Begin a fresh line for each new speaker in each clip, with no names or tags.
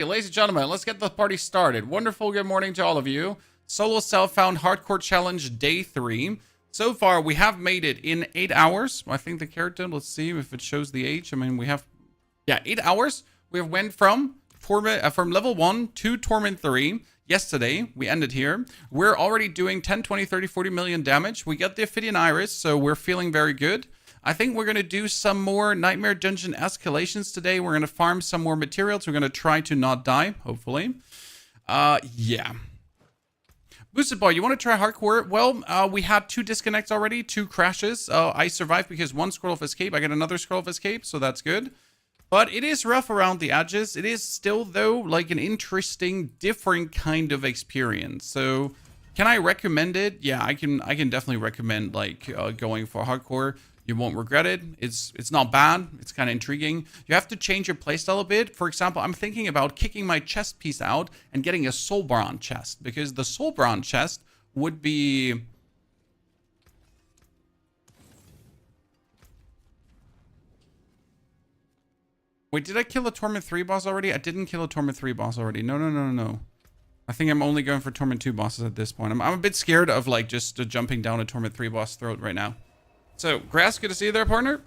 Hey, ladies and gentlemen, let's get the party started. Wonderful good morning to all of you. Solo Self-Found Hardcore Challenge Day 3. So far, we have made it in 8 hours. I think the character, let's see if it shows the age. I mean, we have, 8 hours. We have went from Torment, from level 1 to Torment 3. Yesterday, we ended here. We're already doing 10, 20, 30, 40 million damage. We got the Affidian Iris, so we're feeling very good. I think we're going to do some more Nightmare Dungeon escalations today. We're going to farm some more materials. We're going to try to not die, hopefully. Yeah. Boosted Boy, you want to try hardcore? Well, we had 2 disconnects already, 2 crashes. I survived because 1 scroll of escape. I got another scroll of escape, so that's good. But it is rough around the edges. It is still, though, like an interesting, different kind of experience. So, can I recommend it? Yeah, I can definitely recommend, like, going for hardcore. You won't regret it. It's not bad. It's kind of intriguing. You have to change your playstyle a bit. For example, I'm thinking about kicking my chest piece out and getting a Soulbrand chest, because the Soulbrand chest would be... Wait, did I kill a Torment 3 boss already? I didn't kill a Torment 3 boss already. No. I think I'm only going for Torment 2 bosses at this point. I'm a bit scared of, like, just jumping down a Torment 3 boss throat right now. So, Grass, good to see you there, partner.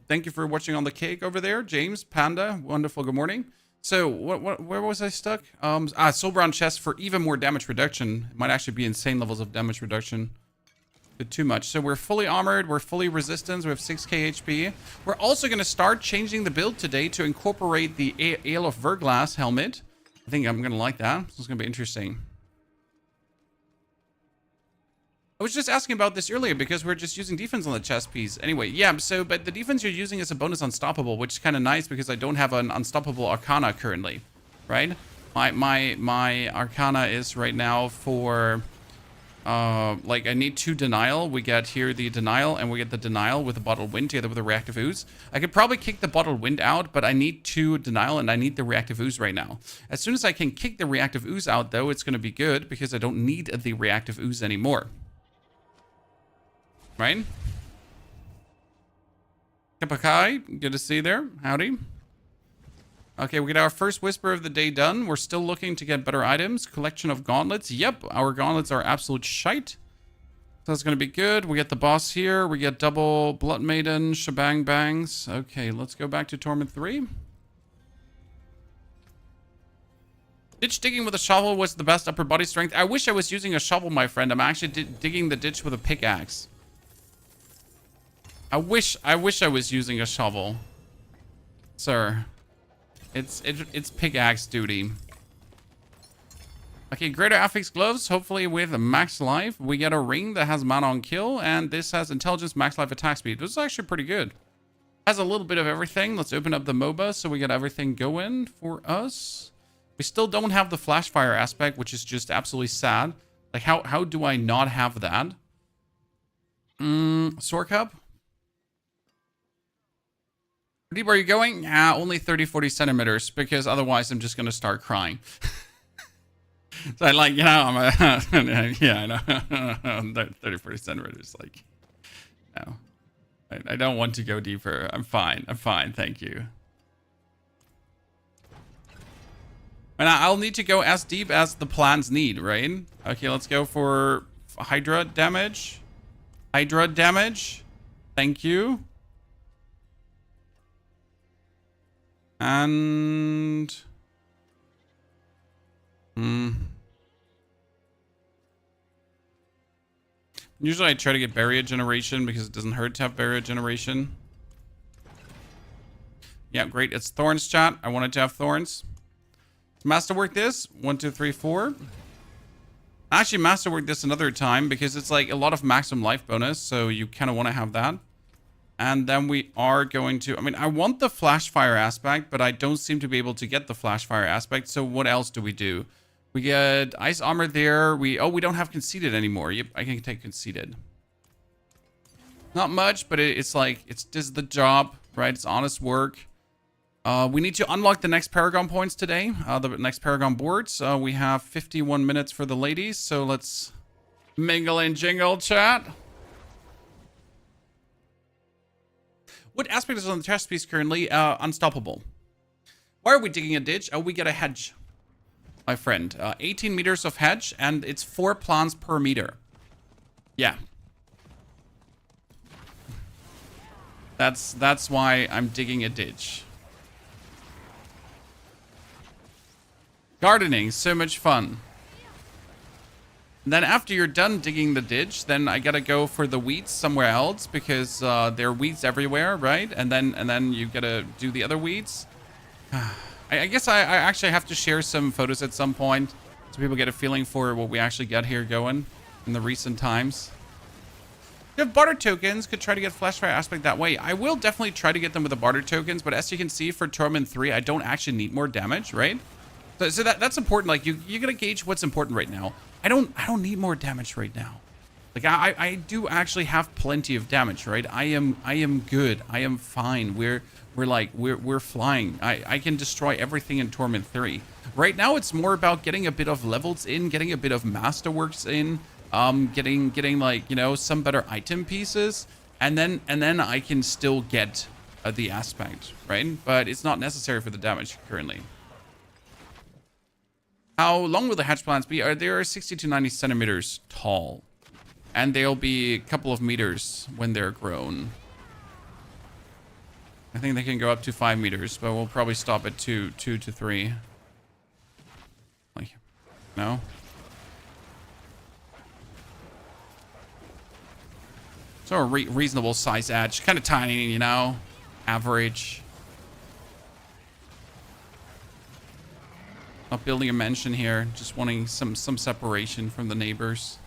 Thank you for watching on the cake over there. James, Panda, wonderful, good morning. So, where was I stuck? Soulbrand chest for even more damage reduction. It might actually be insane levels of damage reduction. Bit too much. So, we're fully armored, we're fully resistance, we have 6k HP. We're also going to start changing the build today to incorporate the Ale of Verglass helmet. I think I'm going to like that. This is going to be interesting. I was just asking about this earlier because we're just using defense on the chest piece. Anyway, yeah, so, but the defense you're using is a bonus unstoppable, which is kind of nice because I don't have an unstoppable arcana currently, right? My arcana is right now for, like, I need 2 denial. We get here the denial, and we get the denial with the bottled wind together with the reactive ooze. I could probably kick the bottled wind out, but I need 2 denial, and I need the reactive ooze right now. As soon as I can kick the reactive ooze out, though, it's going to be good because I don't need the reactive ooze anymore. Right? Kapakai, good to see you there. Howdy. Okay, we get our first whisper of the day done. We're still looking to get better items. Collection of gauntlets. Yep, our gauntlets are absolute shite. So that's going to be good. We get the boss here. We get double Blood Maiden, shebang bangs. Okay, let's go back to Torment 3. Ditch digging with a shovel was the best upper body strength. I wish I was using a shovel, my friend. I'm actually digging the ditch with a pickaxe. I wish I was using a shovel, sir. It's pickaxe duty. Okay, greater affix gloves, hopefully with max life. We get a ring that has mana on kill, and this has intelligence, max life, attack speed. This is actually pretty good. Has a little bit of everything. Let's open up the MOBA so we get everything going for us. We still don't have the flash fire aspect, which is just absolutely sad. Like, how do I not have that? Sword Cup. How deep are you going? Only 30-40 centimeters, because otherwise I'm just going to start crying. So I like, you know, yeah, I know. 30-40 centimeters, like, no. I don't want to go deeper. I'm fine, thank you. And I'll need to go as deep as the plans need, right? Okay, let's go for Hydra damage. Hydra damage. Thank you. And... Usually I try to get barrier generation because it doesn't hurt to have barrier generation. Yeah, great. It's thorns, chat. I wanted to have thorns. Masterwork this. 1, 2, 3, 4. Actually, masterwork this another time because it's like a lot of maximum life bonus, so you kind of want to have that. And then we are going to... I mean, I want the flash fire aspect, but I don't seem to be able to get the flash fire aspect. So what else do we do? We get ice armor there. We don't have conceited anymore. Yep, I can take conceited. Not much, but it's like... This is the job, right? It's honest work. We need to unlock the next Paragon points today. The next Paragon boards. We have 51 minutes for the ladies. So let's mingle and jingle, chat. What aspect is on the chest piece currently? Unstoppable. Why are we digging a ditch? Oh, we get a hedge. my friend. 18 meters of hedge, and it's 4 plants per meter. Yeah. That's why I'm digging a ditch. Gardening, so much fun. And then after you're done digging the ditch, then I gotta go for the weeds somewhere else because there are weeds everywhere, right? And then you gotta do the other weeds. I guess I actually have to share some photos at some point so people get a feeling for what we actually got here going in the recent times. You have barter tokens, could try to get flashfire aspect that way. I will definitely try to get them with the barter tokens, but as you can see for Torment 3, I don't actually need more damage, right? So that's important. Like you gotta gauge what's important right now. I don't need more damage right now. Like I do actually have plenty of damage, right? I am good. I am fine. We're flying. I can destroy everything in Torment 3. Right now it's more about getting a bit of levels in, getting a bit of masterworks in, getting like, you know, some better item pieces, and then I can still get the aspect, right? But it's not necessary for the damage currently. How long will the hatch plants be? They are 60 to 90 centimeters tall. And they'll be a couple of meters when they're grown. I think they can go up to 5 meters, but we'll probably stop at 2 to 3. Like, no? So a reasonable size edge. Kind of tiny, you know? Average. Not building a mansion here, just wanting some separation from the neighbors.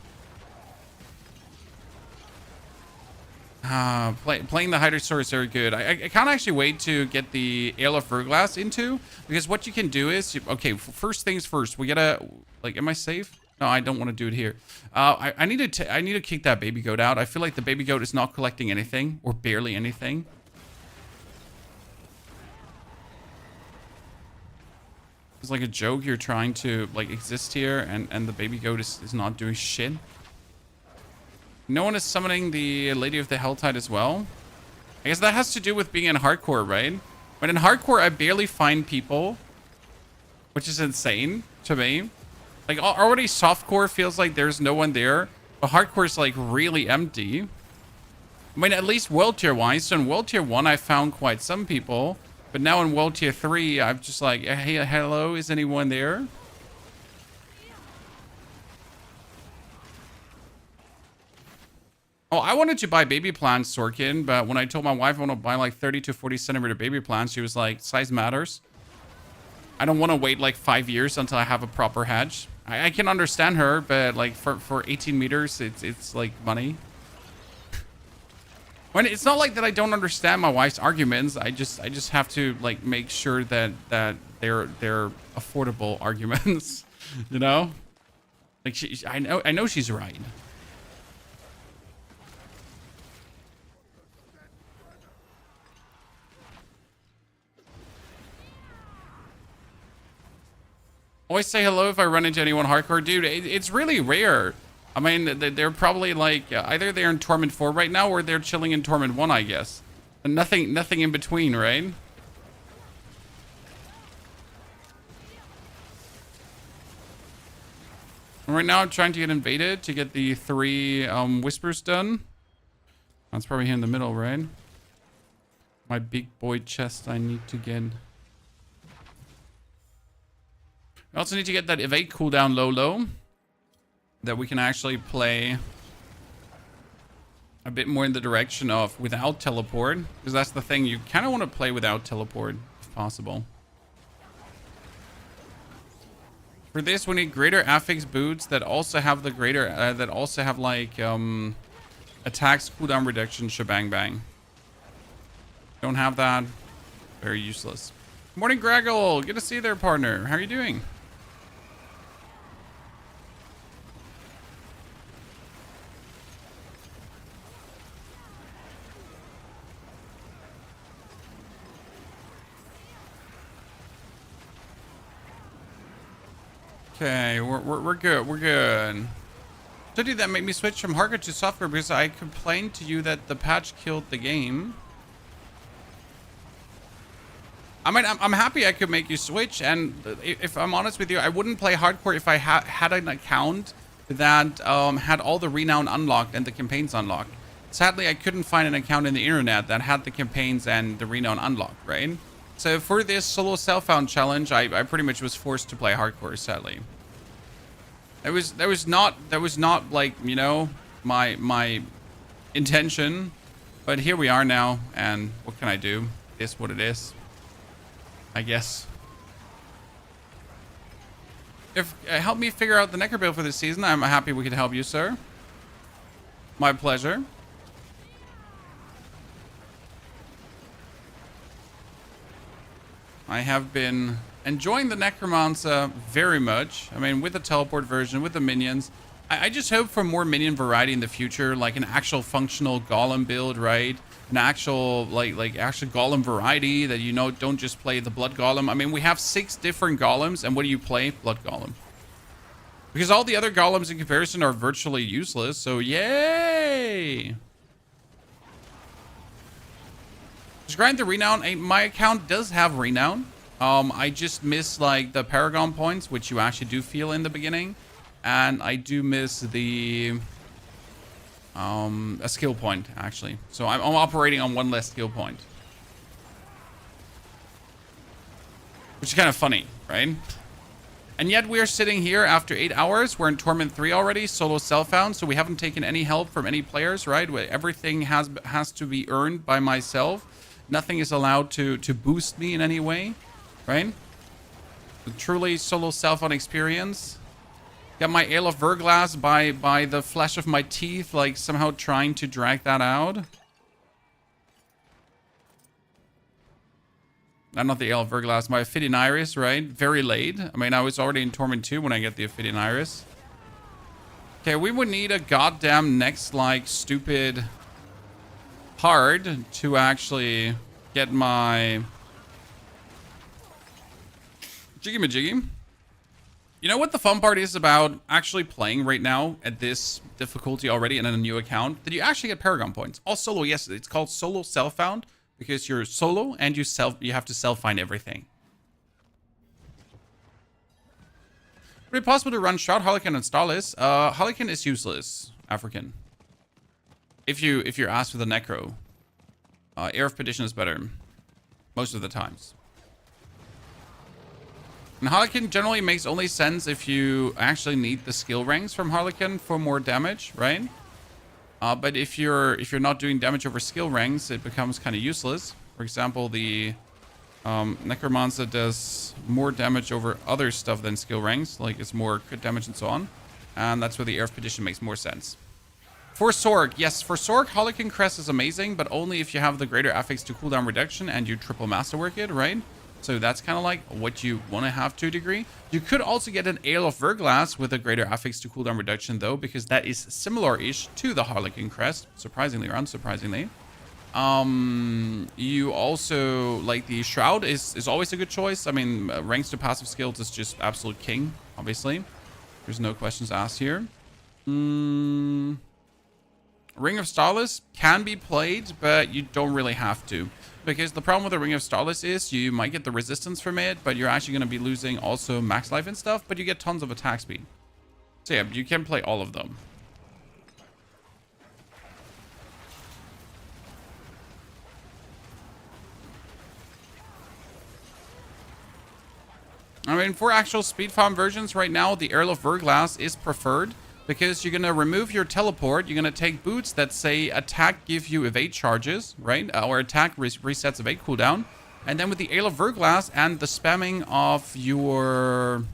Playing the Hydra Sorce is very good. I can't actually wait to get the Ale of Verglass into, because what you can do is, okay, first things first, we gotta, like, am I safe? No, I don't want to do it here. I need to kick that baby goat out. I feel like the baby goat is not collecting anything, or barely anything. It's like a joke you're trying to like exist here and the baby goat is not doing shit. No one is summoning the Lady of the Helltide as well. I guess that has to do with being in hardcore, right? But in hardcore, I barely find people, which is insane to me. Like already softcore feels like there's no one there, but hardcore is like really empty. I mean, at least world tier wise. So in world tier 1, I found quite some people. But now in World Tier 3, I'm just like, hey, hello, is anyone there? Oh, I wanted to buy baby plants, Sorkin, but when I told my wife I want to buy like 30 to 40 centimeter baby plants, she was like, size matters. I don't want to wait like 5 years until I have a proper hedge. I can understand her, but like for 18 meters, it's like money. When it's not like that I don't understand my wife's arguments. I just have to like make sure that they're affordable arguments, you know? Like I know she's right. Always say hello if I run into anyone hardcore, dude. It's really rare. I mean, they're probably like either they're in Torment 4 right now or they're chilling in Torment 1, I guess. And nothing in between, right? And right now I'm trying to get invaded to get the 3 whispers done. That's probably here in the middle, right? My big boy chest I need to get. I also need to get that evade cooldown low. That we can actually play a bit more in the direction of without teleport. Because that's the thing, you kind of want to play without teleport if possible. For this, we need greater affix boots that also have the greater, that also have like attacks cooldown reduction shebang bang. Don't have that. Very useless. Morning, Graggle. Good to see you there, partner. How are you doing? Okay, we're good. We're good. So did that make me switch from hardcore to softcore because I complained to you that the patch killed the game? I mean, I'm happy I could make you switch. And if I'm honest with you, I wouldn't play hardcore if I had an account that had all the renown unlocked and the campaigns unlocked. Sadly, I couldn't find an account in the internet that had the campaigns and the renown unlocked, right? So for this Solo Self-Found challenge, I pretty much was forced to play hardcore, sadly. That was not like, you know, my intention, but here we are now, and what can I do? It's what it is, I guess. If help me figure out the Necro build for this season, I'm happy we could help you, sir. My pleasure. I have been enjoying the Necromancer very much. I mean, with the teleport version, with the minions. I just hope for more minion variety in the future, like an actual functional golem build, right? An actual, like actual golem variety that, you know, don't just play the blood golem. I mean, we have 6 different golems, and what do you play? Blood golem. Because all the other golems in comparison are virtually useless, so yay! Just grind the renown. My account does have renown. I just miss like the Paragon points, which you actually do feel in the beginning, and I do miss the a skill point actually. So I'm operating on 1 less skill point, which is kind of funny, right? And yet we are sitting here after 8 hours. We're in Torment 3 already, Solo Self-Found, so we haven't taken any help from any players, right? Everything has to be earned by myself. Nothing is allowed to boost me in any way, right? A truly Solo Self-Found experience. Got my Ale of Verglass by the flesh of my teeth, like somehow trying to drag that out. Not the Ale of Verglass, my Affidian Iris, right? Very late. I mean, I was already in Torment 2 when I get the Affidian Iris. Okay, we would need a goddamn next, like, stupid hard to actually get my jiggy-majiggy. You know what the fun part is about actually playing right now at this difficulty already and in a new account? That you actually get Paragon points. All solo, yes, it's called Solo Self-Found because you're solo and you have to self-find everything. Would it be possible to run Shroud, Harlequin, and Starless? Harlequin is useless, African. If you're asked for the Necro. Air of Perdition is better. Most of the times. And Harlequin generally makes only sense if you actually need the skill ranks from Harlequin for more damage, right? But if you're not doing damage over skill ranks, it becomes kind of useless. For example, the Necromancer does more damage over other stuff than skill ranks, like it's more crit damage and so on. And that's where the Air of Perdition makes more sense. For Sorg, yes, for Sorg, Harlequin Crest is amazing, but only if you have the greater affix to cooldown reduction and you triple masterwork it, right? So that's kind of like what you want to have to a degree. You could also get an Ale of Verglass with a greater affix to cooldown reduction, though, because that is similar-ish to the Harlequin Crest, surprisingly or unsurprisingly. You also, like, the Shroud is always a good choice. I mean, ranks to passive skills is just absolute king, obviously. There's no questions asked here. Ring of Starless can be played, but you don't really have to. Because the problem with the Ring of Starless is you might get the resistance from it, but you're actually going to be losing also max life and stuff, but you get tons of attack speed. So yeah, you can play all of them. I mean, for actual speed farm versions right now, the Earl of Verglass is preferred. Because you're going to remove your teleport, you're going to take boots that say attack give you evade charges, right? Or attack resets evade cooldown. And then with the Ale of Verglass and the spamming of your...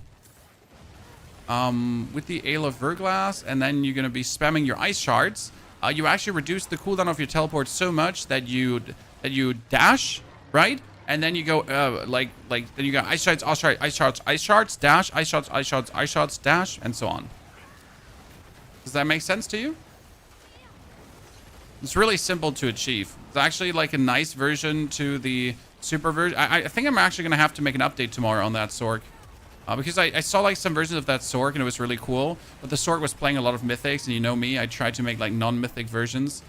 with the Ale of Verglass, and then you're going to be spamming your ice shards, you actually reduce the cooldown of your teleport so much that you dash, right? And then you go, then you got ice shards, ice shards, ice shards, dash, ice shards, ice shards, ice shards, dash, and so on. Does that make sense to you? It's really simple to achieve. It's actually like a nice version to the super version. I think I'm actually going to have to make an update tomorrow on that Sorc. Because I saw like some versions of that Sorc and it was really cool. But the Sorc was playing a lot of mythics, and you know me, I tried to make like non-mythic versions.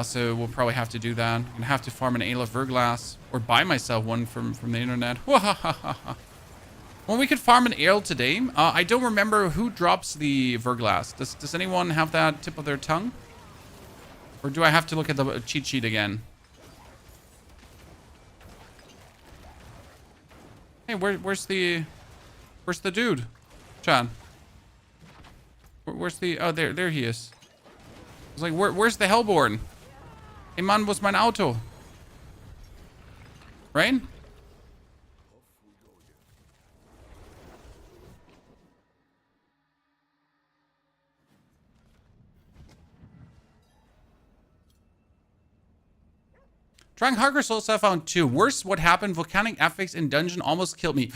So we'll probably have to do that. I'm gonna have to farm an Ale of Verglass or buy myself one from the internet. Well, we could farm an ale today. I don't remember who drops the Verglass. Does anyone have that tip of their tongue? Or do I have to look at the cheat sheet again? Hey, where's the dude? John. Where's the... Oh, there he is. I was like, where's the Hellborn? Hey, man, what's mein Auto? Rain? Trying hardcore Solo Self-Found 2. Worse, what happened? Volcanic affix in dungeon almost killed me.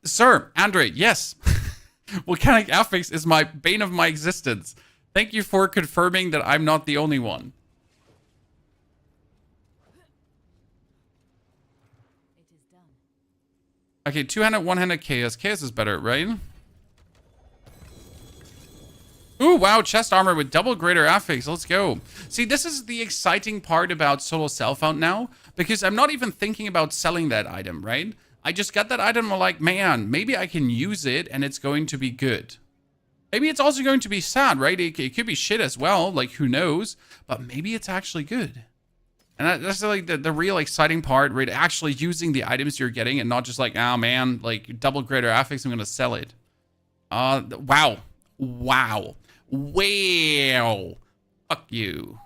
Sir, Andre, yes. Volcanic affix is my bane of my existence. Thank you for confirming that I'm not the only one.
It is done.
Okay, two-handed, one-handed chaos. Chaos is better, right? Ooh, wow, chest armor with double greater affix. Let's go. See, this is the exciting part about Solo Self-Found now, because I'm not even thinking about selling that item, right? I just got that item, I'm like, man, maybe I can use it and it's going to be good. Maybe it's also going to be sad, right? It could be shit as well, like, who knows? But maybe it's actually good. And that's like the real exciting part, right? Actually using the items you're getting and not just like, oh man, like double greater affix, I'm going to sell it. Wow. Wow. Wow. Fuck you.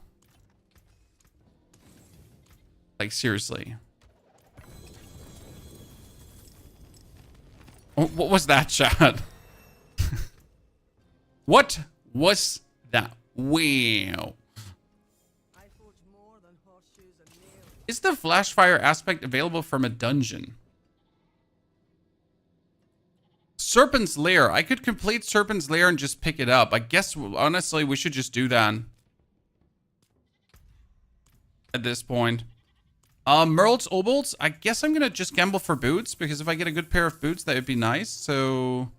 Like, seriously. What was that, chat? What was that? Wow. Is the flashfire aspect available from a dungeon? Serpent's Lair. I could complete Serpent's Lair and just pick it up. I guess, honestly, we should just do that. At this point. Merle's Obolts. I guess I'm going to just gamble for boots. Because if I get a good pair of boots, that would be nice. So,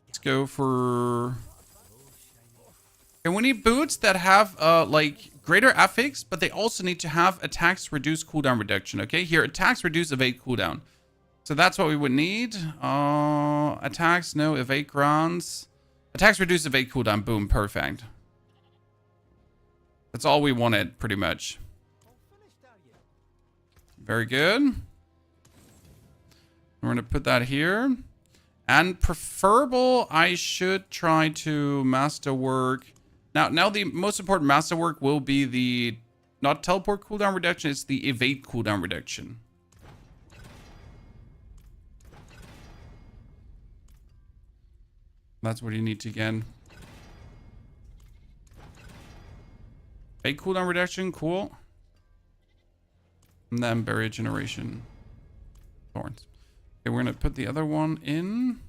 let's go for... And we need boots that have, like, greater affix. But they also need to have attacks reduce cooldown reduction. Okay, here, attacks reduce evade cooldown. So that's what we would need. Attacks, no, evade grants. Attacks reduce evade cooldown. Boom, perfect. That's all we wanted, pretty much. Very good. We're going to put that here. And preferable, I should try to masterwork. Now the most important masterwork will be the, not teleport cooldown reduction, it's the evade cooldown reduction. That's what you need to get. Evade cooldown reduction, cool. And then barrier generation. Thorns. Okay, we're going to put the other one in.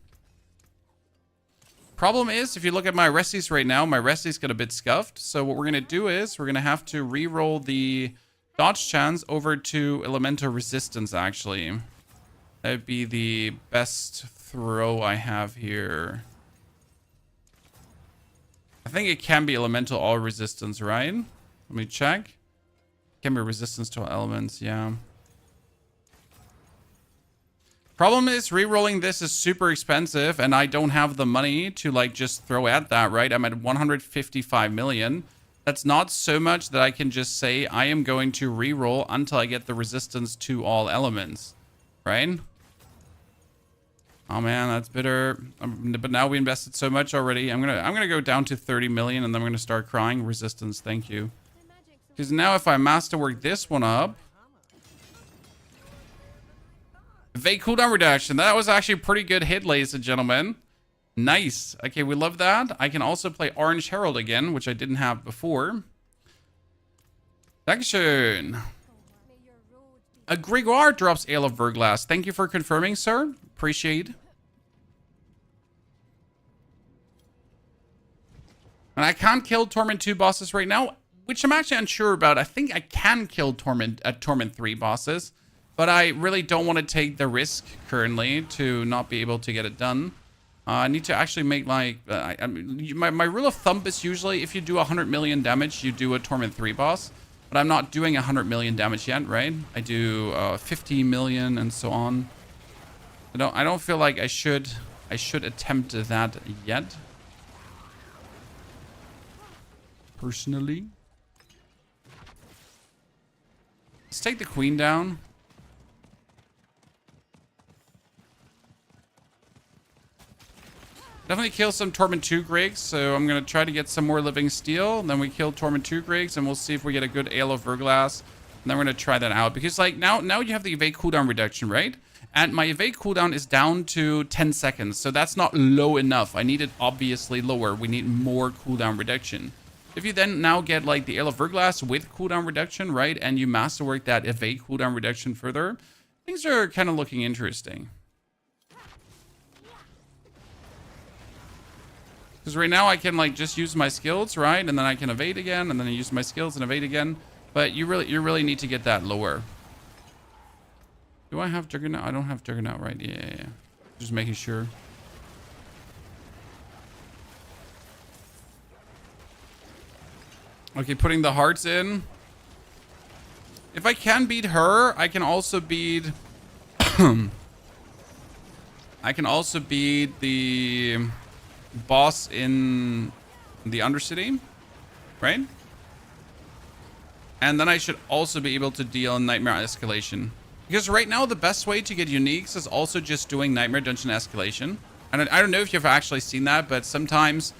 Problem is, if you look at my resties right now, my resties got a bit scuffed. So what we're going to do is, we're going to have to re-roll the dodge chance over to elemental resistance, actually. That would be the best throw I have here. I think it can be elemental all resistance, right? Let me check. Can be resistance to all elements, yeah. Problem is, re-rolling this is super expensive, and I don't have the money to, like, just throw at that, right? I'm at 155 million. That's not so much that I can just say I am going to re-roll until I get the resistance to all elements, right? Oh man, that's bitter. But now we invested so much already. I'm gonna go down to 30 million, and then I'm gonna start crying. Resistance, thank you. Because now if I masterwork this one up, evade cooldown reduction. That was actually a pretty good hit, ladies and gentlemen. Nice. Okay, we love that. I can also play Orange Herald again, which I didn't have before. Dankeschön. A Gregoire drops Ale of Verglass. Thank you for confirming, sir. Appreciate. And I can't kill Torment 2 bosses right now, which I'm actually unsure about. I think I can kill Torment 3 bosses. But I really don't want to take the risk currently to not be able to get it done. I need to actually make like, I mean, my rule of thumb is usually if you do 100 million damage, you do a Torment 3 boss. But I'm not doing 100 million damage yet, right? I do 50 million and so on. I don't feel like I should attempt that yet. Personally. Let's take the queen down. Definitely kill some Torment 2 Griggs, so I'm going to try to get some more living steel. Then we kill Torment 2 Griggs, and we'll see if we get a good Ale of Verglass. And then we're going to try that out. Because, like, now you have the evade cooldown reduction, right? And my evade cooldown is down to 10 seconds, so that's not low enough. I need it obviously lower. We need more cooldown reduction. If you then now get, like, the Ale of Verglass with cooldown reduction, right? And you masterwork that evade cooldown reduction further, things are kind of looking interesting. Because right now I can like just use my skills, right? And then I can evade again, and then I use my skills and evade again. But you really need to get that lower. Do I have Juggernaut? I don't have Juggernaut, right? Yeah. Just making sure. Okay, putting the hearts in. If I can beat her, I can also beat... I can also beat the... boss in the Undercity, right? And then I should also be able to deal Nightmare Escalation. Because right now, the best way to get uniques is also just doing Nightmare Dungeon Escalation. And I don't know if you've actually seen that, but sometimes,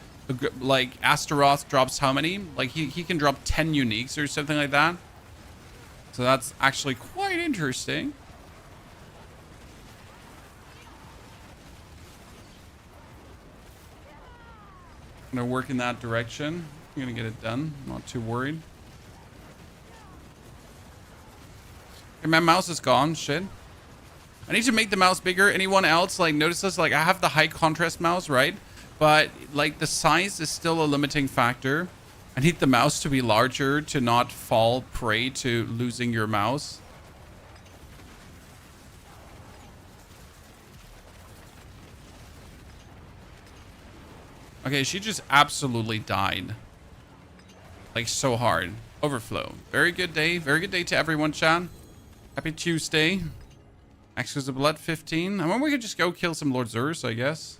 like, Astaroth drops how many? Like, he can drop 10 uniques or something like that. So that's actually quite interesting. I'm gonna work in that direction. I'm gonna get it done. I'm not too worried. Okay, my mouse is gone. Shit. I need to make the mouse bigger. Anyone else like notices? Like I have the high contrast mouse, right? But like the size is still a limiting factor. I need the mouse to be larger to not fall prey to losing your mouse. Okay, she just absolutely died. Like, so hard. Overflow. Very good day. Very good day to everyone, chat. Happy Tuesday. Axes of Blood 15. I mean, we could just go kill some Lord Zurs, I guess.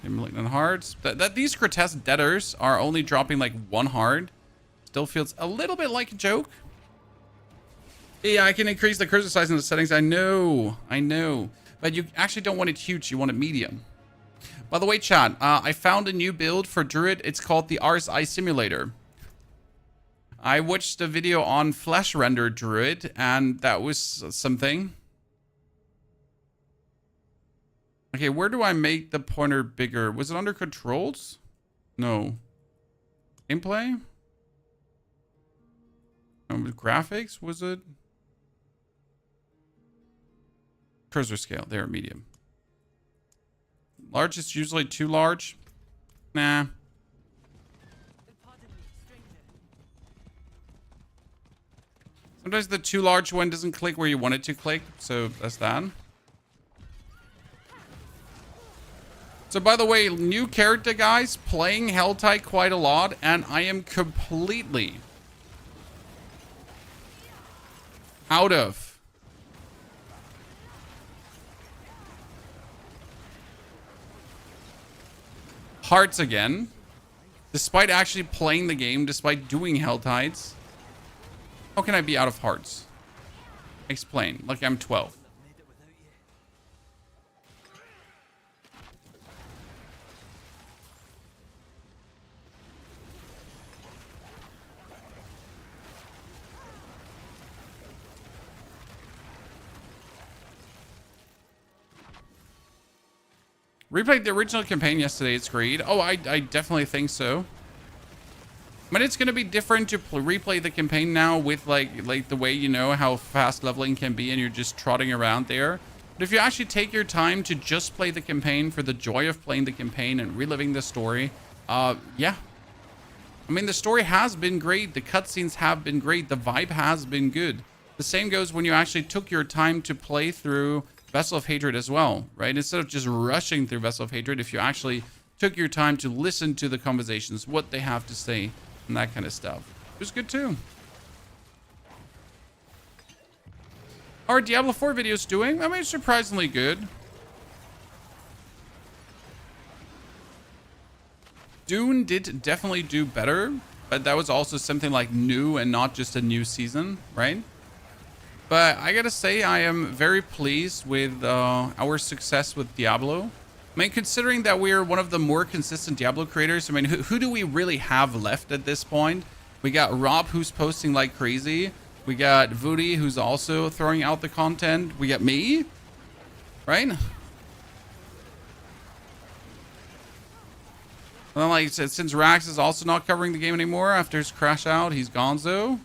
Malignant Hearts. These grotesque debtors are only dropping, like, one heart. Still feels a little bit like a joke. Yeah, I can increase the cursor size in the settings. I know. But you actually don't want it huge. You want it medium. By the way, chat, I found a new build for Druid. It's called the RSI Simulator. I watched a video on Flesh Render Druid, and that was something. Okay, where do I make the pointer bigger? Was it under controls? No. Gameplay? Graphics? Was it? Cursor scale. There, medium. Large is usually too large. Nah. Sometimes the too large one doesn't click where you want it to click. So that's that. So by the way, new character, guys, playing Helltide quite a lot, and I am completely out of hearts again, despite actually playing the game, despite doing Helltides. How can I be out of hearts? Explain. Like I'm 12. Replayed the original campaign yesterday. It's great. Oh, I definitely think so. I mean, it's going to be different to replay the campaign now with like the way you know how fast leveling can be and you're just trotting around there. But if you actually take your time to just play the campaign for the joy of playing the campaign and reliving the story, yeah. I mean, the story has been great. The cutscenes have been great. The vibe has been good. The same goes when you actually took your time to play through Vessel of Hatred as well, right? Instead of just rushing through Vessel of Hatred, if you actually took your time to listen to the conversations, what they have to say, and that kind of stuff. It was good too. How are Diablo 4 videos doing? I mean, surprisingly good. Dune did definitely do better, but that was also something like new and not just a new season, right? But I gotta say, I am very pleased with our success with Diablo. I mean, considering that we're one of the more consistent Diablo creators, I mean, who do we really have left at this point? We got Rob, who's posting like crazy. We got Voody, who's also throwing out the content. We got me, right? Well, like I said, since Rax is also not covering the game anymore after his crash out, he's gonzo.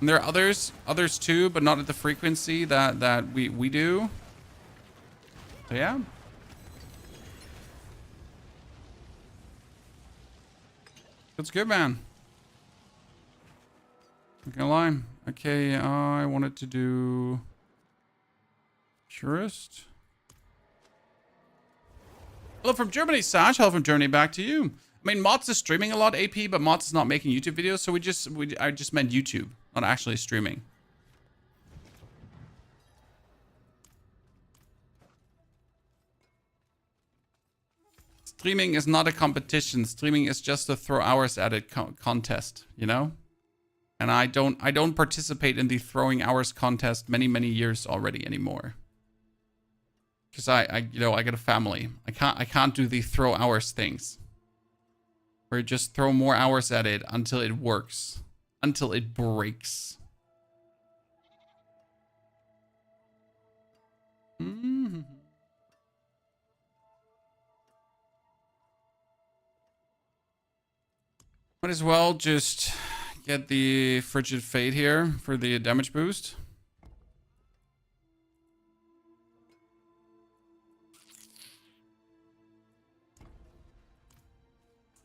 And there are others too, but not at the frequency that we do. So yeah. That's good, man. Not gonna lie. Okay, I wanted to do Purist. Hello from Germany, Sash. Hello from Germany, back to you. I mean, Mott's is streaming a lot, AP, but Mott's is not making YouTube videos, so I just meant YouTube, not actually streaming. Streaming is not a competition. Streaming is just a throw hours at it contest, you know? And I don't participate in the throwing hours contest many years already anymore. Because I got a family. I can't do the throw hours things. Where you just throw more hours at it until it works. Until it breaks. Mm-hmm. Might as well just get the Frigid Fate here for the damage boost.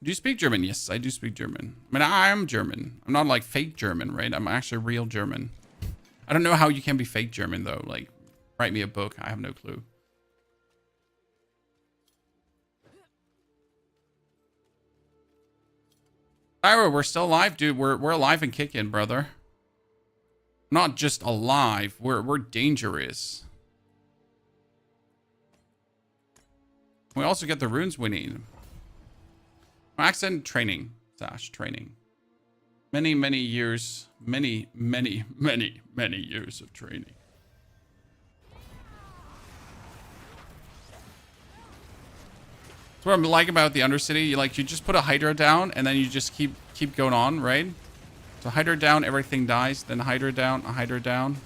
Do you speak German? Yes, I do speak German. I mean, I am German. I'm not like fake German, right? I'm actually real German. I don't know how you can be fake German, though. Like, write me a book. I have no clue. Ira, we're still alive, dude. We're alive and kicking, brother. Not just alive. We're dangerous. We also get the runes we need. Accent training. Sash training. Many years. Many years of training. That's what I like about the Undercity. You just put a Hydra down and then you just keep going on, right? So Hydra down, everything dies. Then Hydra down, a Hydra down.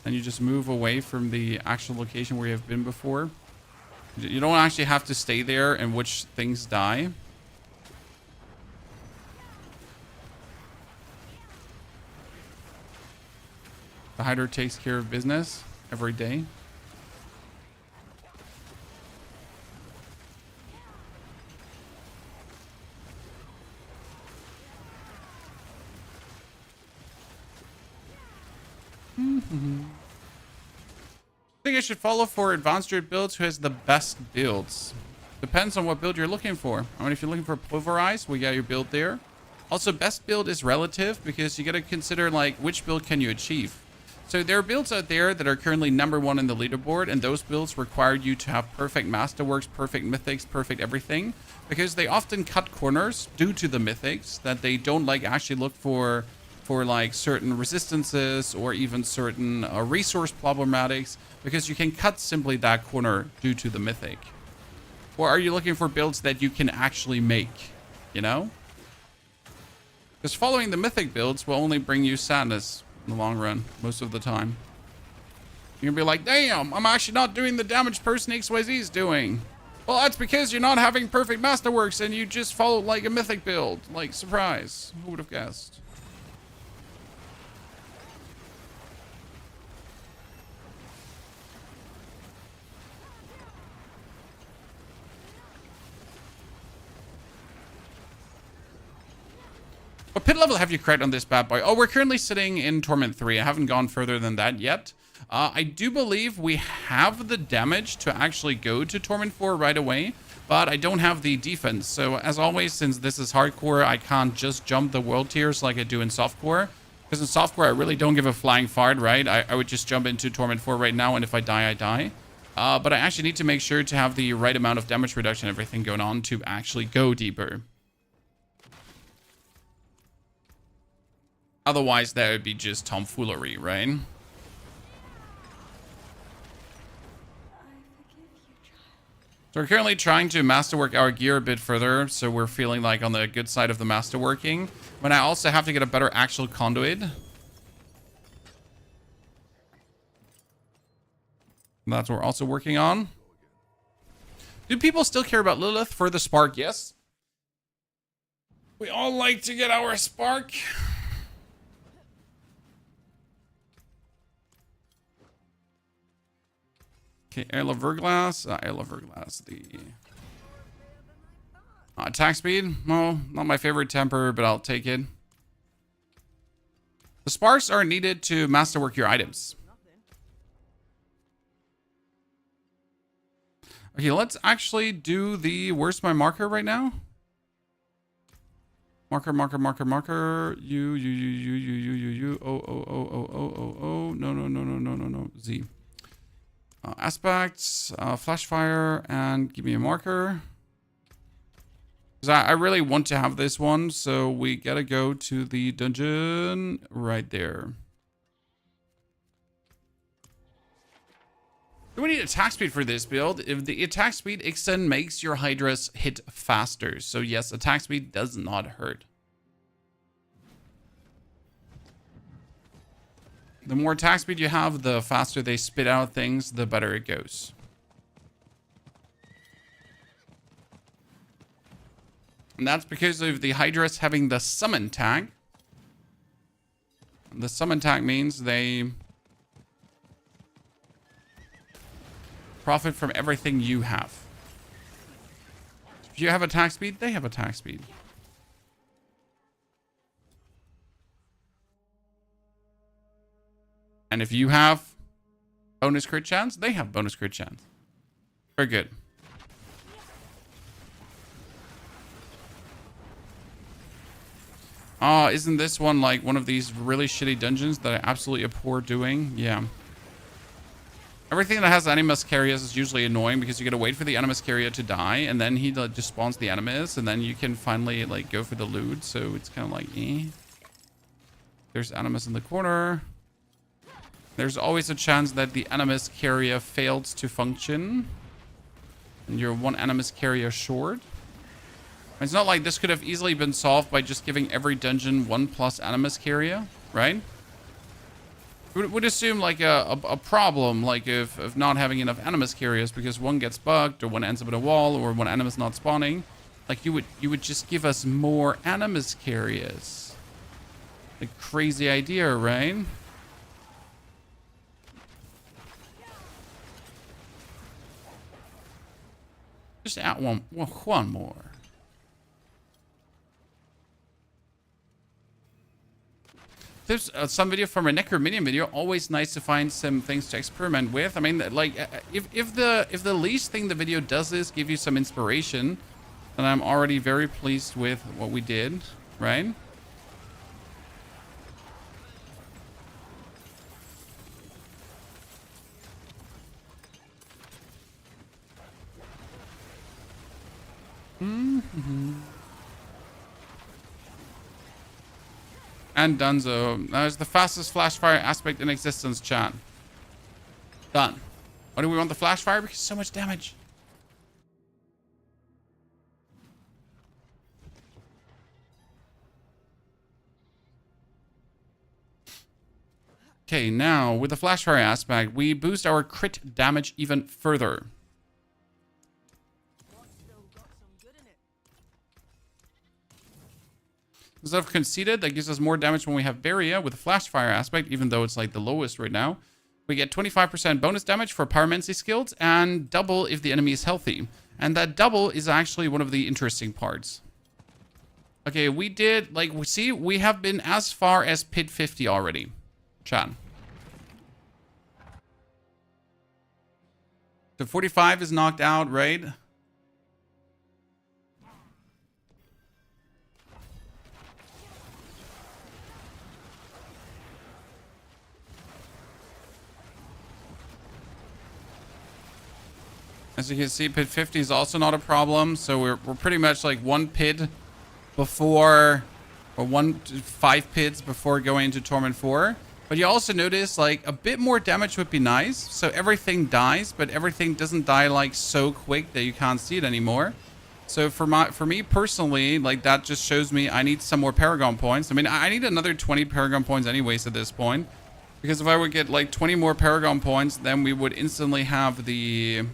Then you just move away from the actual location where you have been before. You don't actually have to stay there and watch things die. The Hydra takes care of business every day. I think I should follow for advanced druid builds who has the best builds. Depends on what build you're looking for. I mean, if you're looking for pulverize, we got your build there. Also, best build is relative because you got to consider like which build can you achieve. So there are builds out there that are currently #1 in the leaderboard, and those builds require you to have perfect masterworks, perfect mythics, perfect everything, because they often cut corners due to the mythics that they don't like actually look for like certain resistances or even certain resource problematics, because you can cut simply that corner due to the mythic. Or are you looking for builds that you can actually make, you know? Because following the mythic builds will only bring you sadness in the long run, most of the time. You're gonna be like, damn, I'm actually not doing the damage person XYZ is doing. Well, that's because you're not having perfect masterworks and you just followed like a mythic build. Like, surprise. Who would have guessed? What pit level have you cracked on this bad boy? Oh, we're currently sitting in Torment 3. I haven't gone further than that yet. I do believe we have the damage to actually go to Torment 4 right away, but I don't have the defense. So as always, since this is hardcore, I can't just jump the world tiers like I do in softcore. Because in softcore, I really don't give a flying fart, right? I would just jump into Torment 4 right now, and if I die, I die. But I actually need to make sure to have the right amount of damage reduction and everything going on to actually go deeper. Otherwise, that would be just tomfoolery, right? So we're currently trying to masterwork our gear a bit further, so we're feeling like on the good side of the masterworking. When I also have to get a better actual conduit. That's what we're also working on. Do people still care about Lilith for the spark? Yes. We all like to get our spark. Okay, I love Verglass. I love Verglass. The attack speed. Well, not my favorite temper, but I'll take it. The sparks are needed to masterwork your items. Okay, let's actually do the... Where's my marker right now? Marker. You. Oh. No. Z. Aspects, flash fire, and give me a marker. Because I really want to have this one, so we gotta go to the dungeon right there. Do we need attack speed for this build? If the attack speed extend makes your Hydras hit faster. So yes, attack speed does not hurt. The more attack speed you have, the faster they spit out things, the better it goes. And that's because of the Hydras having the summon tag. The summon tag means they profit from everything you have. If you have attack speed, they have attack speed. And if you have bonus crit chance, they have bonus crit chance. Very good. Isn't this one like one of these really shitty dungeons that I absolutely abhor doing? Yeah. Everything that has Animus Carriers is usually annoying because you gotta wait for the Animus Carrier to die, and then he just spawns the Animus, and then you can finally like go for the loot, so it's kind of like, eh. There's Animus in the corner. There's always a chance that the Animus Carrier fails to function. And you're one Animus Carrier short. It's not like this could have easily been solved by just giving every dungeon 1+ Animus Carrier, right? Would assume like a problem, like of not having enough Animus Carriers because one gets bugged or one ends up in a wall or one Animus not spawning. Like you would just give us more Animus Carriers. Like crazy idea, right? Just add one more. There's some video from a Necrominion video. Always nice to find some things to experiment with. I mean, like, if the least thing the video does is give you some inspiration, then I'm already very pleased with what we did, right? And Dunzo. That is the fastest flash fire aspect in existence, chat. Done. Why do we want the flash fire? Because so much damage. Okay, now with the flash fire aspect, we boost our crit damage even further. Instead of conceited, that gives us more damage when we have barrier with the flash fire aspect, even though it's like the lowest right now. We get 25% bonus damage for pyromancy skills and double if the enemy is healthy. And that double is actually one of the interesting parts. Okay, we did, like, see, we have been as far as pit 50 already. Chat. So 45 is knocked out, right? As you can see, pit 50 is also not a problem. So we're pretty much like one pit before, or 5 pits before going into Torment 4. But you also notice like a bit more damage would be nice. So everything dies, but everything doesn't die like so quick that you can't see it anymore. So for me personally, like that just shows me I need some more Paragon points. I mean, I need another 20 Paragon points anyways at this point. Because if I would get like 20 more Paragon points, then we would instantly have the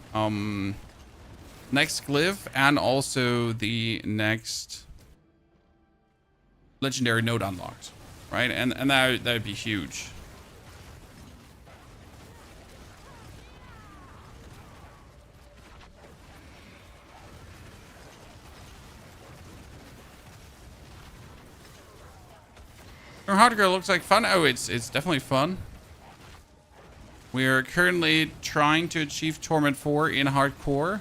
next Glyph and also the next legendary node unlocked, right? And that would be huge. Hydra looks like fun. Oh, it's definitely fun. We are currently trying to achieve Torment 4 in hardcore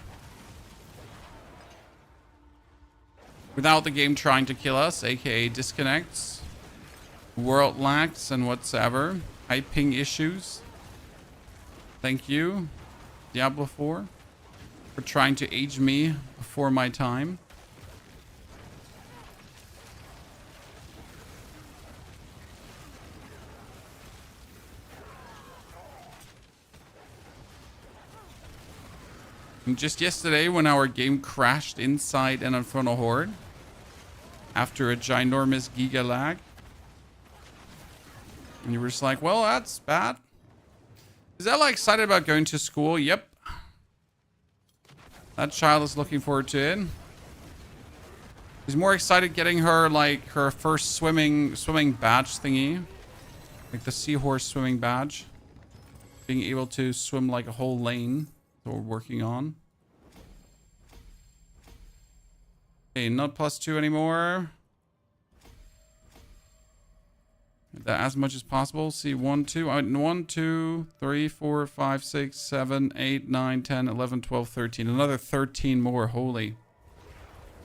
without the game trying to kill us, aka disconnects, world lags, and whatsoever. High ping issues. Thank you, Diablo 4, for trying to age me before my time. And just yesterday, when our game crashed inside an Infernal Horde after a ginormous giga lag, and you were just like, well, that's bad. Is Ella excited about going to school? Yep. That child is looking forward to it. She's more excited getting her, like, her first swimming badge thingy. Like the seahorse swimming badge. Being able to swim like a whole lane that we're working on. Okay, not +2 anymore. That as much as possible. See, 1, 2, 3, 4, 5, 6, 7, 8, 9, 10, 11, 12, 13. Another 13 more. Holy. Do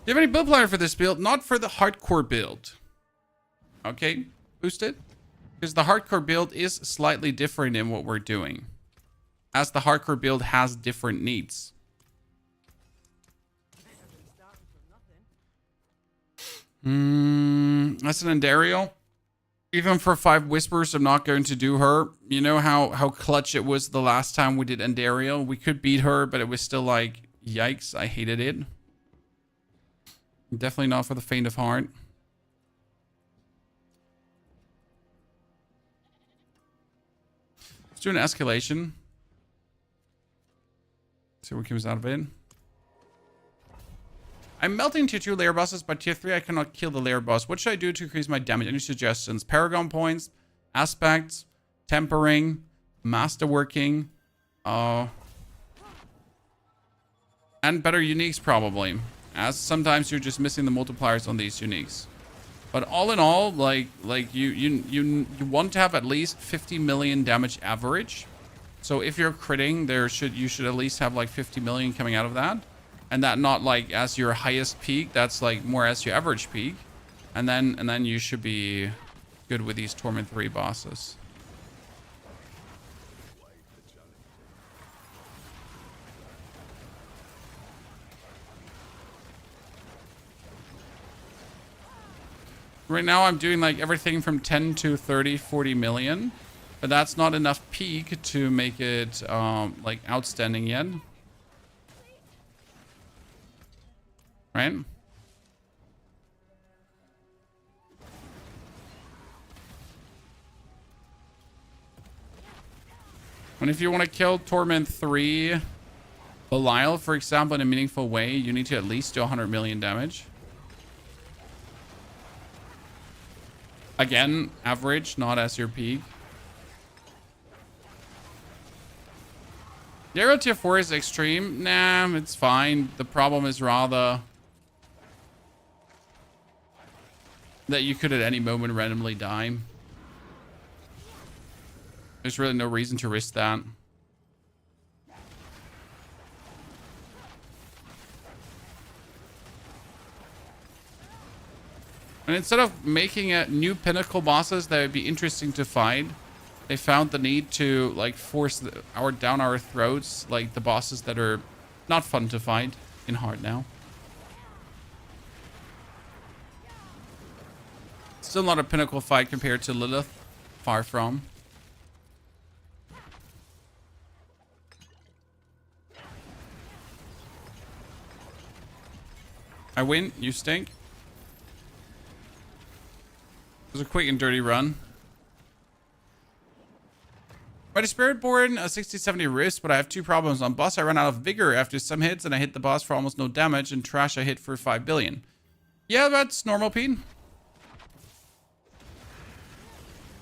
you have any build planner for this build? Not for the hardcore build. Okay, boost it. Because the hardcore build is slightly different in what we're doing. As the hardcore build has different needs. That's an Andariel. Even for 5 Whispers, I'm not going to do her. You know how clutch it was the last time we did Andariel? We could beat her, but it was still like, yikes, I hated it. Definitely not for the faint of heart. Let's do an escalation. See what comes out of it. I'm melting tier 2 layer bosses, but tier 3 I cannot kill the layer boss. What should I do to increase my damage? Any suggestions? Paragon points, aspects, tempering, masterworking, and better uniques probably. As sometimes you're just missing the multipliers on these uniques. But all in all, like you want to have at least 50 million damage average. So if you're critting, you should at least have like 50 million coming out of that. And that not like as your highest peak, that's like more as your average peak. And then you should be good with these Torment 3 bosses. Right now I'm doing like everything from 10 to 30, 40 million. But that's not enough peak to make it like outstanding yet. Right? And if you want to kill Torment 3 Belial, for example, in a meaningful way, you need to at least do 100 million damage. Again, average, not as your peak. Zero tier 4 is extreme. Nah, it's fine. The problem is rather that you could at any moment randomly die. There's really no reason to risk that. And instead of making new pinnacle bosses that would be interesting to fight, they found the need to like force down our throats, like the bosses that are not fun to fight in hard now. Still not a pinnacle fight compared to Lilith. Far from. I win, you stink. It was a quick and dirty run. By the Spiritborn, a 60-70 wrist, but I have two problems. On boss, I run out of vigor after some hits, and I hit the boss for almost no damage, and trash I hit for 5 billion. Yeah, that's normal, Pete.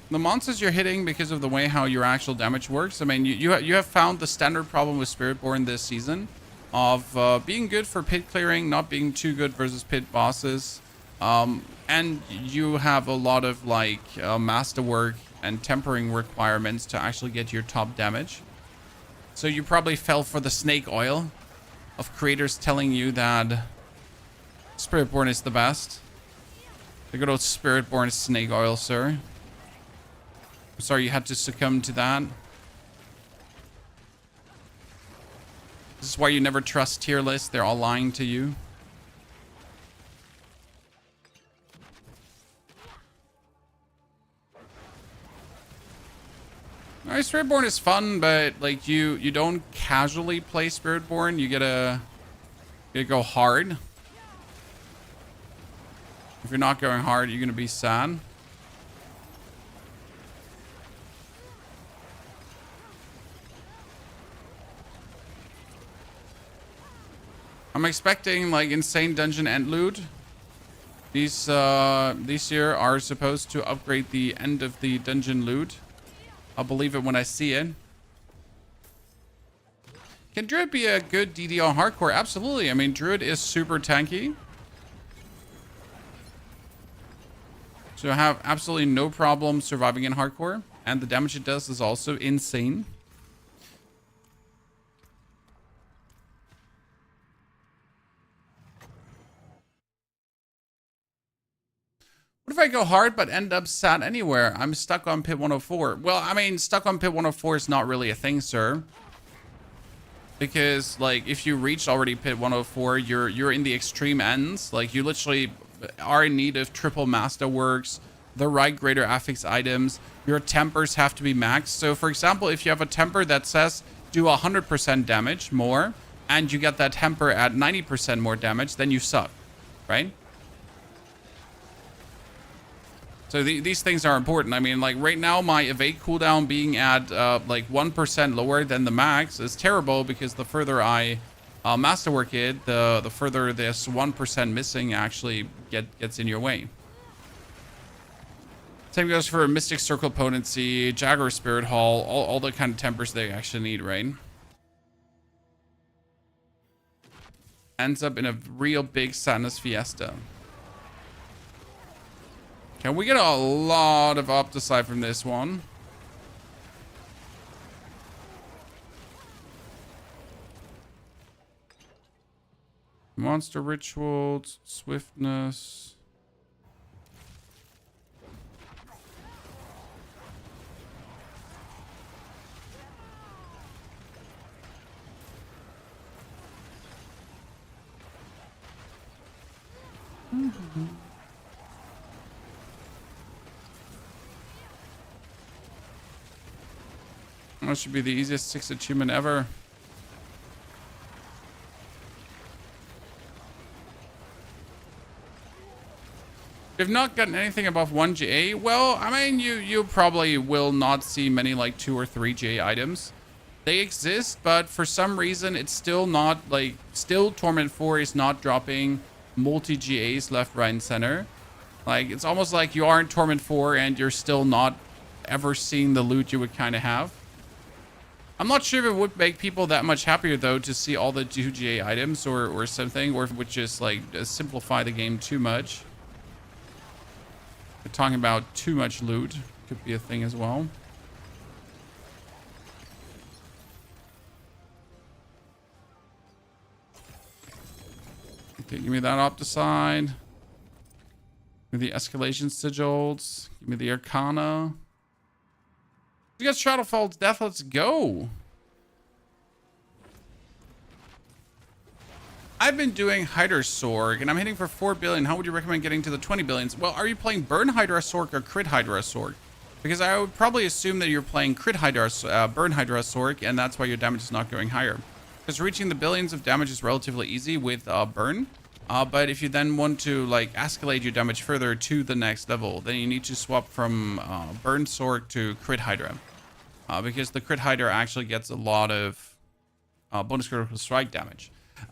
The monsters you're hitting because of the way how your actual damage works. I mean, you have found the standard problem with Spiritborn this season of being good for pit clearing, not being too good versus pit bosses. And you have a lot of like masterwork and tempering requirements to actually get your top damage. So you probably fell for the snake oil of creators telling you that Spiritborn is the best. The good old Spiritborn snake oil, sir. I'm sorry you had to succumb to that. This is why you never trust tier lists. They're all lying to you. Alright, Spiritborn is fun, but like you don't casually play Spiritborn. You gotta go hard. If you're not going hard, you're gonna be sad. I'm expecting like insane dungeon end loot. These year are supposed to upgrade the end of the dungeon loot. I'll believe it when I see it. Can Druid be a good DDR hardcore? Absolutely. I mean, Druid is super tanky. So I have absolutely no problem surviving in hardcore. And the damage it does is also insane. What if I go hard but end up sad anywhere? I'm stuck on pit 104. Well, I mean, stuck on pit 104 is not really a thing, sir. Because, like, if you reach already pit 104, you're in the extreme ends. Like, you literally are in need of triple masterworks, the right greater affix items. Your tempers have to be maxed. So, for example, if you have a temper that says do 100% damage more, and you get that temper at 90% more damage, then you suck, right? So these things are important. I mean, like right now, my evade cooldown being at like 1% lower than the max is terrible because the further I masterwork it, the further this 1% missing actually gets in your way. Same goes for Mystic Circle Potency, Jaguar Spirit Hall, all the kind of tempers they actually need, right? Ends up in a real big sadness fiesta. Can we get a lot of Opticide from this one? Monster Rituals, Swiftness. Mm-hmm. That should be the easiest 6 achievement ever. If not gotten anything above 1 GA, well, I mean, you probably will not see many like 2 or 3 GA items. They exist, but for some reason, it's still not like, still Torment 4 is not dropping multi GAs left, right, and center. Like, it's almost like you are in Torment 4 and you're still not ever seeing the loot you would kind of have. I'm not sure if it would make people that much happier, though, to see all the 2GA items or something, or if it would just, like, simplify the game too much. We're talking about too much loot. Could be a thing as well. Okay, give me that Opticide. Give me the Escalation Sigils. Give me the Arcana. We got Shadowfall's Death. Let's go. I've been doing Hydra Sorc, and I'm hitting for 4 billion. How would you recommend getting to the 20 billions? Well, are you playing Burn Hydra Sorc or Crit Hydra Sorc? Because I would probably assume that you're playing Crit Hydra, Burn Hydra Sorc, and that's why your damage is not going higher. Because reaching the billions of damage is relatively easy with Burn. But if you then want to like escalate your damage further to the next level, then you need to swap from Burn Sorc to Crit Hydra. Because the Crit Hydra actually gets a lot of bonus critical strike damage.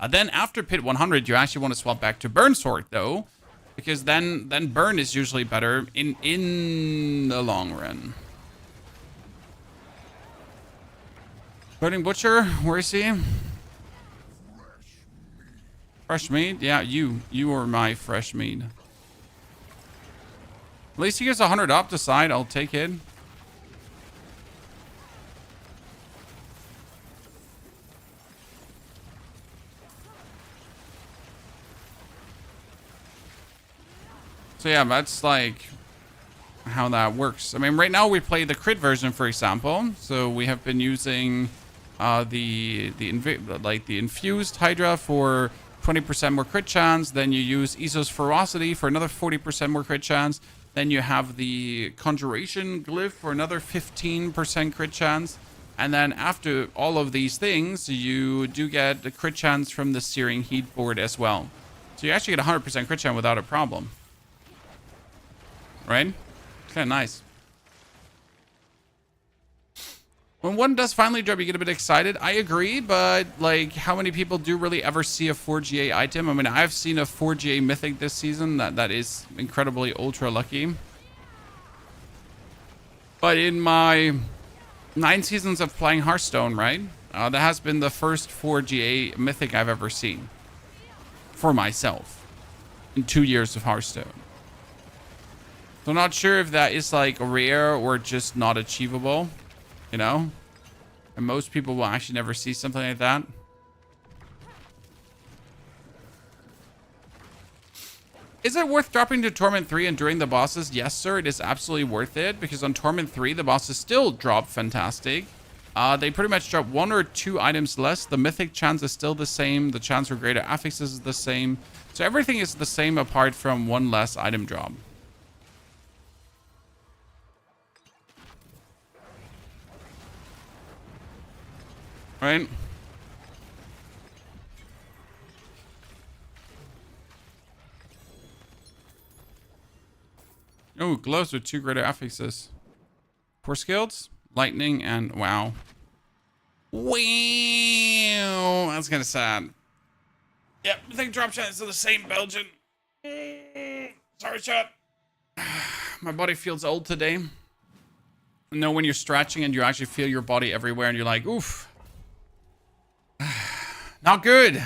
Then after Pit 100, you actually want to swap back to Burn Sorc though, because then Burn is usually better in the long run. Burning Butcher, where is he? Fresh meat? Yeah, you are my fresh meat. At least he gets 100 Opticide. I'll take it. So yeah, that's like how that works. I mean, right now we play the crit version, for example. So we have been using the infused Hydra for 20% more crit chance. Then you use Iso's Ferocity for another 40% more crit chance. Then you have the Conjuration Glyph for another 15% crit chance. And then after all of these things, you do get the crit chance from the Searing Heat board as well. So you actually get 100% crit chance without a problem. Right? Kind of nice. When one does finally drop, you get a bit excited. I agree, but like, how many people do really ever see a 4GA item? I mean, I've seen a 4GA mythic this season. That is incredibly ultra lucky. But in my 9 seasons of playing Hearthstone, right? That has been the first 4GA mythic I've ever seen. For myself. In 2 years of Hearthstone. So I'm not sure if that is like rare or just not achievable, you know? And most people will actually never see something like that. Is it worth dropping to Torment 3 and during the bosses? Yes, sir. It is absolutely worth it because on Torment 3, the bosses still drop fantastic. They pretty much drop 1 or 2 items less. The mythic chance is still the same. The chance for greater affixes is the same. So everything is the same apart from 1 less item drop. Right? Oh, gloves with 2 greater affixes. 4 skills, lightning, and wow. Wow, that's kind of sad. Yep, I think drop shots are the same, Belgian. Sorry, chat. My body feels old today. You know when you're stretching and you actually feel your body everywhere and you're like, oof. Not good. Okay,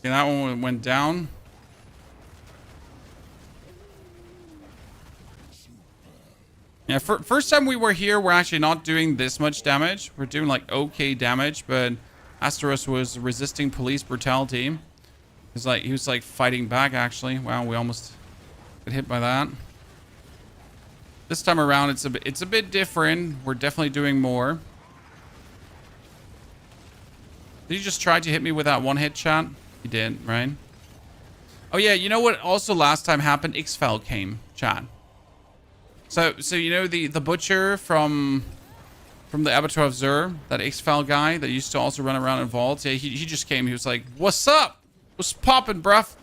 that one went down. Yeah, first time we were here, we're actually not doing this much damage. We're doing like okay damage, but Asteros was resisting police brutality. He was like fighting back actually. Wow, we almost got hit by that. This time around, it's a bit different. We're definitely doing more. Did you just try to hit me with that one hit shot? You did, right? Oh yeah, you know what also last time happened? Xfel came, chat. So you know the butcher from the Abattoir of Zur, that Xfel guy that used to also run around in vaults. Yeah, he just came. He was like, "What's up? What's poppin', bruv?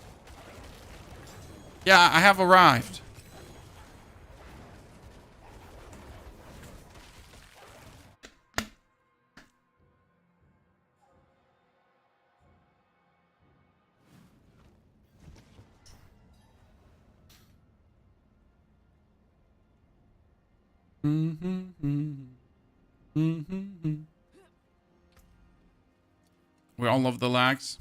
Yeah, I have arrived." all love the lags.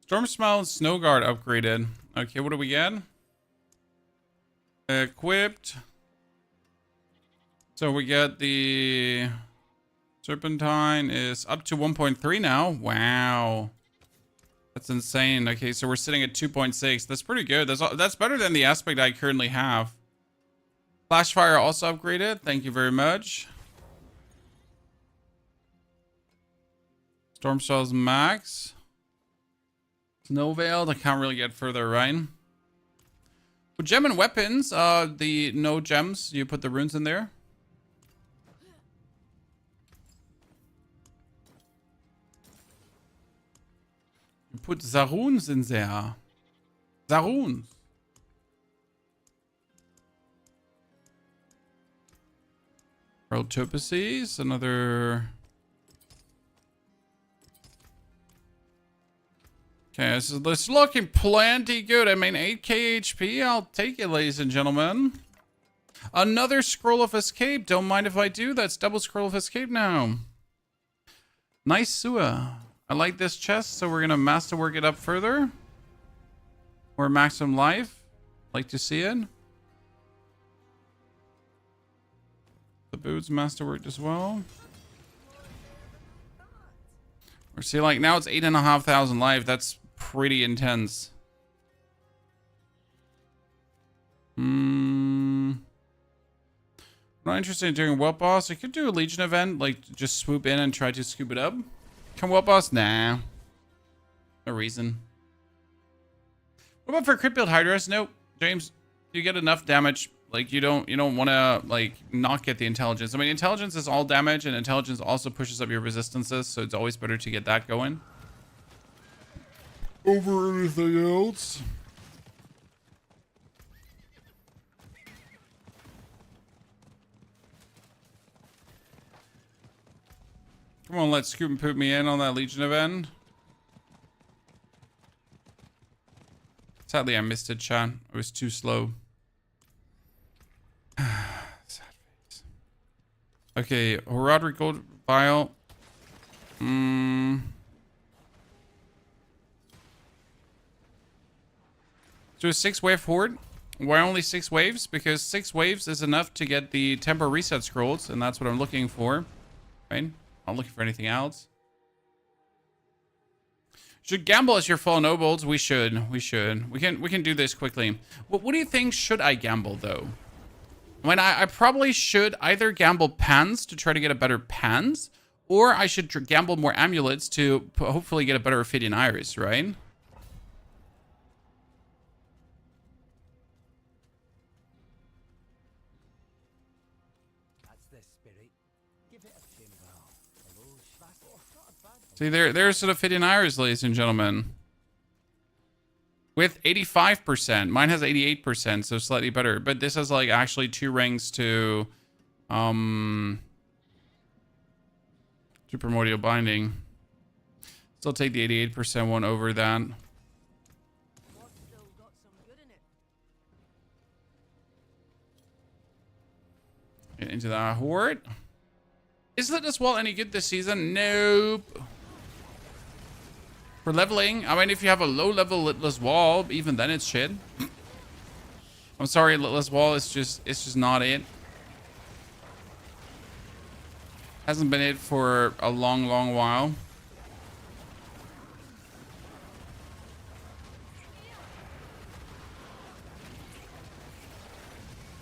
Storm Smell and Snow Guard upgraded. Okay, what do we get? Equipped. So we get the Serpentine is up to 1.3 now. Wow. That's insane. Okay, so we're sitting at 2.6. That's pretty good. That's better than the aspect I currently have. Flashfire also upgraded. Thank you very much. Storm Cells max. Snow Veiled. I can't really get further, right? With gem and weapons, the no gems, you put the runes in there. You put the runes in there. The runes. Pearl Topaces, another. Okay, this is looking plenty good. I mean, 8k HP, I'll take it, ladies and gentlemen. Another Scroll of Escape. Don't mind if I do. That's double Scroll of Escape now. Nice sewer. I like this chest, so we're going to masterwork it up further. Or maximum life. Like to see it. The boots masterworked as well. Or see, like, now it's 8,500 life. That's pretty intense. I'm not interested in doing Whelp Boss. I could do a Legion event, like just swoop in and try to scoop it up. Can Whelp Boss? Nah. No reason. What about for crit build Hydras? Nope. James, you get enough damage. Like you don't want to like not get the intelligence. I mean, intelligence is all damage, and intelligence also pushes up your resistances, so it's always better to get that going over anything else. Come on, let Scoop and put me in on that Legion event. Sadly, I missed it, chat. I was too slow. Sad face. Okay, Horadric Gold Vial. So a 6-wave horde. Why only 6 waves? Because 6 waves is enough to get the tempo reset scrolls, and that's what I'm looking for. Right? Not looking for anything else. Should gamble as your fallen nobles? We should. We can do this quickly. What do you think should I gamble though? I mean, I probably should either gamble pans to try to get a better pans, or I should gamble more amulets to hopefully get a better Affidian Iris, right? See, there's an Affidian Iris, ladies and gentlemen. With 85%. Mine has 88%, so slightly better. But this has, like, actually 2 ranks to Primordial Binding. Still take the 88% one over that. Get into the Horde. Is Litless Wall any good this season? Nope. For leveling, I mean, if you have a low-level Litless Wall, even then it's shit. I'm sorry, Litless Wall, it's just not it. Hasn't been it for a long, long while.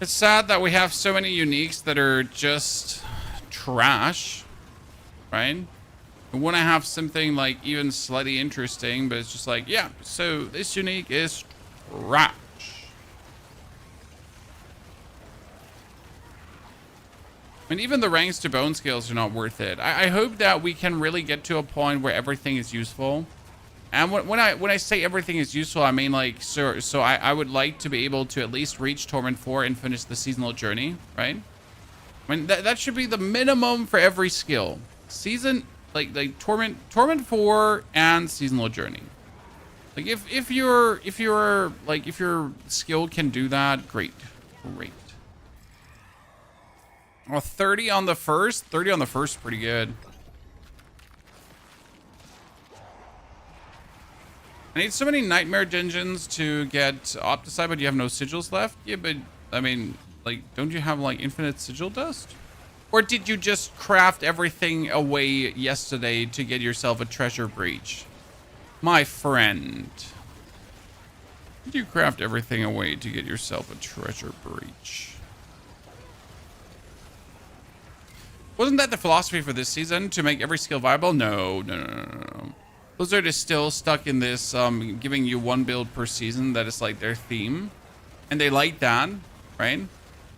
It's sad that we have so many uniques that are just trash, right? I want to have something like even slightly interesting, but it's just like, yeah, so this unique is trash. And even the ranks to bone scales are not worth it. I hope that we can really get to a point where everything is useful. And when I say everything is useful, I mean like, so I would like to be able to at least reach Torment 4 and finish the seasonal journey, right? I mean, that should be the minimum for every skill. Season, like Torment 4 and seasonal journey. Like if your skill can do that, great. Great. Well, 30 on the first. 30 on the first, pretty good. I need so many nightmare dungeons to get Opticide, but you have no sigils left? Yeah, but I mean, like, don't you have like infinite sigil dust? Or did you just craft everything away yesterday to get yourself a treasure breach? My friend. Did you craft everything away to get yourself a treasure breach? Wasn't that the philosophy for this season? To make every skill viable? No. Blizzard is still stuck in this giving you one build per season. That is like their theme. And they like that, right?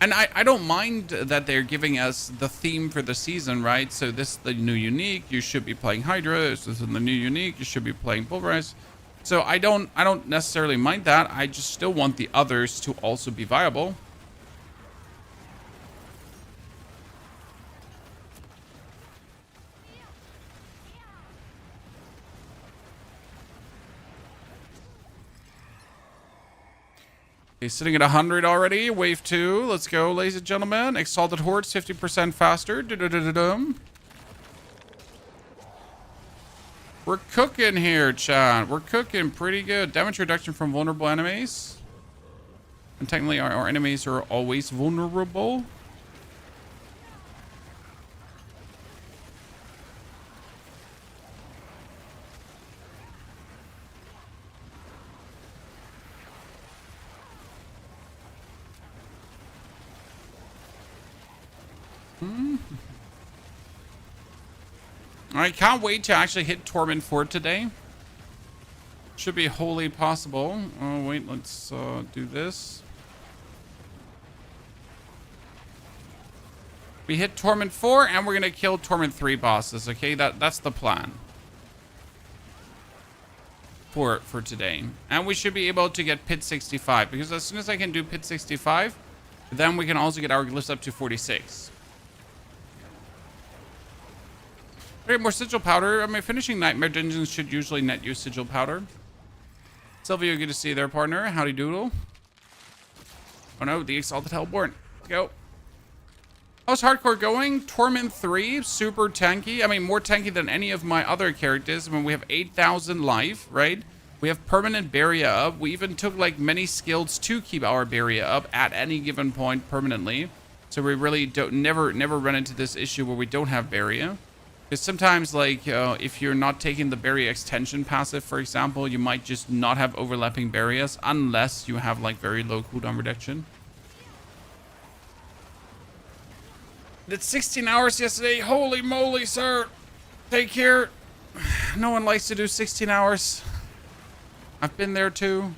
And I don't mind that they're giving us the theme for the season, right? So this is the new unique. You should be playing Hydra. This is the new unique. You should be playing Pulverize. So I don't necessarily mind that. I just still want the others to also be viable. He's sitting at 100 already. Wave 2. Let's go, ladies and gentlemen. Exalted Hordes 50% faster. Da-da-da-da-dum. We're cooking here, chat. We're cooking pretty good. Damage reduction from vulnerable enemies. And technically, our enemies are always vulnerable. I can't wait to actually hit Torment 4 today. Should be wholly possible. Oh, wait, let's do this. We hit Torment 4 and we're going to kill Torment 3 bosses, okay? That's the plan. For today. And we should be able to get Pit 65, because as soon as I can do Pit 65, then we can also get our glyphs up to 46. Okay, more sigil powder. I mean, finishing nightmare dungeons should usually net you sigil powder. Sylvia, good to see you there, partner. Howdy doodle. Oh no, the Exalted Hellborn. Let's go. How's hardcore going? Torment 3, super tanky. I mean, more tanky than any of my other characters. I mean, we have 8,000 life, right? We have permanent barrier up. We even took like many skills to keep our barrier up at any given point permanently. So we really never run into this issue where we don't have barrier. Because sometimes, like, if you're not taking the barrier extension passive, for example, you might just not have overlapping barriers unless you have, like, very low cooldown reduction. Did 16 hours yesterday. Holy moly, sir. Take care. No one likes to do 16 hours. I've been there, too.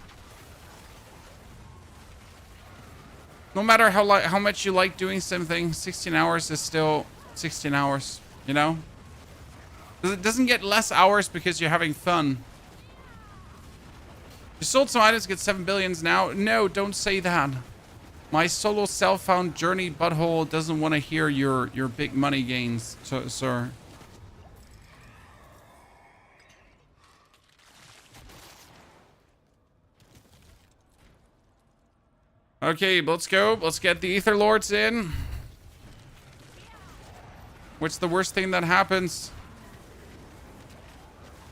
No matter how much you like doing something, 16 hours is still 16 hours, you know? It doesn't get less hours because you're having fun. You sold some items, get 7 billions now. No, don't say that. My solo self-found journey butthole doesn't want to hear your big money gains, sir. Okay, let's go. Let's get the Aether Lords in. What's the worst thing that happens?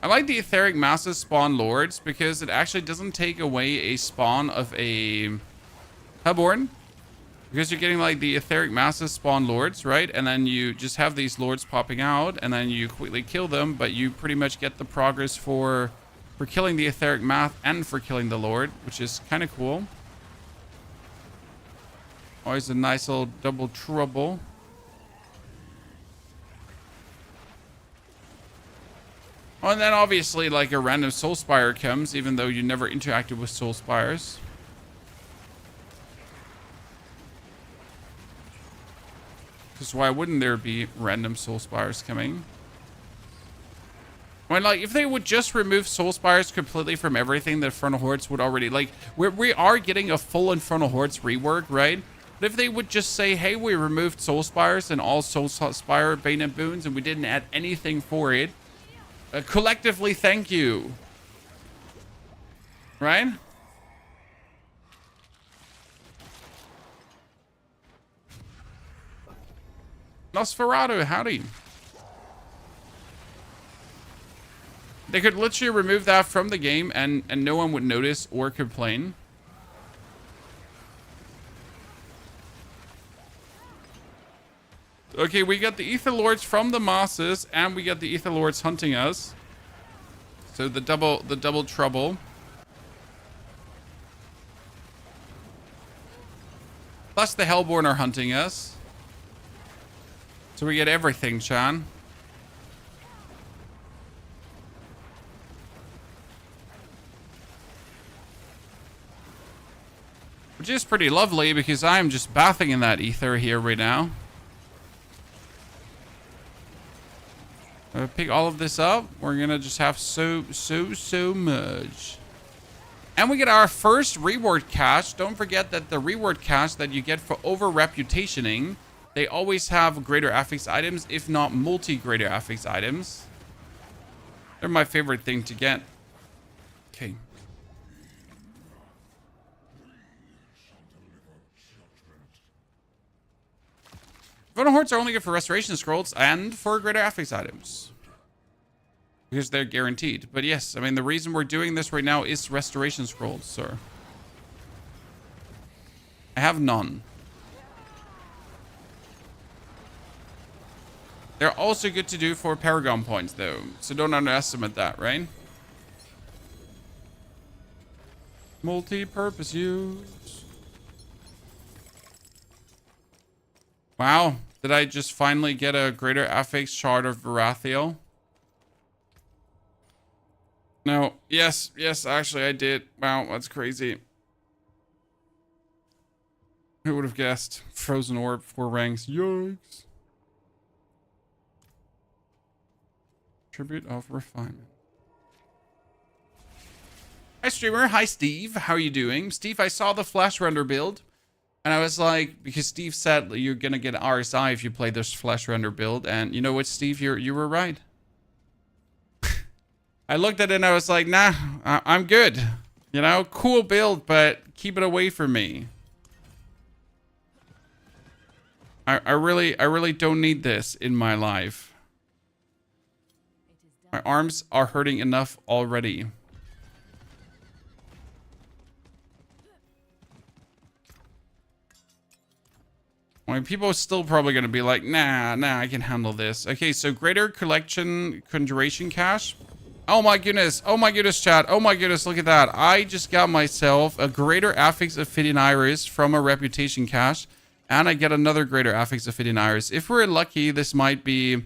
I like the Etheric Masses spawn Lords because it actually doesn't take away a spawn of a Hellborn. Because you're getting like the Etheric Masses spawn Lords, right? And then you just have these Lords popping out and then you quickly kill them, but you pretty much get the progress for killing the Etheric Math and for killing the Lord, which is kind of cool. Always a nice little double trouble. Oh, and then obviously like a random Soul Spire comes, even though you never interacted with Soul Spires. Because why wouldn't there be random Soul Spires coming? When like if they would just remove Soul Spires completely from everything, the Infernal Hordes would already like we are getting a full Infernal Hordes rework, right? But if they would just say, hey, we removed Soul Spires and all Soul Spire Bane and Boons and we didn't add anything for it. Collectively, thank you. Right? Nosferatu, howdy. They could literally remove that from the game and no one would notice or complain. Okay, we got the Aether Lords from the Mosses and we got the Aether Lords hunting us. So the double trouble. Plus the Hellborn are hunting us. So we get everything, Chan. Which is pretty lovely because I'm just bathing in that ether here right now. Pick all of this up. We're gonna just have so much. And we get our first reward cache. Don't forget that the reward cache that you get for over reputationing, they always have greater affix items, if not multi-greater affix items. They're my favorite thing to get. Okay. Infernal Hordes are only good for restoration scrolls and for greater affix items. Because they're guaranteed. But yes, I mean, the reason we're doing this right now is restoration scrolls, sir. I have none. They're also good to do for Paragon points, though. So don't underestimate that, right? Multi-purpose use. Wow. Did I just finally get a greater affix shard of Varathiel? No. Yes, actually I did. Wow, that's crazy. Who would have guessed? Frozen Orb, 4 ranks. Yikes. Tribute of Refinement. Hi, streamer. Hi, Steve. How are you doing? Steve, I saw the flash render build. And I was like, because Steve said you're going to get RSI if you play this flash render build. And you know what, Steve? You were right. I looked at it and I was like, nah, I'm good. You know, cool build, but keep it away from me. I really don't need this in my life. My arms are hurting enough already. I mean, people are still probably going to be like, nah, I can handle this. Okay, so greater collection conjuration cache. Oh my goodness, chat. Oh my goodness, look at that. I just got myself a greater affix Affidian Iris from a reputation cache. And I get another greater affix Affidian Iris. If we're lucky, this might be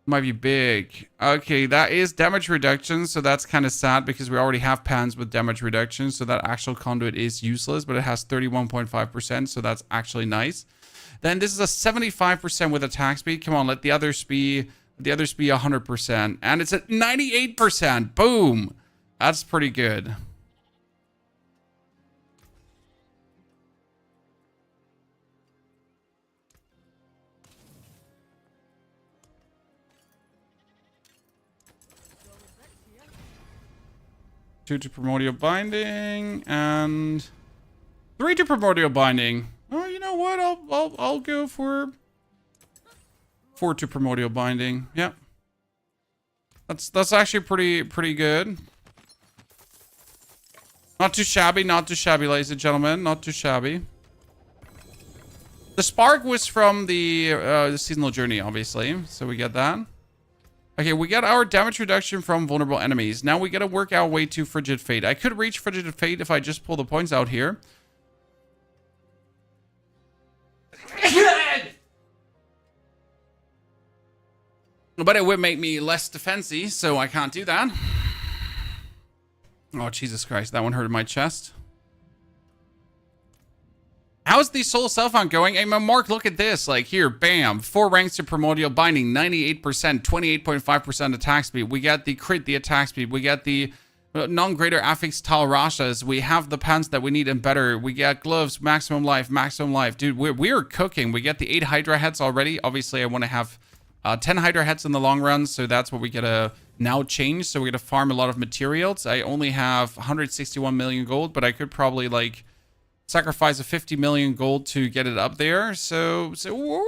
big. Okay, that is damage reduction, so that's kind of sad because we already have pans with damage reduction, so that actual conduit is useless, but it has 31.5%, so that's actually nice. Then this is a 75% with attack speed. Come on, let the others be 100%, and it's at 98%. Boom. That's pretty good. Two to Primordial Binding and 3 to Primordial Binding. Oh, you know what? I'll go for 4 to Primordial Binding. Yeah, that's actually pretty good. Not too shabby, ladies and gentlemen. Not too shabby. The spark was from the seasonal journey, obviously, so we get that. Okay, we got our damage reduction from vulnerable enemies. Now we gotta work our way to Frigid Fate. I could reach Frigid Fate if I just pull the points out here. But it would make me less defensive, so I can't do that. Oh, Jesus Christ. That one hurted my chest. How's the Solo Self-Found going? Hey, Mark, look at this. Like, here, bam. 4 ranks to Primordial Binding, 98%, 28.5% attack speed. We got the crit, the attack speed. We got the non-greater affix Tal Rashas. We have the pants that we need and better. We got gloves, maximum life. Dude, we're cooking. We get the 8 Hydra heads already. Obviously, I want to have 10 Hydra heads in the long run, so that's what we gotta now changed, so we're gonna farm a lot of materials. I only have 161 million gold, but I could probably like sacrifice a 50 million gold to get it up there. So we're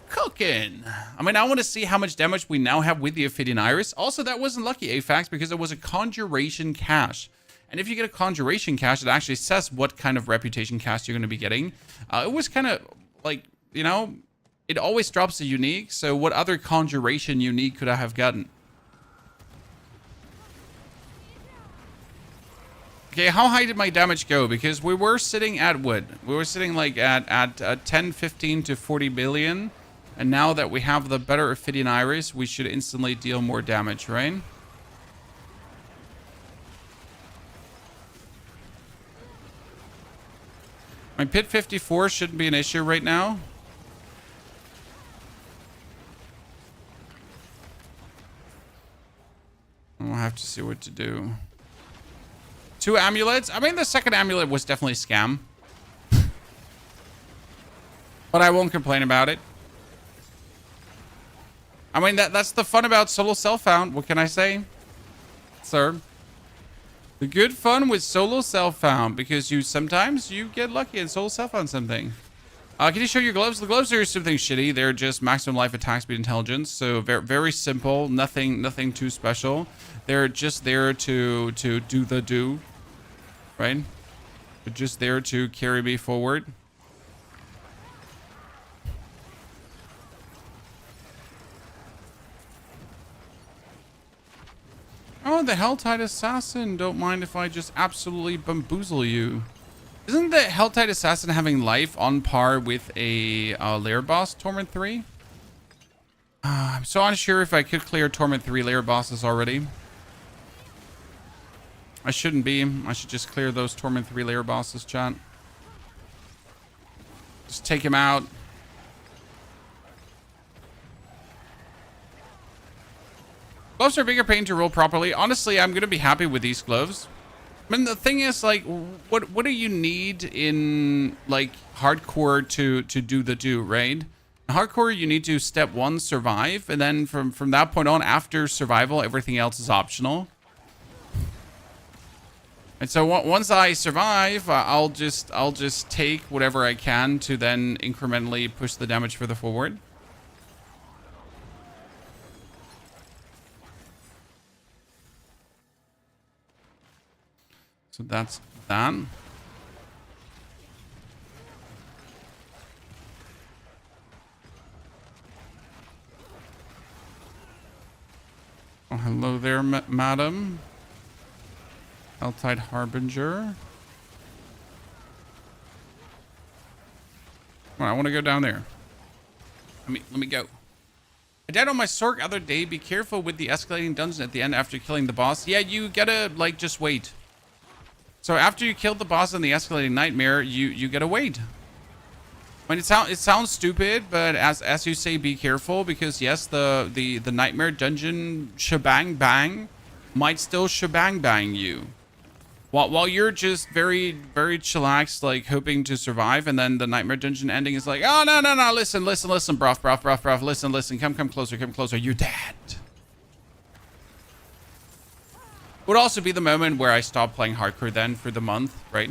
cooking. I mean, I want to see how much damage we now have with the Affidian Iris. Also, that wasn't lucky, Afax, because it was a conjuration cache. And if you get a conjuration cache, it actually says what kind of reputation cache you're going to be getting. It was kind of like, you know, it always drops a unique. So what other conjuration unique could I have gotten? Okay, how high did my damage go? Because we were sitting at what? We were sitting like at 10, 15 to 40 billion. And now that we have the better Affidian Iris, we should instantly deal more damage, right? My pit 54 shouldn't be an issue right now. We'll have to see what to do. 2 amulets. I mean, the second amulet was definitely scam. But I won't complain about it. I mean, that's the fun about Solo Self-Found. What can I say, sir? The good fun with Solo Self-Found, because sometimes you get lucky and Solo Self-Found something. Can you show your gloves? The gloves are something shitty. They're just maximum life, attack speed, intelligence. So very, very simple. Nothing too special. They're just there to do the do. Right? They're just there to carry me forward. Oh, the Helltide Assassin. Don't mind if I just absolutely bamboozle you. Isn't the Helltide Assassin having life on par with a Lair boss, Torment 3? I'm so unsure if I could clear Torment 3 Lair bosses already. I shouldn't be. I should just clear those Torment 3 Lair bosses, chat. Just take him out. Gloves are a bigger pain to roll properly. Honestly, I'm going to be happy with these gloves. I mean, the thing is, like, what do you need in, like, hardcore to do the do, right? In hardcore, you need to step 1, survive. And then from that point on, after survival, everything else is optional. And so once I survive, I'll just take whatever I can to then incrementally push the damage further forward. So that's that. Oh, hello there, madam. Helltide Harbinger. Come on, I want to go down there. Let me go. I died on my Sorc the other day. Be careful with the escalating dungeon at the end after killing the boss. Yeah, you gotta, like, just wait. So after you killed the boss in the escalating nightmare, you gotta wait. I mean, it sounds stupid, but as you say, be careful, because yes, the nightmare dungeon shebang bang might still shebang bang you. While you're just very, very chillaxed, like hoping to survive, and then the nightmare dungeon ending is like, oh no, listen, bruv, listen, come closer, you're dead. Would also be the moment where I stop playing hardcore then for the month, right?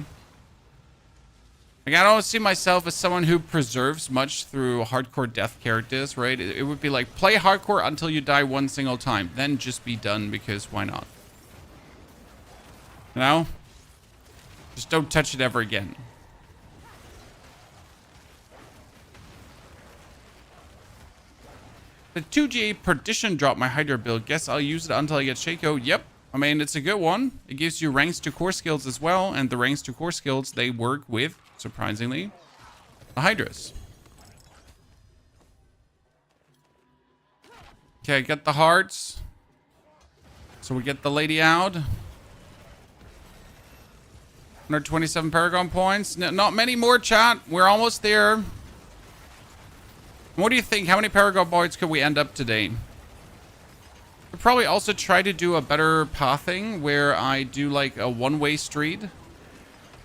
Like, I don't see myself as someone who preserves much through hardcore death characters, right? It would be like, play hardcore until you die one single time, then just be done, because why not? You know? Just don't touch it ever again. The 2GA Perdition dropped my Hydra build. Guess I'll use it until I get Shaco. Yep. I mean, it's a good one. It gives you ranks to core skills as well. And the ranks to core skills, they work with, surprisingly, the Hydras. Okay, get the hearts. So we get the lady out. 127 Paragon points. No, not many more, chat. We're almost there. What do you think? How many Paragon points could we end up today? I'll probably also try to do a better pathing where I do like a one-way street.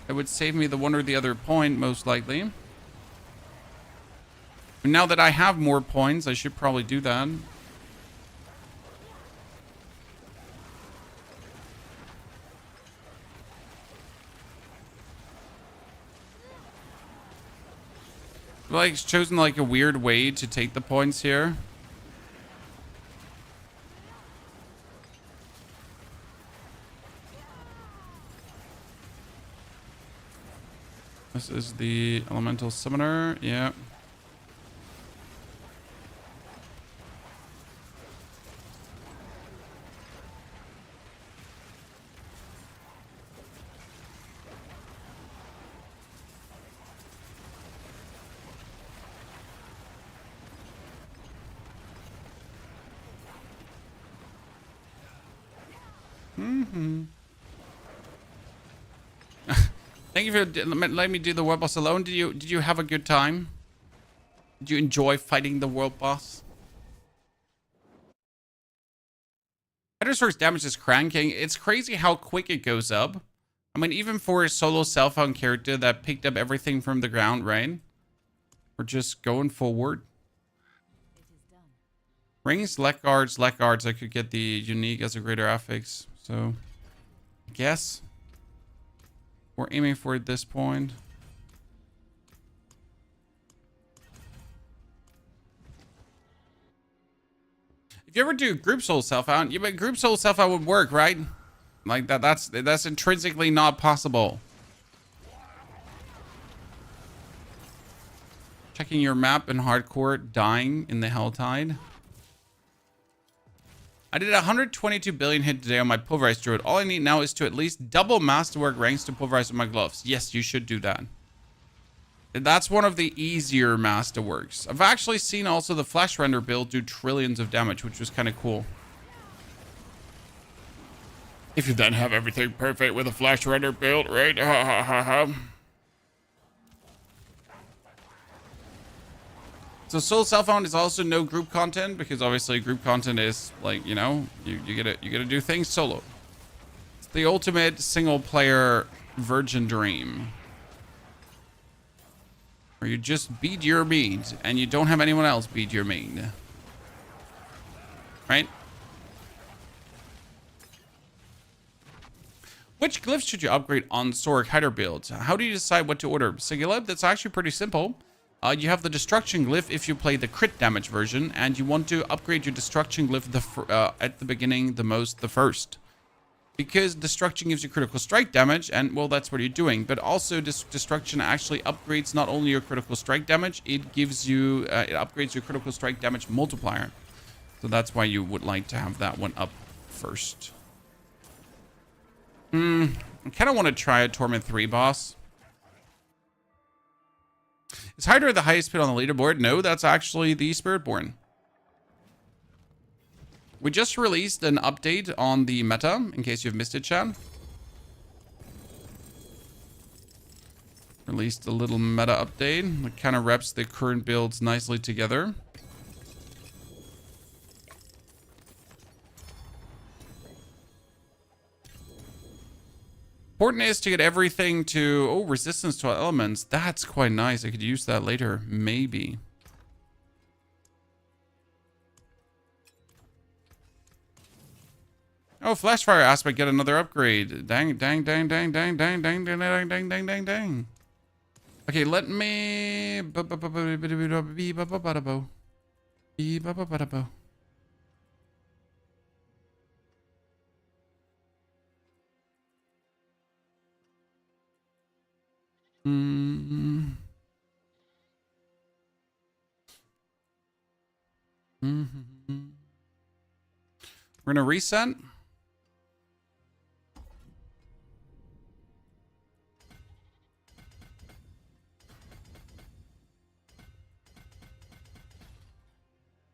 It would save me the one or the other point, most likely. And now that I have more points, I should probably do that. Like chosen like a weird way to take the points here. This is the elemental summoner. Yeah. Thank you for letting me do the world boss alone. Did you have a good time? Did you enjoy fighting the world boss? Hydra's first damage is cranking. It's crazy how quick it goes up. I mean, even for a solo self-found character that picked up everything from the ground, right? We're just going forward. Rings, leg guards. I could get the unique as a greater affix. So, I guess we're aiming for it at this point. If you ever do group soul self-found, yeah, but group soul self-found would work, right? Like that's intrinsically not possible. Checking your map in hardcore, dying in the Helltide. I did 122 billion hit today on my pulverized druid. All I need now is to at least double masterwork ranks to pulverize with my gloves. Yes, you should do that. That's one of the easier masterworks. I've actually seen also the flash render build do trillions of damage, which was kind of cool. If you then have everything perfect with a flash render build, right? Ha ha ha ha. So Soul Self-Found is also no group content because obviously group content is like, you know, you gotta do things solo. It's the ultimate single player virgin dream. Where you just beat your meat and you don't have anyone else beat your meat. Right? Which glyphs should you upgrade on Sorc Hydra builds? How do you decide what to order? Singular, that's actually pretty simple. You have the destruction glyph if you play the crit damage version, and you want to upgrade your destruction glyph at the beginning the first. Because destruction gives you critical strike damage, and well, that's what you're doing. But also, destruction actually upgrades not only your critical strike damage, it gives you, it upgrades your critical strike damage multiplier. So that's why you would like to have that one up first. I kind of want to try a Torment 3 boss. Is Hydra the highest speed on the leaderboard? No, that's actually the Spiritborn. We just released an update on the meta, in case you've missed it, chat. Released a little meta update that kind of wraps the current builds nicely together. Important is to get everything to... Oh, resistance to elements. That's quite nice. I could use that later. Maybe. Oh, Flashfire aspect. Get another upgrade. Dang, dang, dang, dang, dang, dang, dang, dang, dang, dang, dang, dang, dang. Okay, let me... We're gonna reset.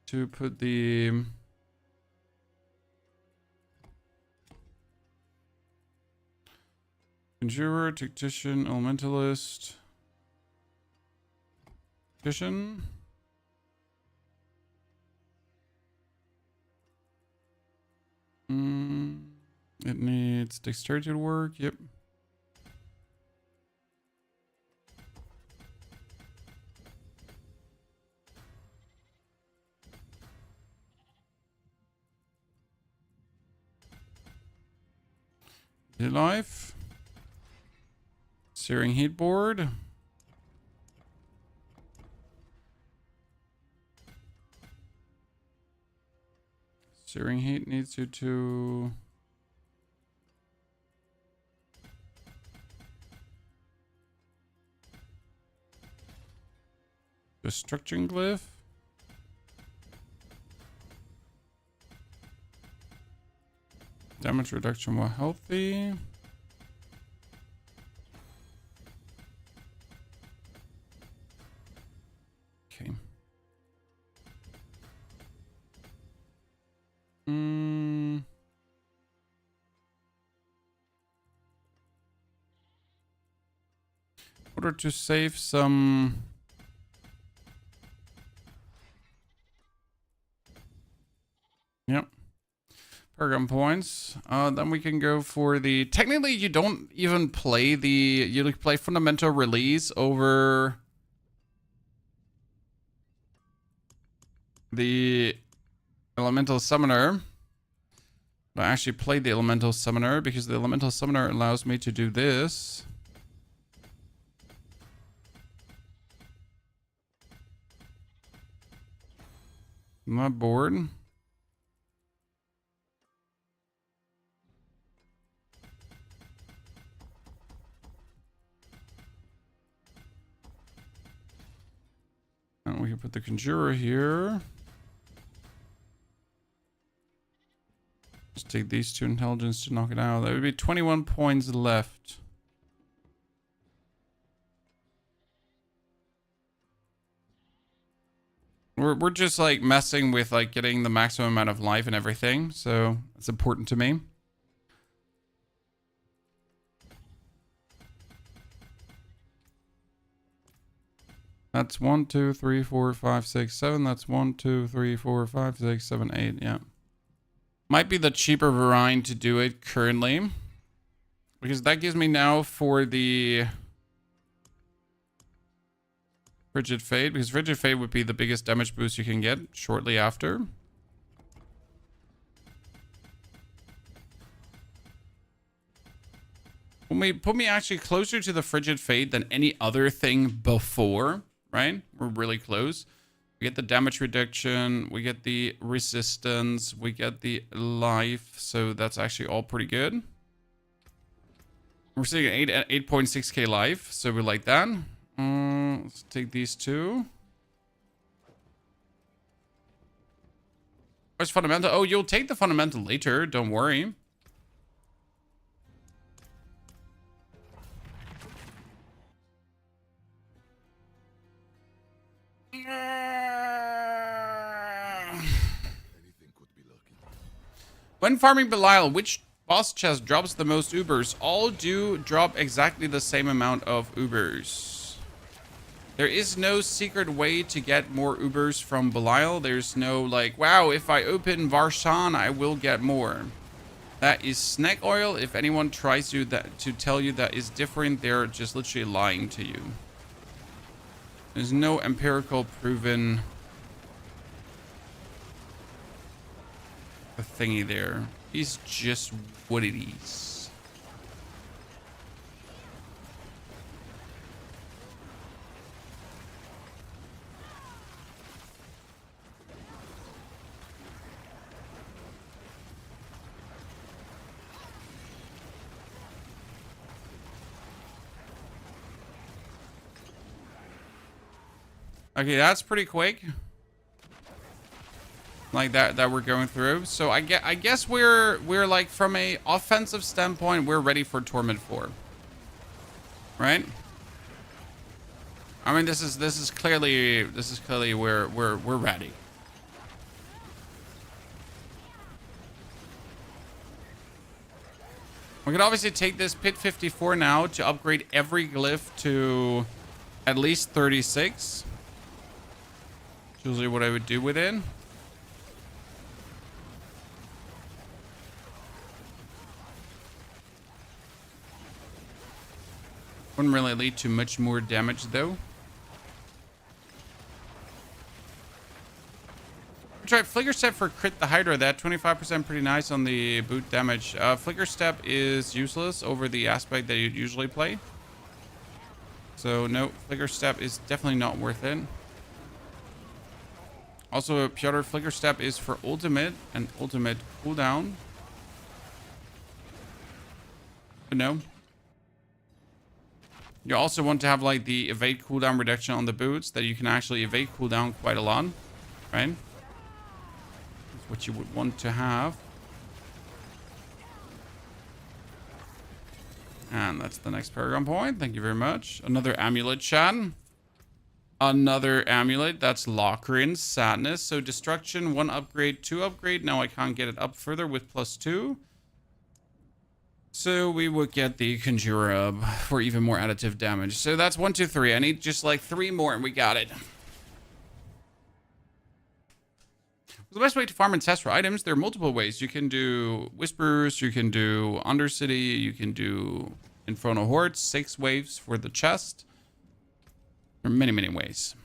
To put the Conjurer, Tactician, Elementalist, Tactician. It needs dexterity to work. Yep. Life. Searing Heat Board. Searing Heat needs you to... Destruction Glyph. Damage reduction while healthy. Okay. In order to save some... Yep. Paragon points. Then we can go for the... Technically, you don't even play the... You play Fundamental Release over... the Elemental Summoner. But I actually played the Elemental Summoner because the Elemental Summoner allows me to do this. My board. And we can put the Conjurer here. Just take these 2 intelligence to knock it out. There would be 21 points left. We're just like messing with like getting the maximum amount of life and everything, so it's important to me. That's 1, 2, 3, 4, 5, 6, 7. That's 1, 2, 3, 4, 5, 6, 7, 8. Yeah. Might be the cheaper variant to do it currently. Because that gives me now for the Frigid Fate. Because Frigid Fate would be the biggest damage boost you can get shortly after. Put me actually closer to the Frigid Fate than any other thing before. Right? We're really close. We get the damage reduction. We get the resistance. We get the life. So that's actually all pretty good. We're seeing 8.6k life. So we like that. Let's take these 2. Where's Fundamental? Oh, you'll take the Fundamental later. Don't worry. When farming Belial, which boss chest drops the most Ubers? All do drop exactly the same amount of Ubers. There is no secret way to get more Ubers from Belial. There's no like, wow, if I open Varshan, I will get more. That is snake oil. If anyone tries to tell you that is different, they're just literally lying to you. There's no empirical proven thingy there. It's just what it is. Okay, that's pretty quick. Like that we're going through. So I guess we're like from a offensive standpoint, we're ready for Torment 4. Right? I mean, this is clearly where we're ready. We could obviously take this Pit 54 now to upgrade every glyph to at least 36. That's usually what I would do with it. Wouldn't really lead to much more damage though. Try Flicker Step for crit the Hydra. That 25% pretty nice on the boot damage. Flicker Step is useless over the aspect that you'd usually play. So no, Flicker Step is definitely not worth it. Also, Piotr Flicker Step is for ultimate and ultimate cooldown. But no. You also want to have like the evade cooldown reduction on the boots, that you can actually evade cooldown quite a lot, right? That's what you would want to have. And that's the next Paragon point. Thank you very much. Another amulet, chat. Another amulet. That's Lockerin, Sadness. So destruction, 1 upgrade, 2 upgrade. Now I can't get it up further with +2. So we would get the Conjurer up for even more additive damage. So that's 1, 2, 3. I need just like 3 more and we got it. The best way to farm ancestral items, there are multiple ways. You can do Whispers, you can do Undercity, you can do Infernal Hordes, 6 waves for the chest. There are many, many ways.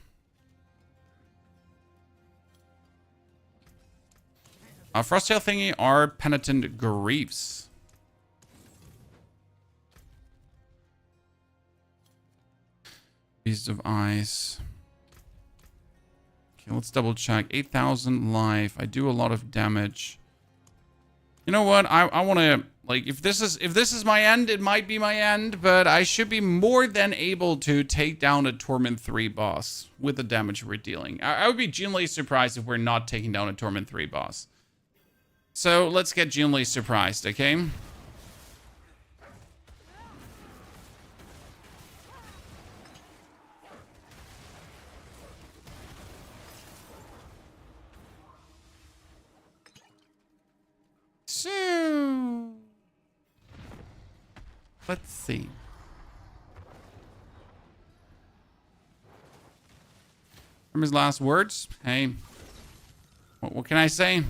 Frosttail thingy are Penitent Griefs. Beast of Ice. Okay, let's double check. 8,000 life. I do a lot of damage. You know what? I want to, like, if this is my end, it might be my end, but I should be more than able to take down a Torment 3 boss with the damage we're dealing. I would be genuinely surprised if we're not taking down a Torment 3 boss. So let's get genuinely surprised, okay? So, let's see. From his last words, hey, what can I say?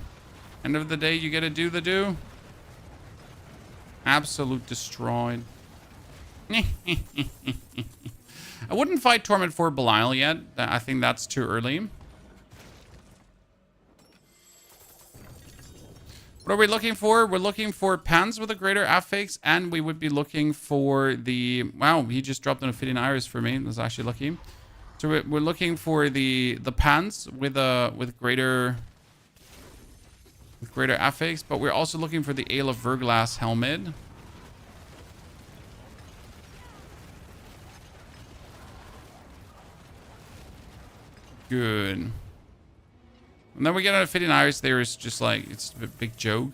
End of the day, you gotta do the do. Absolute destroyed. I wouldn't fight Torment for Belial yet. I think that's too early. What are we looking for? We're looking for pans with a greater affix, and we would be looking for the... Wow, he just dropped an Affidian Iris for me. That's actually lucky. So we're looking for the pans with greater affix, but we're also looking for the Ale of Verglass helmet. Good. And then we get an Affidian Iris there is just like, it's a big joke.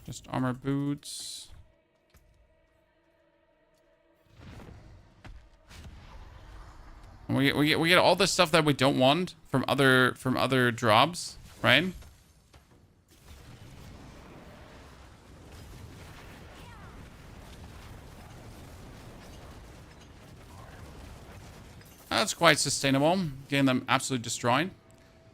Just armor boots. And we get all this stuff that we don't want from other drops, right? That's quite sustainable. Getting them absolutely destroyed.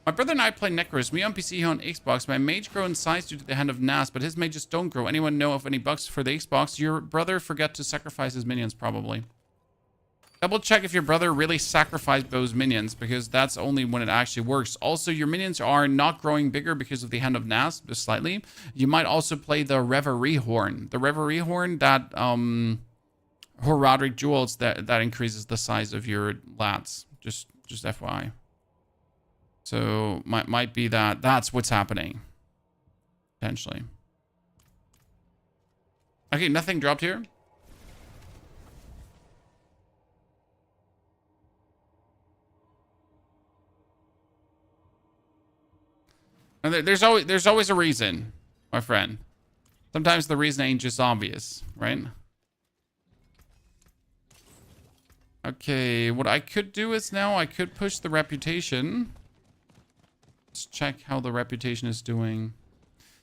My brother and I play Necros. Me on PC, he on Xbox. My mage grow in size due to the Hand of Nas, but his mages don't grow. Anyone know of any bugs for the Xbox? Your brother forgot to sacrifice his minions, probably. Double check if your brother really sacrificed those minions, because that's only when it actually works. Also, your minions are not growing bigger because of the Hand of Nas, just slightly. You might also play the Reverie Horn. The Reverie Horn, that, Horadric jewels that increases the size of your lats. Just FYI. So might be that's what's happening. Potentially. Okay, nothing dropped here. And there's always a reason, my friend. Sometimes the reason ain't just obvious, right? Okay, what I could do is now I could push the reputation. Let's check how the reputation is doing.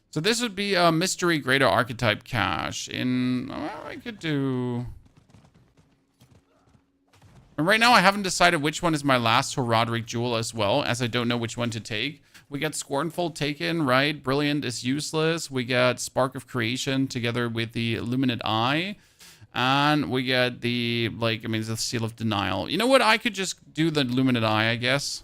So this would be a mystery greater archetype cache. I could do... And right now I haven't decided which one is my last Horadric jewel as well, as I don't know which one to take. We get Scornful taken, right? Brilliant is useless. We get Spark of Creation together with the Illuminate Eye. And we get the, like, I mean, the Seal of Denial. You know what? I could just do the Illuminate Eye, I guess.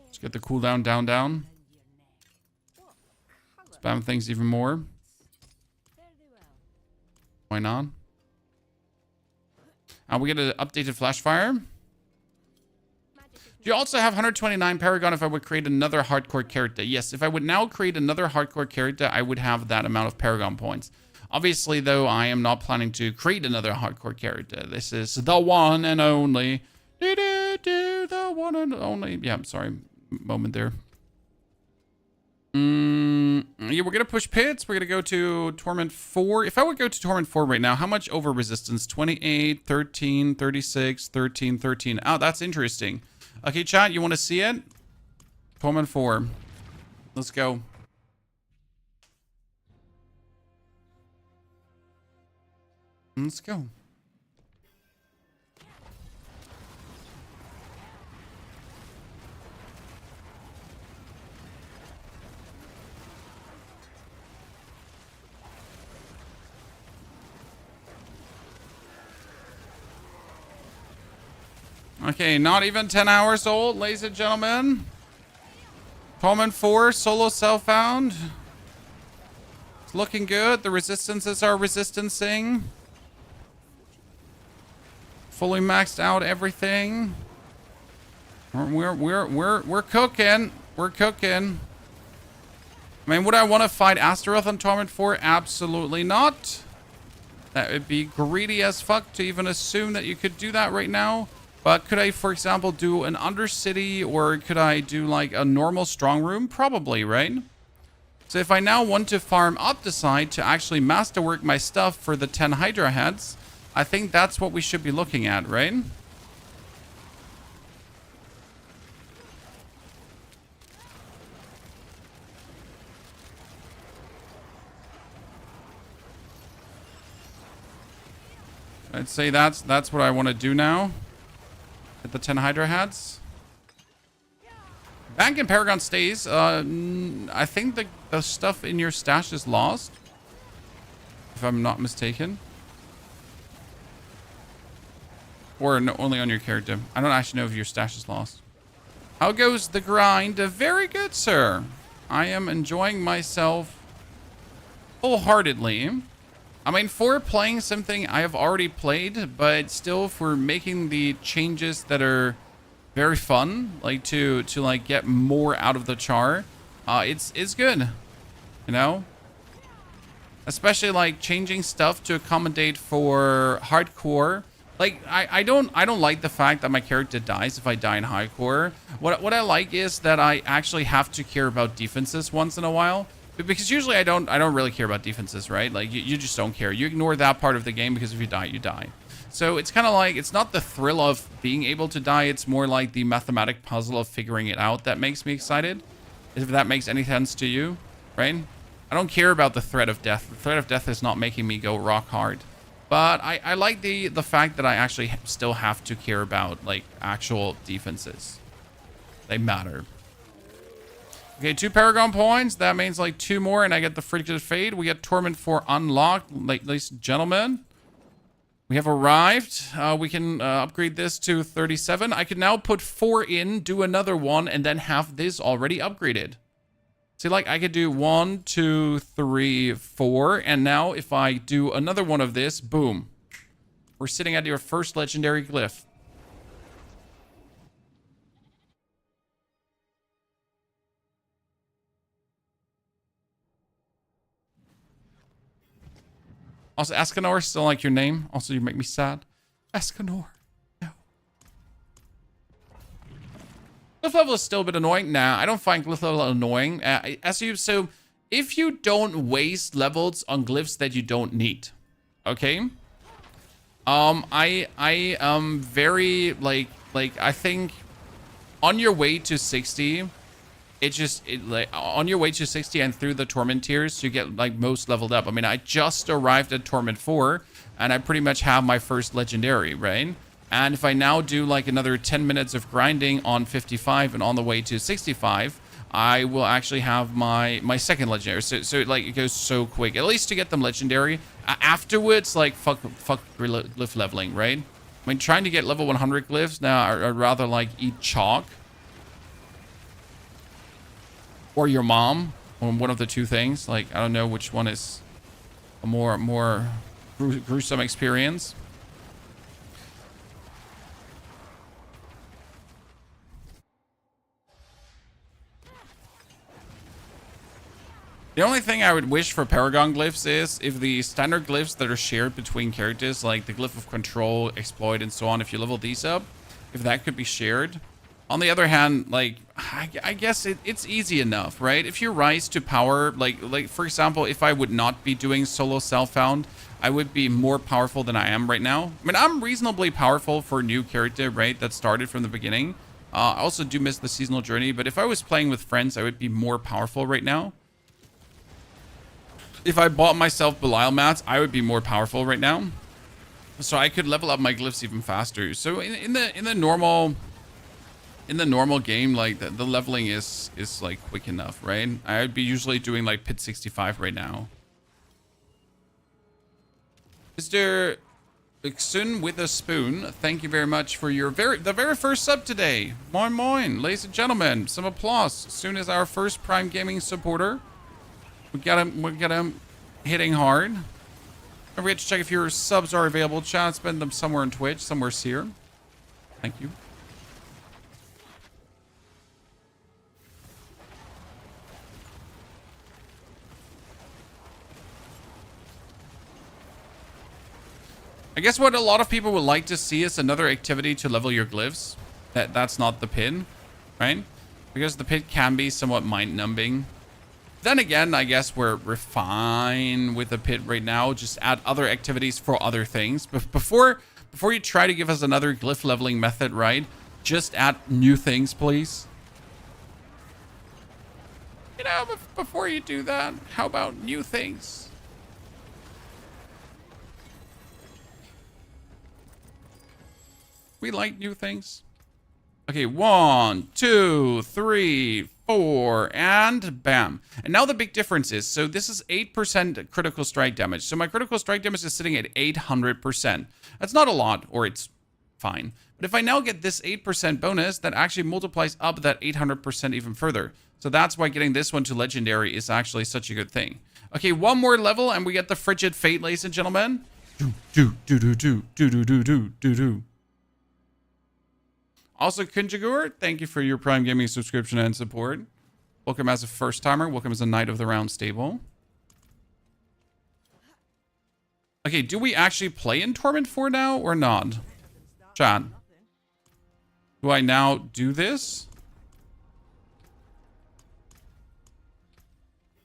Let's get the cooldown down. Spam things even more. Why not? We get an updated flash fire. Do you also have 129 Paragon if I would create another hardcore character? Yes, if I would now create another hardcore character, I would have that amount of Paragon points. Obviously, though, I am not planning to create another hardcore character. This is the one and only. The one and only. Yeah, I'm sorry. Moment there. Yeah, we're going to push pits. We're going to go to Torment 4. If I would go to Torment 4 right now, how much over resistance? 28, 13, 36, 13, 13. Oh, that's interesting. Okay, chat, you want to see it? Torment 4. Let's go. Let's go. Okay, not even 10 hours old, ladies and gentlemen. Torment 4, Solo Self-Found. It's looking good. The resistances are resistancing. Fully maxed out everything. We're cooking. We're cooking. I mean, would I want to fight Astaroth on Torment 4? Absolutely not. That would be greedy as fuck to even assume that you could do that right now. But could I, for example, do an Undercity, or could I do like a normal strong room? Probably, right? So if I now want to farm up the side to actually masterwork my stuff for the 10 Hydra heads, I think that's what we should be looking at, right? I'd say that's what I want to do now. Get the 10 Hydra heads. Bank and Paragon stays. I think the stuff in your stash is lost, if I'm not mistaken. Or no, only on your character. I don't actually know if your stash is lost. How goes the grind? Very good, sir. I am enjoying myself wholeheartedly. I mean, for playing something I have already played, but still for making the changes that are very fun, like to like get more out of the char, it's good, you know. Especially like changing stuff to accommodate for hardcore. Like I don't like the fact that my character dies if I die in hardcore. What I like is that I actually have to care about defenses once in a while. Because usually I don't really care about defenses, right? Like you just don't care. You ignore that part of the game because if you die, you die. So it's kind of like, it's not the thrill of being able to die. It's more like the mathematic puzzle of figuring it out that makes me excited. If that makes any sense to you, right? I don't care about the threat of death. The threat of death is not making me go rock hard. But I like the fact that I actually still have to care about like actual defenses. They matter. Okay, 2 Paragon points. That means like 2 more, and I get the Frigid Fate. We get Torment 4 unlocked, ladies and gentlemen. We have arrived. We can upgrade this to 37. I could now put 4 in, do another one, and then have this already upgraded. See, like I could do 1, 2, 3, 4, and now if I do another one of this, boom. We're sitting at your first legendary glyph. Also, Escanor, still like your name. Also, you make me sad. Escanor. No. Glyph level is still a bit annoying. Nah, I don't find glyph level annoying. So, if you don't waste levels on glyphs that you don't need, okay? I am very, like, I think on your way to 60... like on your way to 60 and through the Torment tiers, you get like most leveled up. I mean, I just arrived at Torment 4 and I pretty much have my first legendary, right? And if I now do like another 10 minutes of grinding on 55 and on the way to 65, I will actually have my second legendary. So like it goes so quick, at least to get them legendary. Afterwards, like fuck glyph leveling, right? I mean, trying to get level 100 glyphs now, I'd rather like eat chalk. Or your mom, or one of the two things. Like, I don't know which one is more gruesome experience. The only thing I would wish for Paragon glyphs is if the standard glyphs that are shared between characters, like the Glyph of Control, Exploit, and so on, if you level these up, if that could be shared. On the other hand, like, I guess it's easy enough, right? If you rise to power, like for example, if I would not be doing Solo Self-Found, I would be more powerful than I am right now. I mean, I'm reasonably powerful for a new character, right, that started from the beginning. I also do miss the seasonal journey, but if I was playing with friends, I would be more powerful right now. If I bought myself Belial mats, I would be more powerful right now. So I could level up my glyphs even faster. So in the normal game, like the leveling is like quick enough, right? I would be usually doing like pit 65 right now. Mr. Xun with a spoon, thank you very much for your the very first sub today. Moin moin, ladies and gentlemen, some applause. Soon as our first Prime Gaming supporter. We got him hitting hard. Don't forget to check if your subs are available. Chat, spend them somewhere on Twitch, somewhere's here. Thank you. I guess what a lot of people would like to see is another activity to level your glyphs. That's not the pit, right? Because the pit can be somewhat mind-numbing. Then again, I guess we're fine with the pit right now. Just add other activities for other things. But before you try to give us another glyph leveling method, right? Just add new things, please. You know, before you do that, how about new things? We like new things. Okay, 1, 2, 3, 4, and bam. And now the big difference is, so this is 8% critical strike damage. So my critical strike damage is sitting at 800%. That's not a lot, or it's fine. But if I now get this 8% bonus, that actually multiplies up that 800% even further. So that's why getting this one to legendary is actually such a good thing. Okay, one more level and we get the Frigid Fate, ladies and gentlemen. Also, Kunjagur, thank you for your Prime Gaming subscription and support. Welcome as a first timer. Welcome as a Knight of the Round Stable. Okay, do we actually play in Torment 4 now or not? Chat. Do I now do this?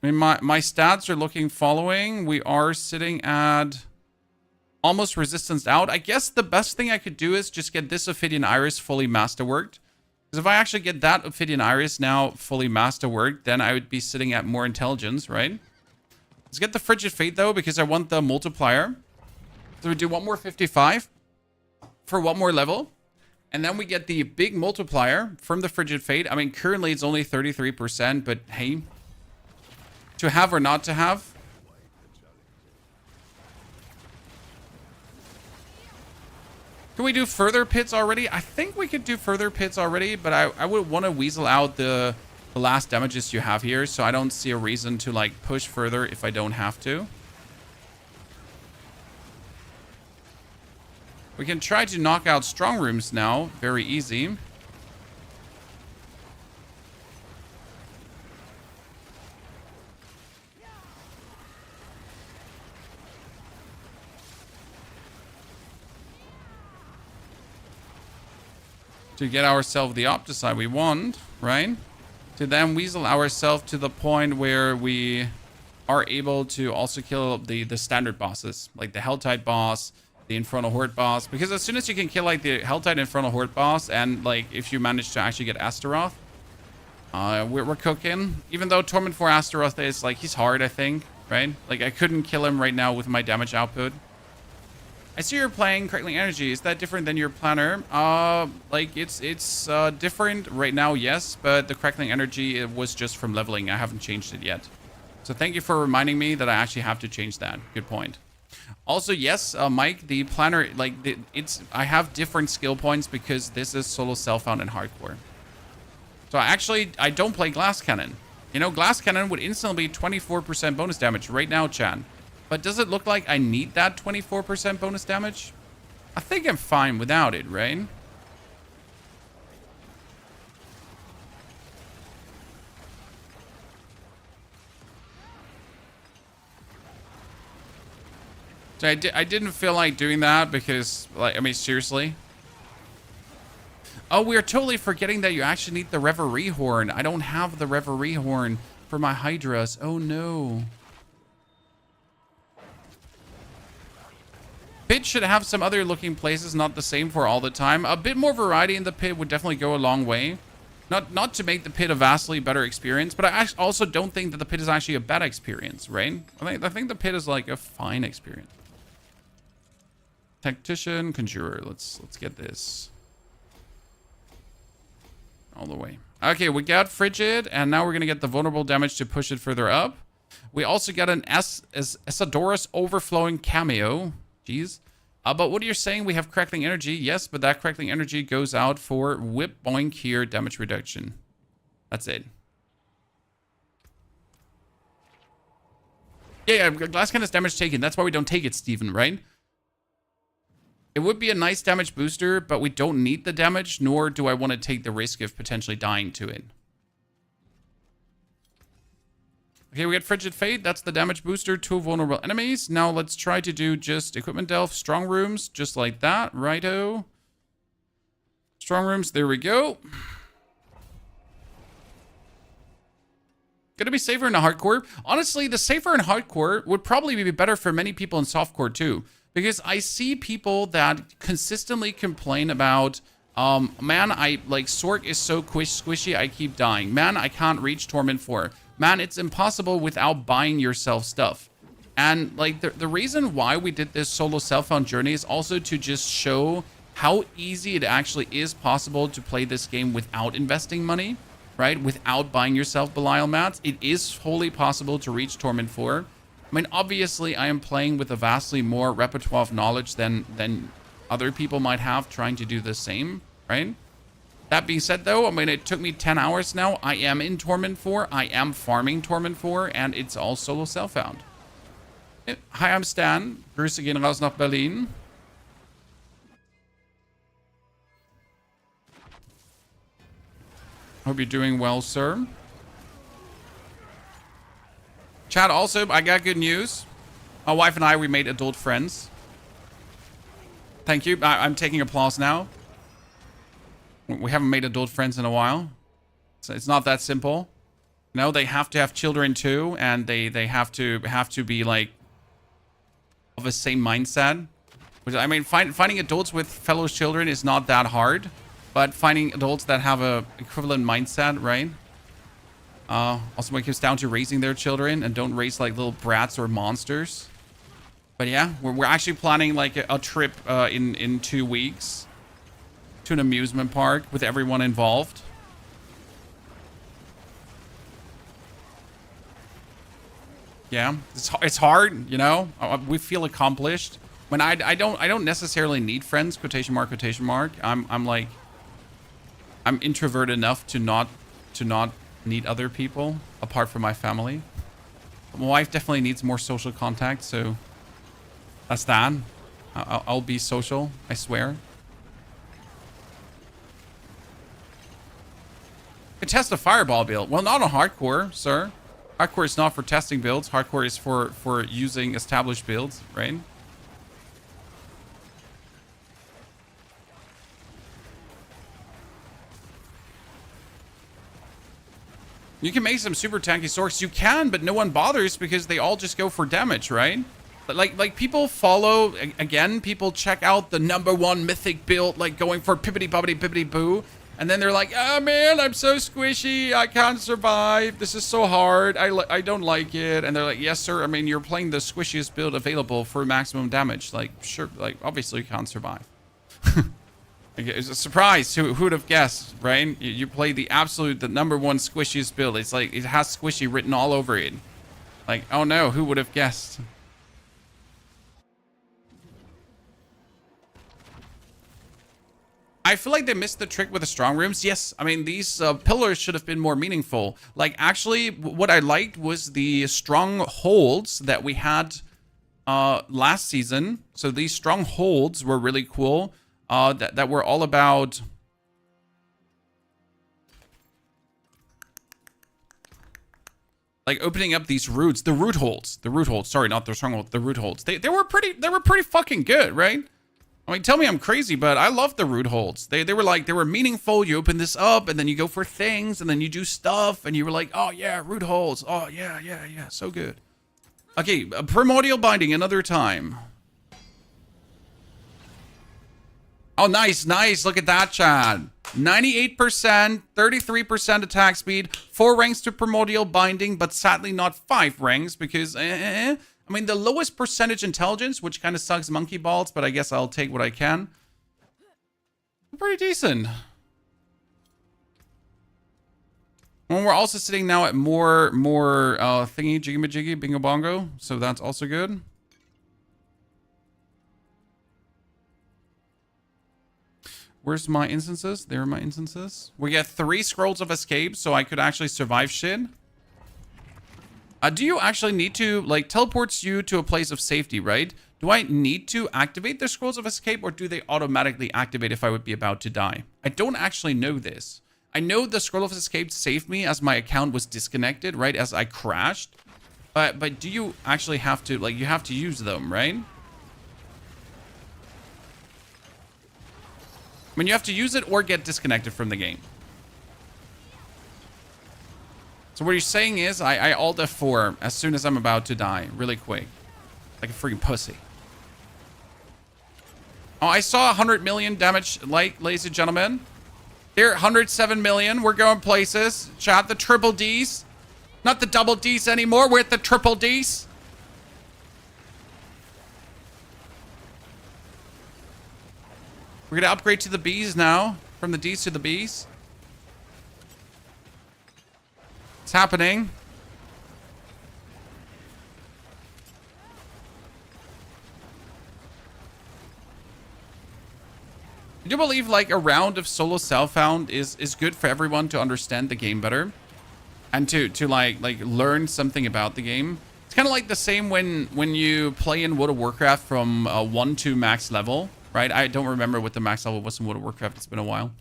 I mean, my stats are looking following. We are sitting at almost resistance out. I guess the best thing I could do is just get this Affidian Iris fully masterworked. Because if I actually get that Affidian Iris now fully masterworked, then I would be sitting at more intelligence, right? Let's get the Frigid Fate though, because I want the multiplier. So we do one more 55 for one more level. And then we get the big multiplier from the Frigid Fate. I mean, currently it's only 33%, but hey, to have or not to have. Can we do further pits already? I think we could do further pits already, but I would want to weasel out the last damages you have here, so I don't see a reason to like push further if I don't have to. We can try to knock out strong rooms now. Very easy. To get ourselves the Opticide we want, right? To then weasel ourselves to the point where we are able to also kill the standard bosses, like the Helltide boss, the Infernal Horde boss. Because as soon as you can kill like the Helltide Infernal Horde boss, and like if you manage to actually get Astaroth, we're cooking. Even though Torment 4 Astaroth is like, he's hard, I think, right? Like I couldn't kill him right now with my damage output. I see you're playing Crackling Energy. Is that different than your planner? Like it's different right now, yes, but the Crackling Energy, it was just from leveling. I haven't changed it yet. So thank you for reminding me that I actually have to change that. Good point. Also, yes, Mike, the planner, like I have different skill points because this is Solo Self-Found and Hardcore. So I don't play Glass Cannon. You know, Glass Cannon would instantly be 24% bonus damage right now, Chan. But does it look like I need that 24% bonus damage? I think I'm fine without it, right? So I didn't feel like doing that because, like, I mean, seriously. Oh, we're totally forgetting that you actually need the Reverie Horn. I don't have the Reverie Horn for my Hydras. Oh, no. Pit should have some other looking places, not the same for all the time. A bit more variety in the pit would definitely go a long way. Not to make the pit a vastly better experience, but I also don't think that the pit is actually a bad experience, right? I think the pit is like a fine experience. Tactician, Conjurer. Let's get this all the way. Okay, we got Frigid, and now we're gonna get the vulnerable damage to push it further up. We also got an Esadorus Overflowing Cameo. Jeez. But what you're saying, we have Crackling Energy. Yes, but that Crackling Energy goes out for Whip, Boink here, damage reduction. That's it. Yeah, glass cannon is damage taken. That's why we don't take it, Steven, right? It would be a nice damage booster, but we don't need the damage, nor do I want to take the risk of potentially dying to it. Okay, we got Frigid Fate. That's the damage booster to vulnerable enemies. Now let's try to do just Equipment Delve, Strong Rooms, just like that. Righto. Strong Rooms, there we go. Gonna be safer in a hardcore. Honestly, the safer in hardcore would probably be better for many people in softcore too. Because I see people that consistently complain about, man, Sorc is so squishy, I keep dying. Man, I can't reach Torment 4. Man, it's impossible without buying yourself stuff. And, like, the reason why we did this Solo Self-Found journey is also to just show how easy it actually is possible to play this game without investing money, right? Without buying yourself Belial mats. It is wholly possible to reach Torment 4. I mean, obviously, I am playing with a vastly more repertoire of knowledge than other people might have trying to do the same, right? That being said, though, I mean, it took me 10 hours now. I am in Torment 4. I am farming Torment 4, and it's all Solo Self-Found. Hi, I'm Stan. Grüße gehen raus nach Berlin. Hope you're doing well, sir. Chat, also, I got good news. My wife and I, we made adult friends. Thank you. I'm taking applause now. We haven't made adult friends in a while. So it's not that simple. No, they have to have children too, and they have to be like of the same mindset. Which, I mean, finding adults with fellow children is not that hard, but finding adults that have a equivalent mindset, right? Also, when it comes down to raising their children and don't raise like little brats or monsters. But yeah, we're actually planning like a trip in 2 weeks to an amusement park with everyone involved. Yeah, it's hard, you know. We feel accomplished. When I don't necessarily need friends. Quotation mark. Quotation mark. I'm introverted enough to not need other people apart from my family. My wife definitely needs more social contact, so that's that. I'll be social, I swear. You can test a fireball build. Well, not on hardcore, sir. Hardcore is not for testing builds. Hardcore is for using established builds, right? You can make some super tanky Sorcs. You can, but no one bothers because they all just go for damage, right? But like people follow, again, people check out the #1 mythic build, like going for pippity boppity pippity boo. And then they're like, oh man, I'm so squishy. I can't survive. This is so hard. I don't like it. And they're like, yes, sir. I mean, you're playing the squishiest build available for maximum damage. Like, sure, like, obviously you can't survive. It's a surprise. Who would have guessed, right? You play the #1 squishiest build. It's like, it has squishy written all over it. Like, oh no, who would have guessed? I feel like they missed the trick with the strong rooms. Yes, I mean, these pillars should have been more meaningful. Like, actually, what I liked was the strongholds that we had last season. So these strongholds were really cool. That were all about like opening up these roots, the root holds. Sorry, not the stronghold, the root holds. They were pretty fucking good, right? I mean, tell me I'm crazy, but I love the root holds. They were meaningful. You open this up, and then you go for things, and then you do stuff, and you were like, oh yeah, root holds. Oh yeah, so good. Okay, primordial binding another time. Oh, nice. Look at that, Chad. 98%, 33% attack speed, 4 ranks to primordial binding, but sadly not 5 ranks because I mean, the lowest percentage intelligence, which kind of sucks monkey balls, but I guess I'll take what I can. Pretty decent. Well, we're also sitting now at more thingy, jiggy-majiggy, bingo-bongo, so that's also good. Where's my instances? There are my instances. We get 3 scrolls of escape, so I could actually survive shit. Do you actually need to, like, teleports you to a place of safety, right? Do I need to activate the scrolls of escape, or do they automatically activate if I would be about to die? I don't actually know this. I know the scroll of escape saved me as my account was disconnected, right, as I crashed. But do you actually have to, like, you have to use them, right? I mean, you have to use it or get disconnected from the game. So what you're saying is I alt F4 as soon as I'm about to die, really quick. Like a freaking pussy. Oh, I saw 100 million damage, like, ladies and gentlemen. Here, 107 million. We're going places. Chat the triple Ds. Not the double Ds anymore. We're at the triple Ds. We're going to upgrade to the Bs now. From the Ds to the Bs. It's happening. I do believe like a round of Solo Self-Found is good for everyone to understand the game better. And to like learn something about the game. It's kind of like the same when you play in World of Warcraft from 1 to max level, right? I don't remember what the max level was in World of Warcraft. It's been a while.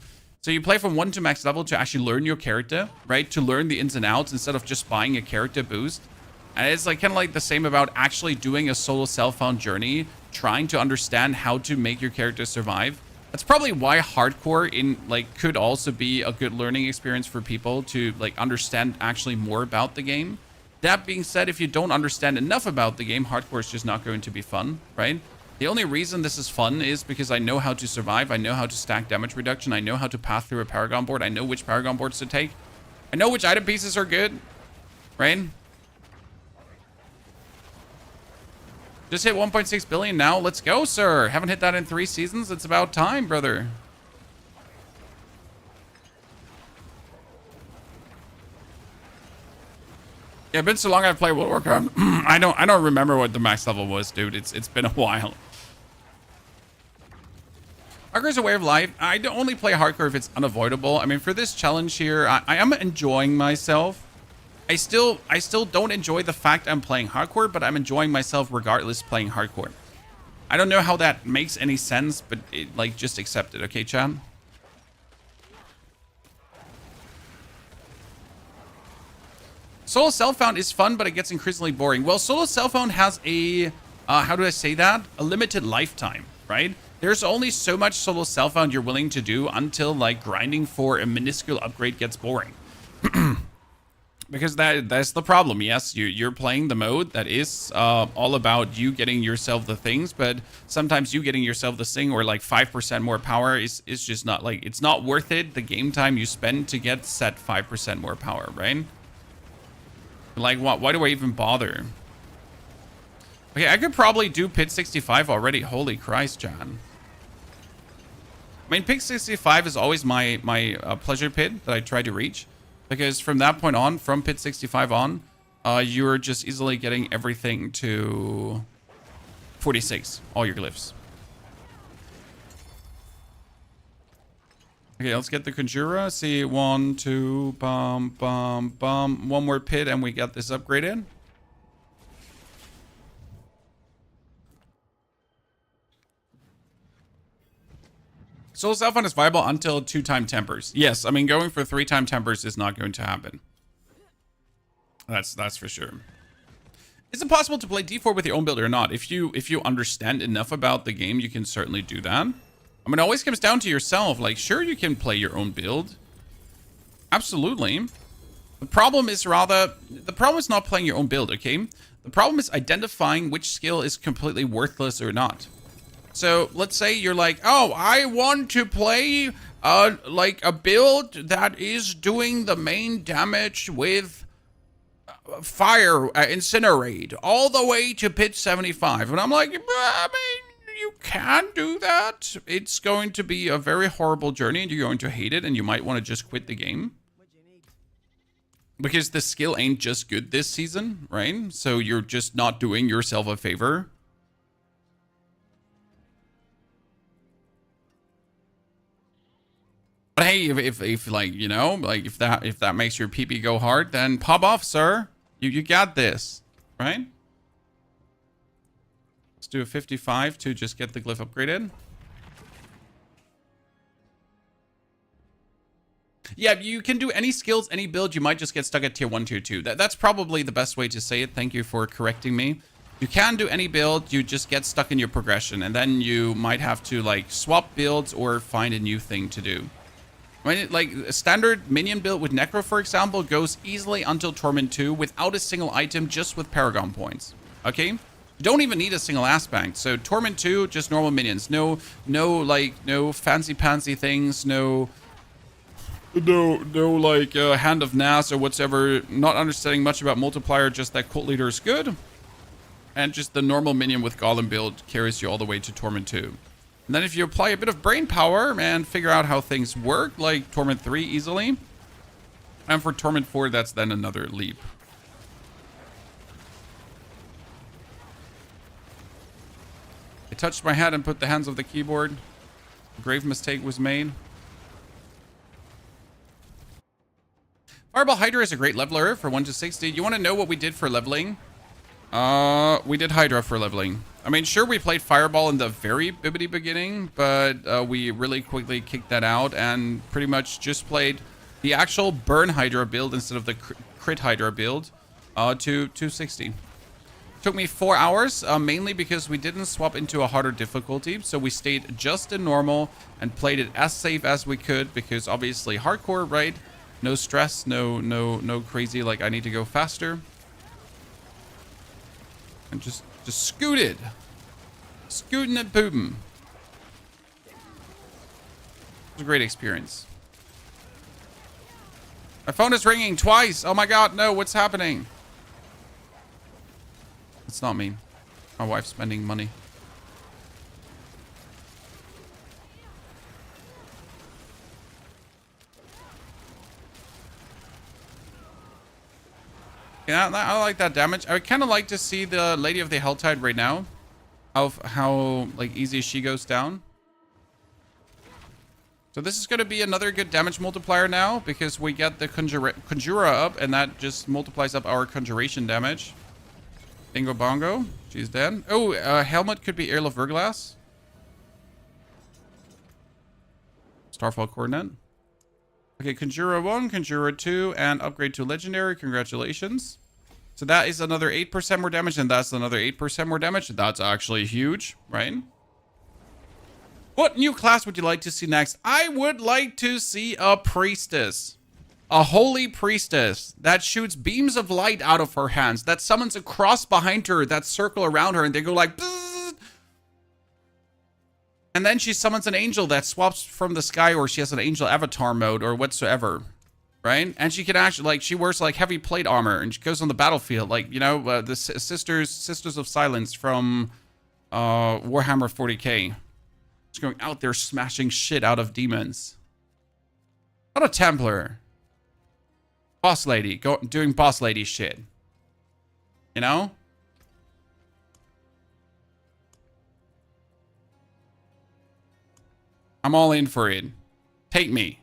So you play from 1 to max level to actually learn your character, right? To learn the ins and outs instead of just buying a character boost. And it's like kind of like the same about actually doing a Solo Self-Found journey, trying to understand how to make your character survive. That's probably why hardcore in like could also be a good learning experience for people to like understand actually more about the game. That being said, if you don't understand enough about the game, hardcore is just not going to be fun, right? The only reason this is fun is because I know how to survive. I know how to stack damage reduction. I know how to path through a Paragon board. I know which Paragon boards to take. I know which item pieces are good, right? Just hit 1.6 billion now. Let's go, sir. Haven't hit that in 3 seasons. It's about time, brother. Yeah, it's been so long I've played World of Warcraft. I don't remember what the max level was, dude. It's been a while. Hardcore is a way of life. I only play hardcore if it's unavoidable. I mean, for this challenge here, I am enjoying myself. I still don't enjoy the fact I'm playing hardcore, but I'm enjoying myself regardless playing hardcore. I don't know how that makes any sense, but like just accept it, okay, Chad? Solo Self-Found is fun, but it gets increasingly boring. Well, Solo Self-Found has a, how do I say that? A limited lifetime, right? There's only so much Solo Self-Found you're willing to do until like grinding for a minuscule upgrade gets boring. Because that's the problem. Yes, you're playing the mode that is all about you getting yourself the things, but sometimes you getting yourself the thing or like 5% more power is just not like, it's not worth it. The game time you spend to get set 5% more power, right? Like, why do I even bother? Okay, I could probably do Pit 65 already. Holy Christ, John. I mean, Pit 65 is always my pleasure pit that I try to reach. Because from that point on, from Pit 65 on, you're just easily getting everything to 46. All your glyphs. Okay, let's get the Conjurer. See, 1, 2, bum, bum, bum. One more pit and we got this upgraded. Solo Self-Found is viable until 2-time tempers. Yes, I mean, going for 3-time tempers is not going to happen. That's for sure. Is it possible to play D4 with your own build or not? If you understand enough about the game, you can certainly do that. I mean, it always comes down to yourself. Like, sure, you can play your own build. Absolutely. The problem is not playing your own build, okay? The problem is identifying which skill is completely worthless or not. So let's say you're like, oh, I want to play like a build that is doing the main damage with fire, incinerate, all the way to pitch 75. And I'm like, I mean, you can do that. It's going to be a very horrible journey and you're going to hate it and you might want to just quit the game. Because the skill ain't just good this season, right? So you're just not doing yourself a favor. But hey, if like, you know, like if that makes your PP go hard, then pop off, sir. You got this, right? Let's do a 55 to just get the glyph upgraded. Yeah, you can do any skills, any build. You might just get stuck at tier 1, tier 2. That's probably the best way to say it. Thank you for correcting me. You can do any build. You just get stuck in your progression. And then you might have to, like, swap builds or find a new thing to do. I mean, like, a standard minion build with Necro, for example, goes easily until Torment 2 without a single item, just with Paragon points. Okay? You don't even need a single aspect. So Torment 2, just normal minions. No fancy-pantsy things. No, like, Hand of Nas or whatever. Not understanding much about multiplier, just that Cult Leader is good. And just the normal minion with Golem build carries you all the way to Torment 2. And then if you apply a bit of brain power and figure out how things work, like Torment 3 easily. And for Torment 4, that's then another leap. I touched my head and put the hands of the keyboard. A grave mistake was made. Fireball Hydra is a great leveler for 1 to 60. You want to know what we did for leveling? We did Hydra for leveling. I mean, sure, we played Fireball in the very bibbity beginning, but we really quickly kicked that out and pretty much just played the actual Burn Hydra build instead of the Crit Hydra build to 260. Took me 4 hours, mainly because we didn't swap into a harder difficulty, so we stayed just in normal and played it as safe as we could because obviously hardcore, right? No stress, no crazy, like I need to go faster. And just scooted. Scooting and pooping. It was a great experience. My phone is ringing twice. Oh my god, no, what's happening? It's not me. My wife's spending money. Yeah, I like that damage. I would kind of like to see the Lady of the Helltide right now. How like easy she goes down. So this is going to be another good damage multiplier now because we get the Conjurer up and that just multiplies up our Conjuration damage. Bingo bongo. She's dead. Oh, Helmet could be Earl of Verglass. Starfall Coordinate. Okay, Conjurer 1, Conjurer 2, and upgrade to Legendary. Congratulations. So that is another 8% more damage, and that's another 8% more damage. That's actually huge, right? What new class would you like to see next? I would like to see a Priestess. A Holy Priestess that shoots beams of light out of her hands, that summons a cross behind her, that circle around her, and they go like... Bzzz. And then she summons an angel that swaps from the sky, or she has an angel avatar mode, or whatsoever. Right? And she can actually, like, she wears, like, heavy plate armor, and she goes on the battlefield. Like, you know, the Sisters of Silence from Warhammer 40k. She's going out there smashing shit out of demons. Not a Templar. Boss lady. Doing boss lady shit. You know? I'm all in for it. Take me.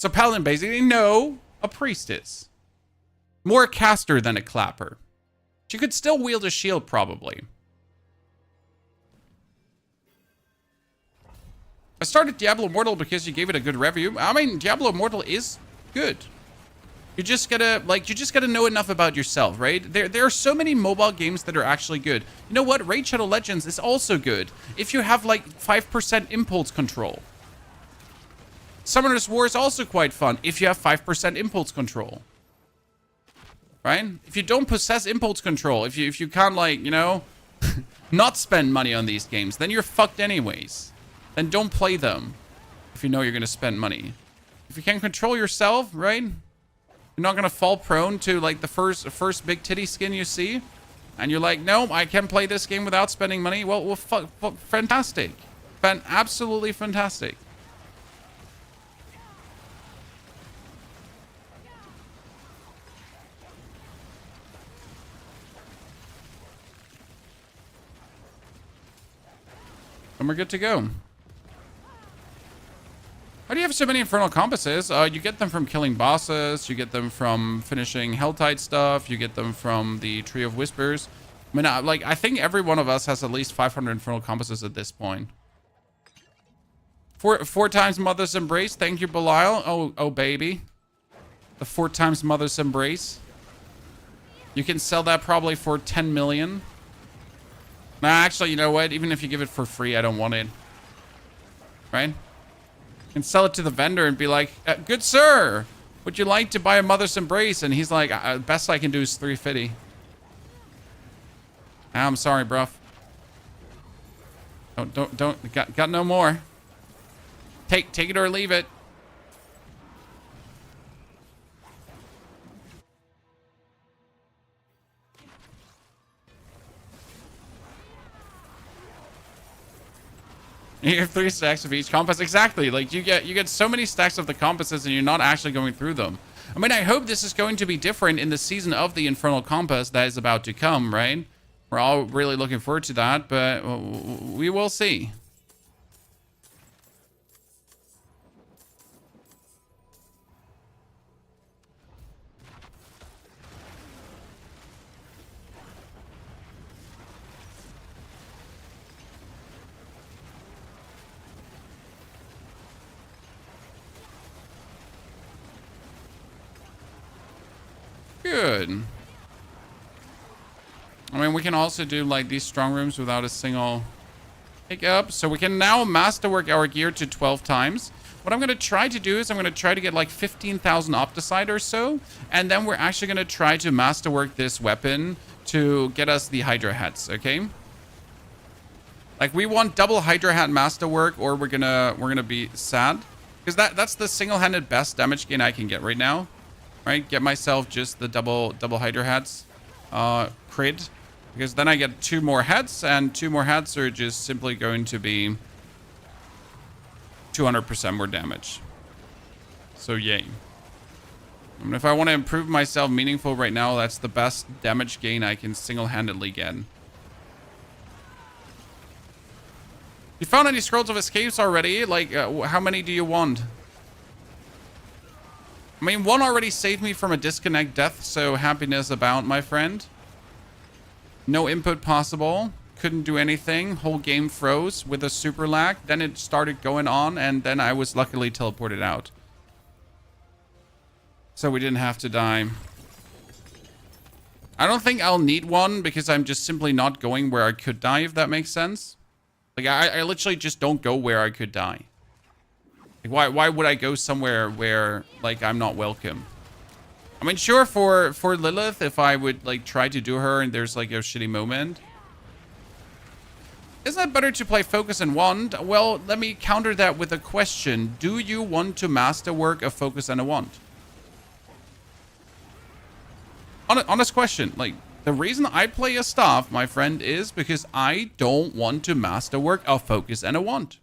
So paladin basically, no, a priestess. More a caster than a clapper. She could still wield a shield, probably. I started Diablo Immortal because you gave it a good review. I mean, Diablo Immortal is good. You just gotta know enough about yourself, right? There are so many mobile games that are actually good. You know what? Raid Shadow Legends is also good if you have like 5% impulse control. Summoner's War is also quite fun if you have 5% impulse control. Right? If you don't possess impulse control, if you can't, like, you know, not spend money on these games, then you're fucked anyways. Then don't play them if you know you're gonna spend money. If you can't control yourself, right? You're not gonna fall prone to like the first big titty skin you see, and you're like, no, I can play this game without spending money. Well, fuck, fantastic, absolutely fantastic. And we're good to go. How do you have so many Infernal Compasses? You get them from killing bosses. You get them from finishing Helltide stuff. You get them from the Tree of Whispers. I mean, I think every one of us has at least 500 Infernal Compasses at this point. Four times Mother's Embrace. Thank you, Belial. Oh, baby. The 4 times Mother's Embrace. You can sell that probably for 10 million. Nah, actually, you know what? Even if you give it for free, I don't want it. Right? And sell it to the vendor and be like, good sir, would you like to buy a Mother's Embrace? And he's like, best I can do is 350. I'm sorry, bruv. Don't, got no more. Take it or leave it. You have 3 stacks of each compass. Exactly. Like you get so many stacks of the compasses and you're not actually going through them. I mean, I hope this is going to be different in the season of the Infernal Compass that is about to come, right? We're all really looking forward to that, but we will see. Good. I mean, we can also do like these strong rooms without a single hiccup. So we can now masterwork our gear to 12 times. What I'm going to try to do is I'm going to try to get like 15,000 Opticide or so. And then we're actually going to try to masterwork this weapon to get us the Hydra hats, okay? Like we want double Hydra hat masterwork or we're gonna be sad. Because that's the single-handed best damage gain I can get right now. Right, get myself just the double Hydra hats crit, because then I get 2 more hats, and 2 more hats are just simply going to be 200% more damage. So yay. I mean, if I want to improve myself meaningful right now, that's the best damage gain I can single-handedly get. You found any scrolls of escapes already? Like, how many do you want? I mean, 1 already saved me from a disconnect death, so happiness about, my friend. No input possible. Couldn't do anything. Whole game froze with a super lag. Then it started going on, and then I was luckily teleported out. So we didn't have to die. I don't think I'll need 1, because I'm just simply not going where I could die, if that makes sense. Like, I literally just don't go where I could die. Like, why would I go somewhere where, like, I'm not welcome? I mean, sure, for Lilith, if I would, like, try to do her and there's, like, a shitty moment. Isn't it better to play Focus and Wand? Well, let me counter that with a question. Do you want to masterwork a Focus and a Wand? Honest question. Like, the reason I play a staff, my friend, is because I don't want to masterwork a Focus and a Wand.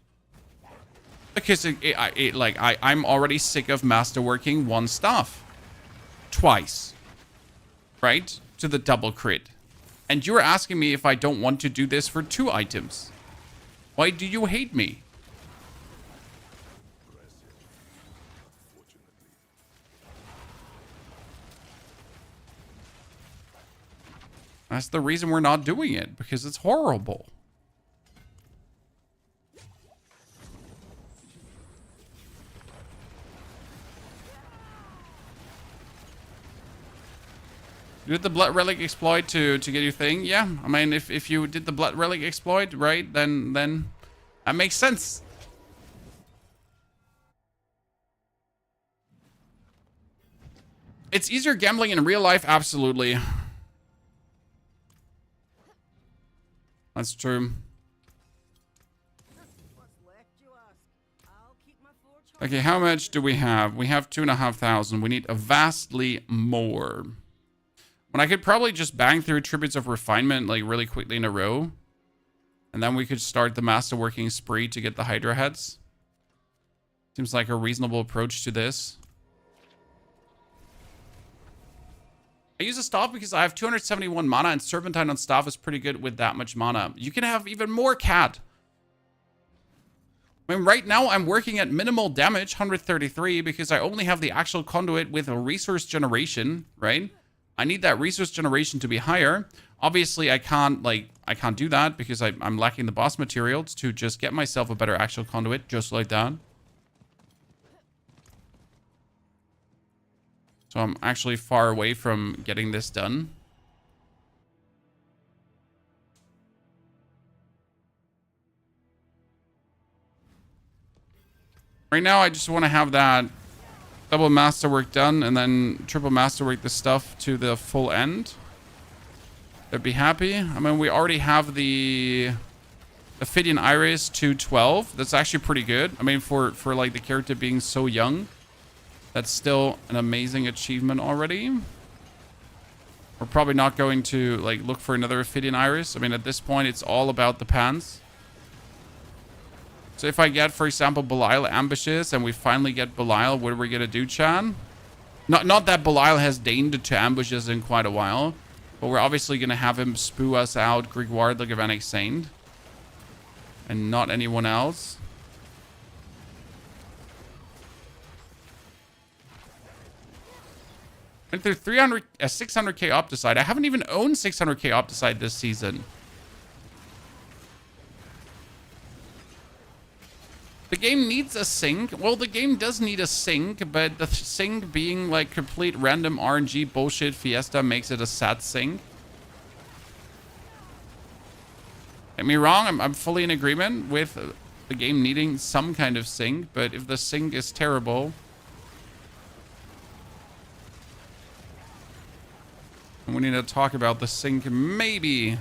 Because I'm already sick of masterworking 1 staff. Twice. Right? To the double crit. And you're asking me if I don't want to do this for 2 items. Why do you hate me? That's the reason we're not doing it, because it's horrible. You did the Blood Relic exploit to get your thing? Yeah, I mean, if you did the Blood Relic exploit, right, then that makes sense. It's easier gambling in real life, absolutely. That's true. Okay, how much do we have? We have 2,500. We need a vastly more. When I could probably just bang through Tributes of Refinement like really quickly in a row. And then we could start the masterworking spree to get the Hydra heads. Seems like a reasonable approach to this. I use a staff because I have 271 mana and Serpentine on staff is pretty good with that much mana. You can have even more cat. I mean, right now I'm working at minimal damage, 133, because I only have the actual conduit with a resource generation, right? I need that resource generation to be higher. Obviously, I can't do that because I'm lacking the boss materials to just get myself a better actual conduit, just like that. So I'm actually far away from getting this done. Right now, I just want to have that double masterwork done and then triple masterwork the stuff to the full end. I'd be happy. I mean, we already have the Affidian Iris to 12. That's actually pretty good. I mean, for like the character being so young, that's still an amazing achievement already. We're probably not going to like look for another Affidian Iris. I mean, at this point, it's all about the pans. So if I get, for example, Belial ambushes and we finally get Belial, what are we going to do, Chan? Not that Belial has deigned to ambushes in quite a while, but we're obviously going to have him spoo us out Grigward the Galvanic Saint. And not anyone else. Went through 600k Opticide. I haven't even owned 600k Opticide this season. The game needs a sync. Well, the game does need a sync, but the sync being like complete random RNG bullshit fiesta makes it a sad sync. Get me wrong, I'm fully in agreement with the game needing some kind of sync, but if the sync is terrible... And we need to talk about the sync maybe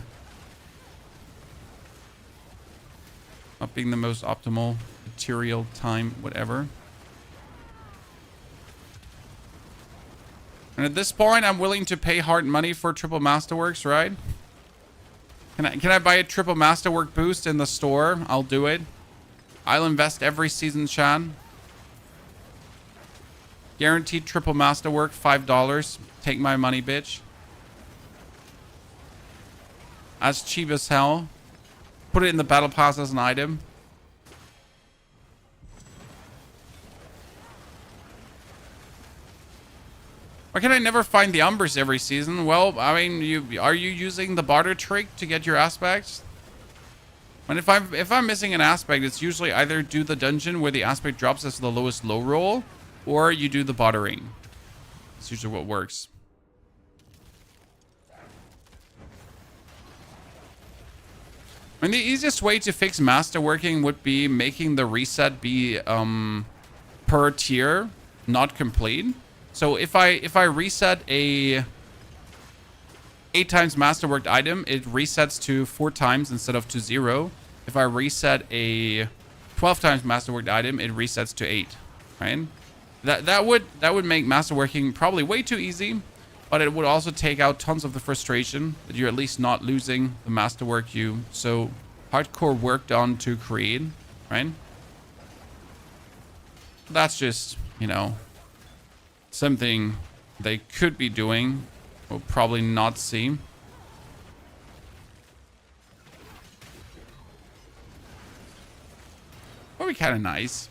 not being the most optimal material, time, whatever. And at this point, I'm willing to pay hard money for triple masterworks, right? Can I buy a triple masterwork boost in the store? I'll do it. I'll invest every season, Chan. Guaranteed triple masterwork, $5. Take my money, bitch. As cheap as hell. Put it in the battle pass as an item. Why can I never find the Umbers every season? Well, I mean, are you using the barter trick to get your aspects? And if I'm missing an aspect, it's usually either do the dungeon where the aspect drops as the lowest low roll, or you do the bartering. That's usually what works. I mean, the easiest way to fix masterworking would be making the reset be per tier, not complete. So if I reset a 8 times masterworked item, it resets to 4 times instead of to 0. If I reset a 12 times masterworked item, it resets to 8. Right? That would make masterworking probably way too easy, but it would also take out tons of the frustration that you're at least not losing the masterwork you so hardcore worked on to create, right? That's just, you know, something they could be doing. We'll probably not see. Would be kind of nice.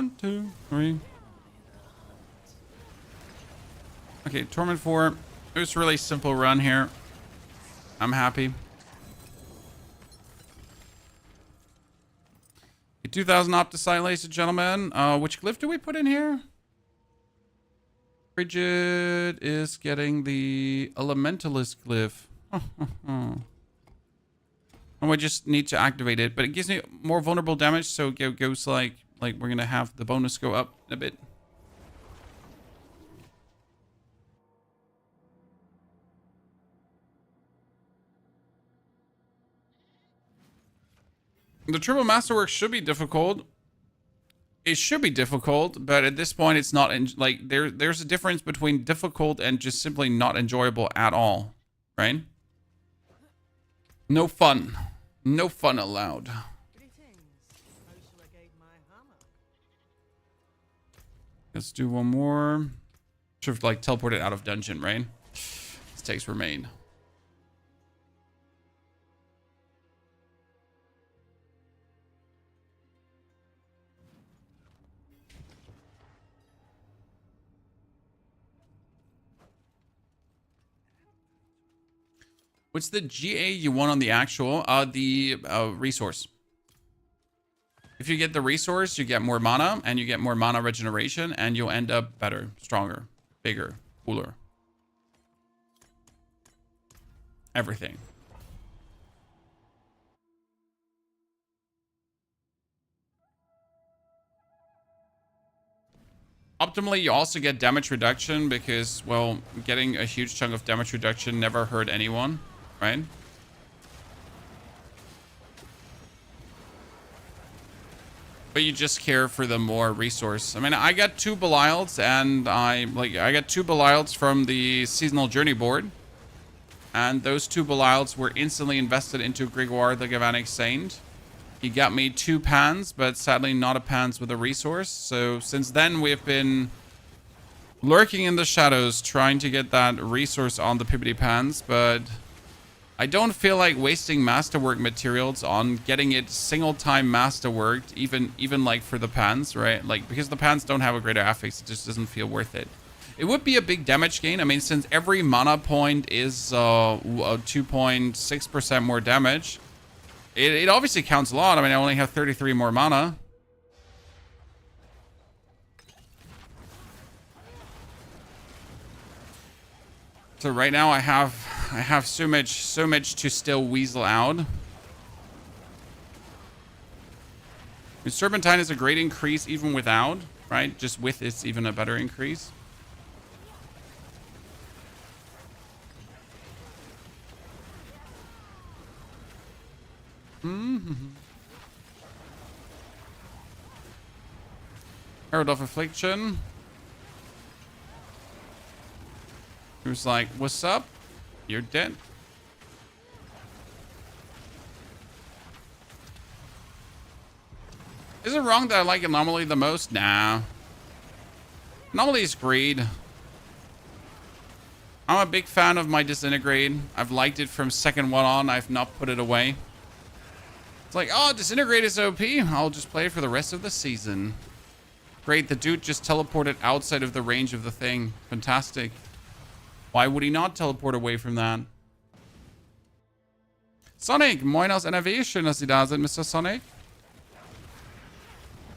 1, 2, 3. Okay, Torment 4. It was a really simple run here. I'm happy. 2,000 Opticite, ladies and gentlemen. Which glyph do we put in here? Frigid is getting the Elementalist glyph. And we just need to activate it. But it gives me more vulnerable damage, so it goes like we're going to have the bonus go up a bit. The triple masterwork should be difficult. It should be difficult, but at this point, it's not like there's a difference between difficult and just simply not enjoyable at all, right? No fun. No fun allowed. Let's do one more. Should have like teleported out of dungeon, right? This takes remain. What's the GA you want on the actual? The resource. If you get the resource, you get more mana, and you get more mana regeneration, and you'll end up better, stronger, bigger, cooler. Everything. Optimally, you also get damage reduction because, well, getting a huge chunk of damage reduction never hurt anyone, right? But you just care for the more resource. I mean, I got 2 Belials, and I got 2 Belials from the seasonal journey board. And those 2 Belials were instantly invested into Grigoire the Galvanic Saint. He got me 2 pans, but sadly not a pans with a resource. So since then, we've been lurking in the shadows, trying to get that resource on the Pibbity pans, but I don't feel like wasting masterwork materials on getting it single time masterworked, even like for the pans, right? Like, because the pans don't have a greater affix, it just doesn't feel worth it. It would be a big damage gain. I mean, since every mana point is 2.6% more damage, it obviously counts a lot. I mean, I only have 33 more mana. So right now I have so much to still weasel out. Serpentine is a great increase even without, right? Just with it's even a better increase. Herald of Affliction. He was like, what's up? You're dead. Is it wrong that I like Anomaly the most? Nah. Anomaly is greed. I'm a big fan of my Disintegrate. I've liked it from second one on. I've not put it away. It's like, oh, Disintegrate is OP. I'll just play it for the rest of the season. Great, the dude just teleported outside of the range of the thing. Fantastic. Why would he not teleport away from that? Sonic, moin aus NRW. Schön, dass Sie da sind, Mr. Sonic.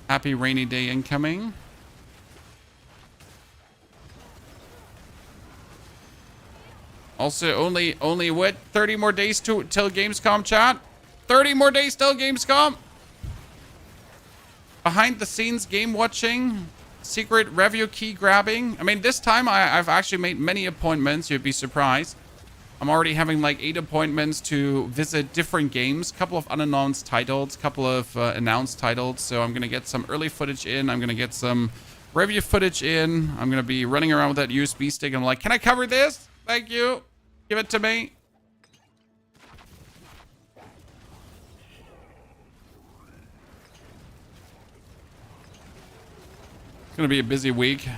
Happy rainy day incoming. Also, only what? 30 more days till Gamescom, chat? 30 more days till Gamescom? Behind the scenes game watching, secret review key grabbing. I mean, this time I've actually made many appointments. You'd be surprised. I'm already having like 8 appointments to visit different games. Couple of unannounced titles, couple of announced titles. So I'm going to get some early footage in. I'm going to get some review footage in. I'm going to be running around with that USB stick. I'm like, can I cover this? Thank you. Give it to me. It's gonna be a busy week.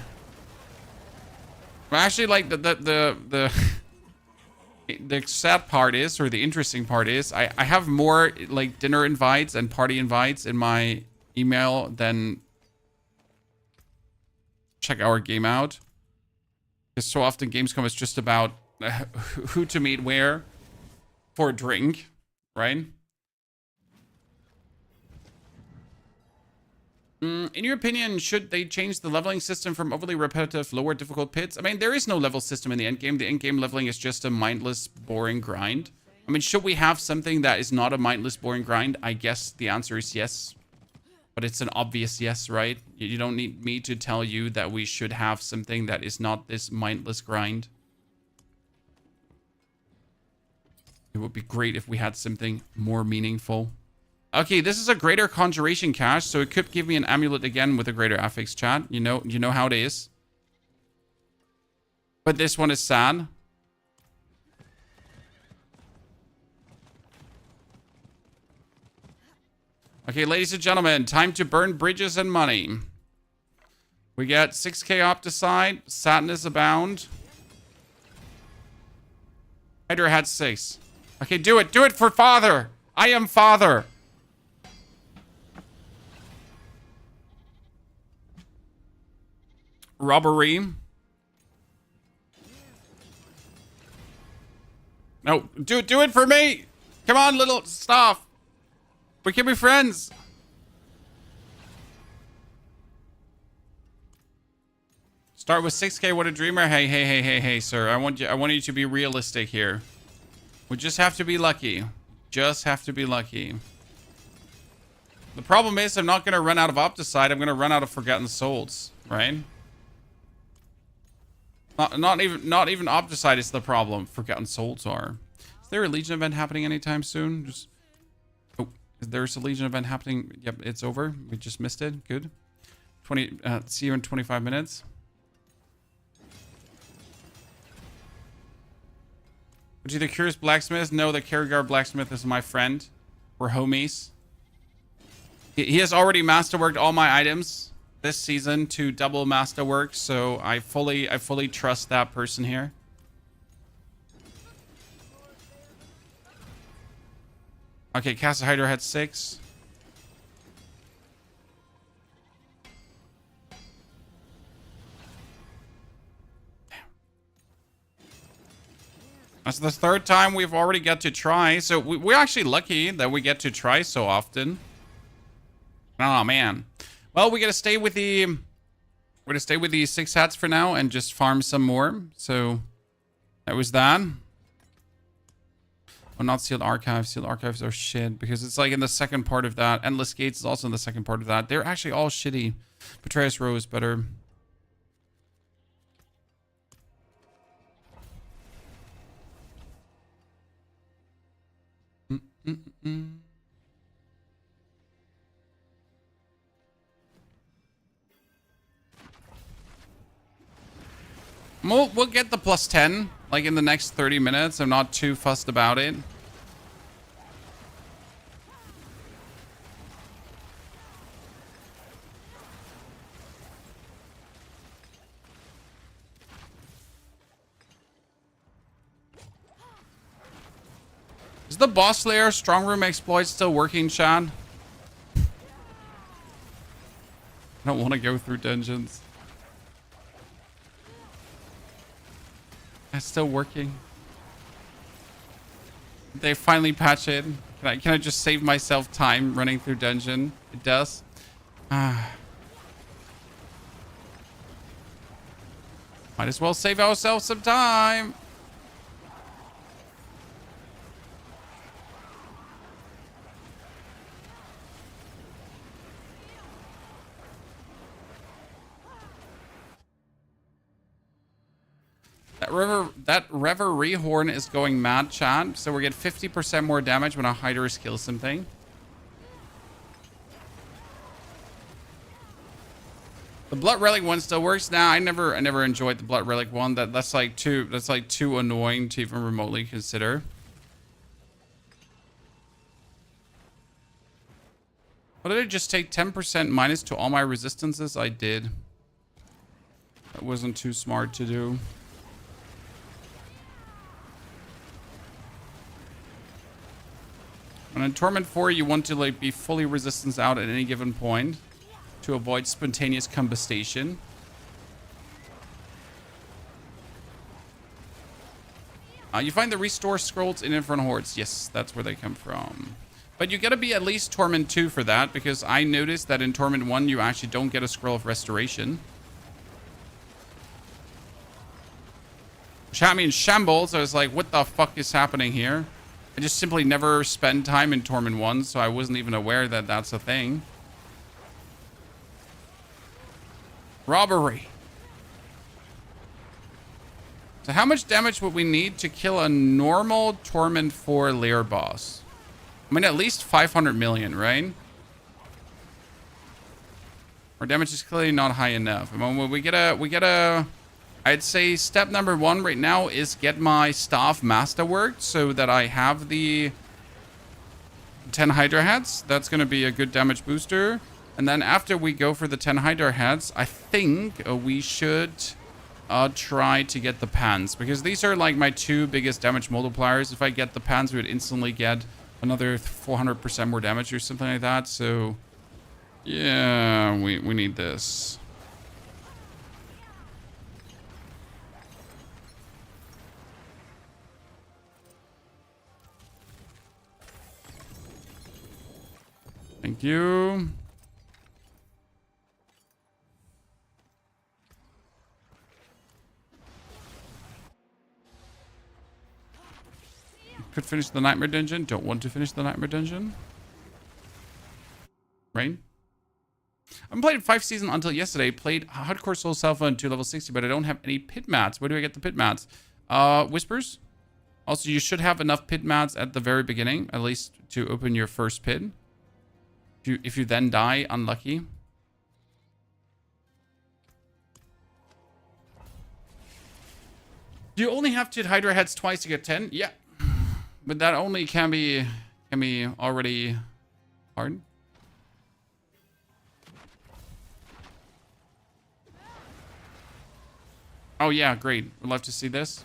But actually, like the sad part is, or the interesting part is, I have more like dinner invites and party invites in my email than check our game out. Because so often Gamescom is just about who to meet where for a drink, right? In your opinion, should they change the leveling system from overly repetitive, lower difficult pits? I mean, there is no level system in the endgame. The endgame leveling is just a mindless, boring grind. I mean, should we have something that is not a mindless, boring grind? I guess the answer is yes. But it's an obvious yes, right? You don't need me to tell you that we should have something that is not this mindless grind. It would be great if we had something more meaningful. Okay, this is a greater conjuration cache, so it could give me an amulet again with a greater affix, chat. You know how it is. But this one is sad. Okay, ladies and gentlemen, time to burn bridges and money. We get 6k Opticide, Sadness Abound. Hydra had 6. Okay, do it. Do it for father. I am father. Robbery. No, do it for me. Come on, little stuff. We can be friends. Start with 6k. What a dreamer. Hey, sir. I want you to be realistic here. We just have to be lucky. Just have to be lucky. The problem is I'm not going to run out of Opticide. I'm going to run out of Forgotten Souls, right? Not even Opticide is the problem. Forgotten Souls are. Is there a Legion event happening anytime soon? Just... There's a Legion event happening. Yep, it's over. We just missed it. Good. See you in 25 minutes. Would you the Curious Blacksmith? No, the Karigar Blacksmith is my friend. We're homies. He has already masterworked all my items this season to double masterwork, so I fully trust that person here. Okay, Cast Hydra had 6. That's the 3rd time we've already got to try. So we're actually lucky that we get to try so often. Oh man. Well, we gotta stay with the... We're gonna stay with the 6 hats for now and just farm some more. So that was that. Oh, not Sealed Archives. Sealed Archives are shit because it's like in the second part of that. Endless Gates is also in the second part of that. They're actually all shitty. Betrayer's Row is better. We'll get the plus 10 like in the next 30 minutes. I'm not too fussed about it. Is the boss lair strong room exploit still working, Sean? I don't want to go through dungeons. It's still working. They finally patch it. Can I just save myself time running through dungeon? It does. Might as well save ourselves some time. That Reverie Horn is going mad, chat. So we get 50% more damage when a Hydra kills something. The Blood Relic one still works. Nah, I never enjoyed the Blood Relic one. That's like too annoying to even remotely consider. What did I just take 10% minus to all my resistances? I did. That wasn't too smart to do. And in Torment 4, you want to like be fully resistance out at any given point to avoid spontaneous combustion. You find the restore scrolls in Infernal Hordes. Yes, that's where they come from. But you gotta be at least Torment 2 for that, because I noticed that in Torment 1 you actually don't get a scroll of restoration. Which had me in shambles. I was like, what the fuck is happening here? I just simply never spent time in Torment 1, so I wasn't even aware that that's a thing. Robbery. So how much damage would we need to kill a normal Torment 4 Lair boss? I mean, at least 500 million, right? Our damage is clearly not high enough. I mean, we get a... I'd say step number 1 right now is get my staff masterworked so that I have the 10 Hydra heads. That's going to be a good damage booster. And then after we go for the 10 Hydra heads, I think we should try to get the pans. Because these are like my 2 biggest damage multipliers. If I get the pans, we would instantly get another 400% more damage or something like that. So, yeah, we need this. Thank you. Could finish the Nightmare Dungeon. Don't want to finish the Nightmare Dungeon. Rain. I haven't played 5 seasons until yesterday. Played Hardcore Solo Self-Found to level 60, but I don't have any pit mats. Where do I get the pit mats? Whispers. Also, you should have enough pit mats at the very beginning, at least to open your first pit. If you then die, unlucky. Do you only have to hit Hydra heads twice to get 10? Yeah. But that only can be already hard. Oh yeah, great. We'd love to see this.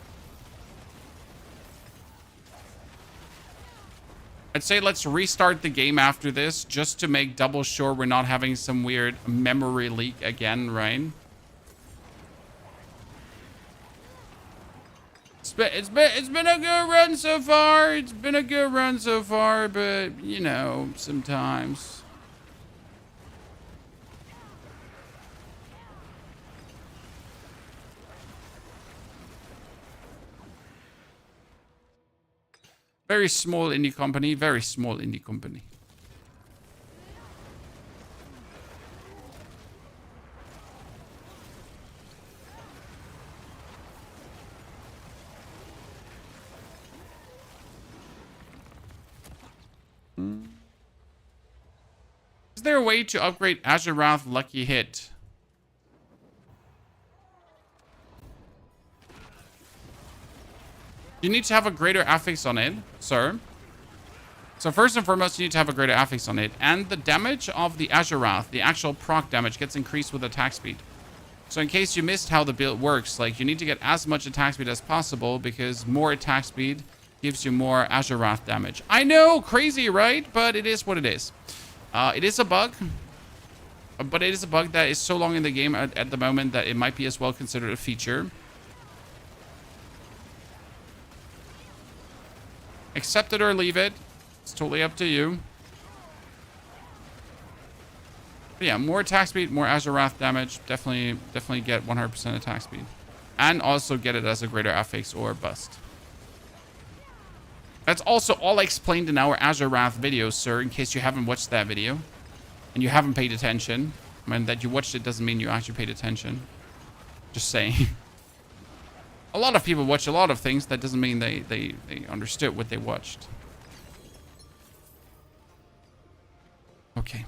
I'd say let's restart the game after this just to make double sure we're not having some weird memory leak again, right? It's been a good run so far. It's been a good run so far, but you know, sometimes. Very small indie company, very small indie company. Is there a way to upgrade Azure Wrath Lucky Hit? You need to have a greater affix on it, sir. So first and foremost, you need to have a greater affix on it. And the damage of the Azure Wrath, the actual proc damage, gets increased with attack speed. So in case you missed how the build works, like you need to get as much attack speed as possible because more attack speed gives you more Azure Wrath damage. I know, crazy, right? But it is what it is. It is a bug. But it is a bug that is so long in the game at the moment that it might be as well considered a feature. Accept it or leave it. It's totally up to you. But yeah, more attack speed, more Azure Wrath damage. Definitely get 100% attack speed. And also get it as a greater affix or bust. That's also all explained in our Azure Wrath video, sir, in case you haven't watched that video. And you haven't paid attention. I mean, that you watched it doesn't mean you actually paid attention. Just saying. A lot of people watch a lot of things. That doesn't mean they understood what they watched. Okay.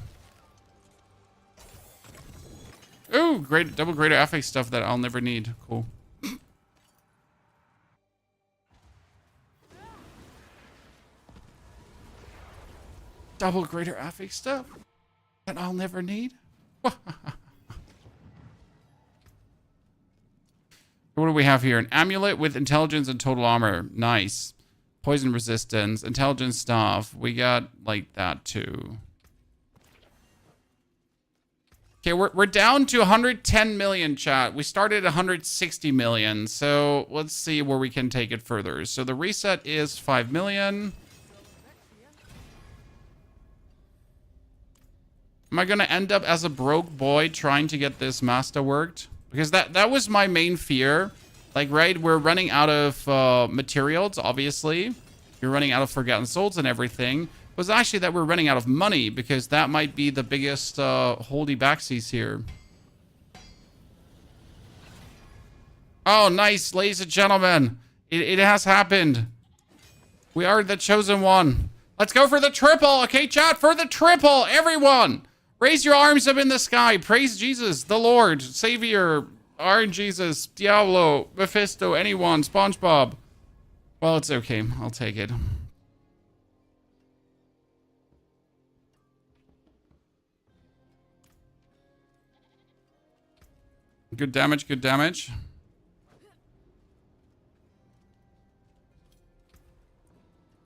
Oh, great. Double greater affix stuff that I'll never need. Cool. Double greater affix stuff that I'll never need. What do we have here? An amulet with intelligence and total armor. Nice. Poison resistance. Intelligence staff. We got like that too. Okay, we're down to 110 million, chat. We started at 160 million, so let's see where we can take it further. So the reset is 5 million. Am I gonna end up as a broke boy trying to get this master worked? Because that was my main fear. Like, right, we're running out of materials, obviously. You're running out of Forgotten Souls and everything. It was actually that we're running out of money, because that might be the biggest holdy backsies here. Oh, nice, ladies and gentlemen. It has happened. We are the chosen one. Let's go for the triple, okay, chat? For the triple, everyone. Raise your arms up in the sky. Praise Jesus, the Lord, Savior, Iron Jesus, Diablo, Mephisto, anyone, SpongeBob. Well, it's okay. I'll take it. Good damage, good damage.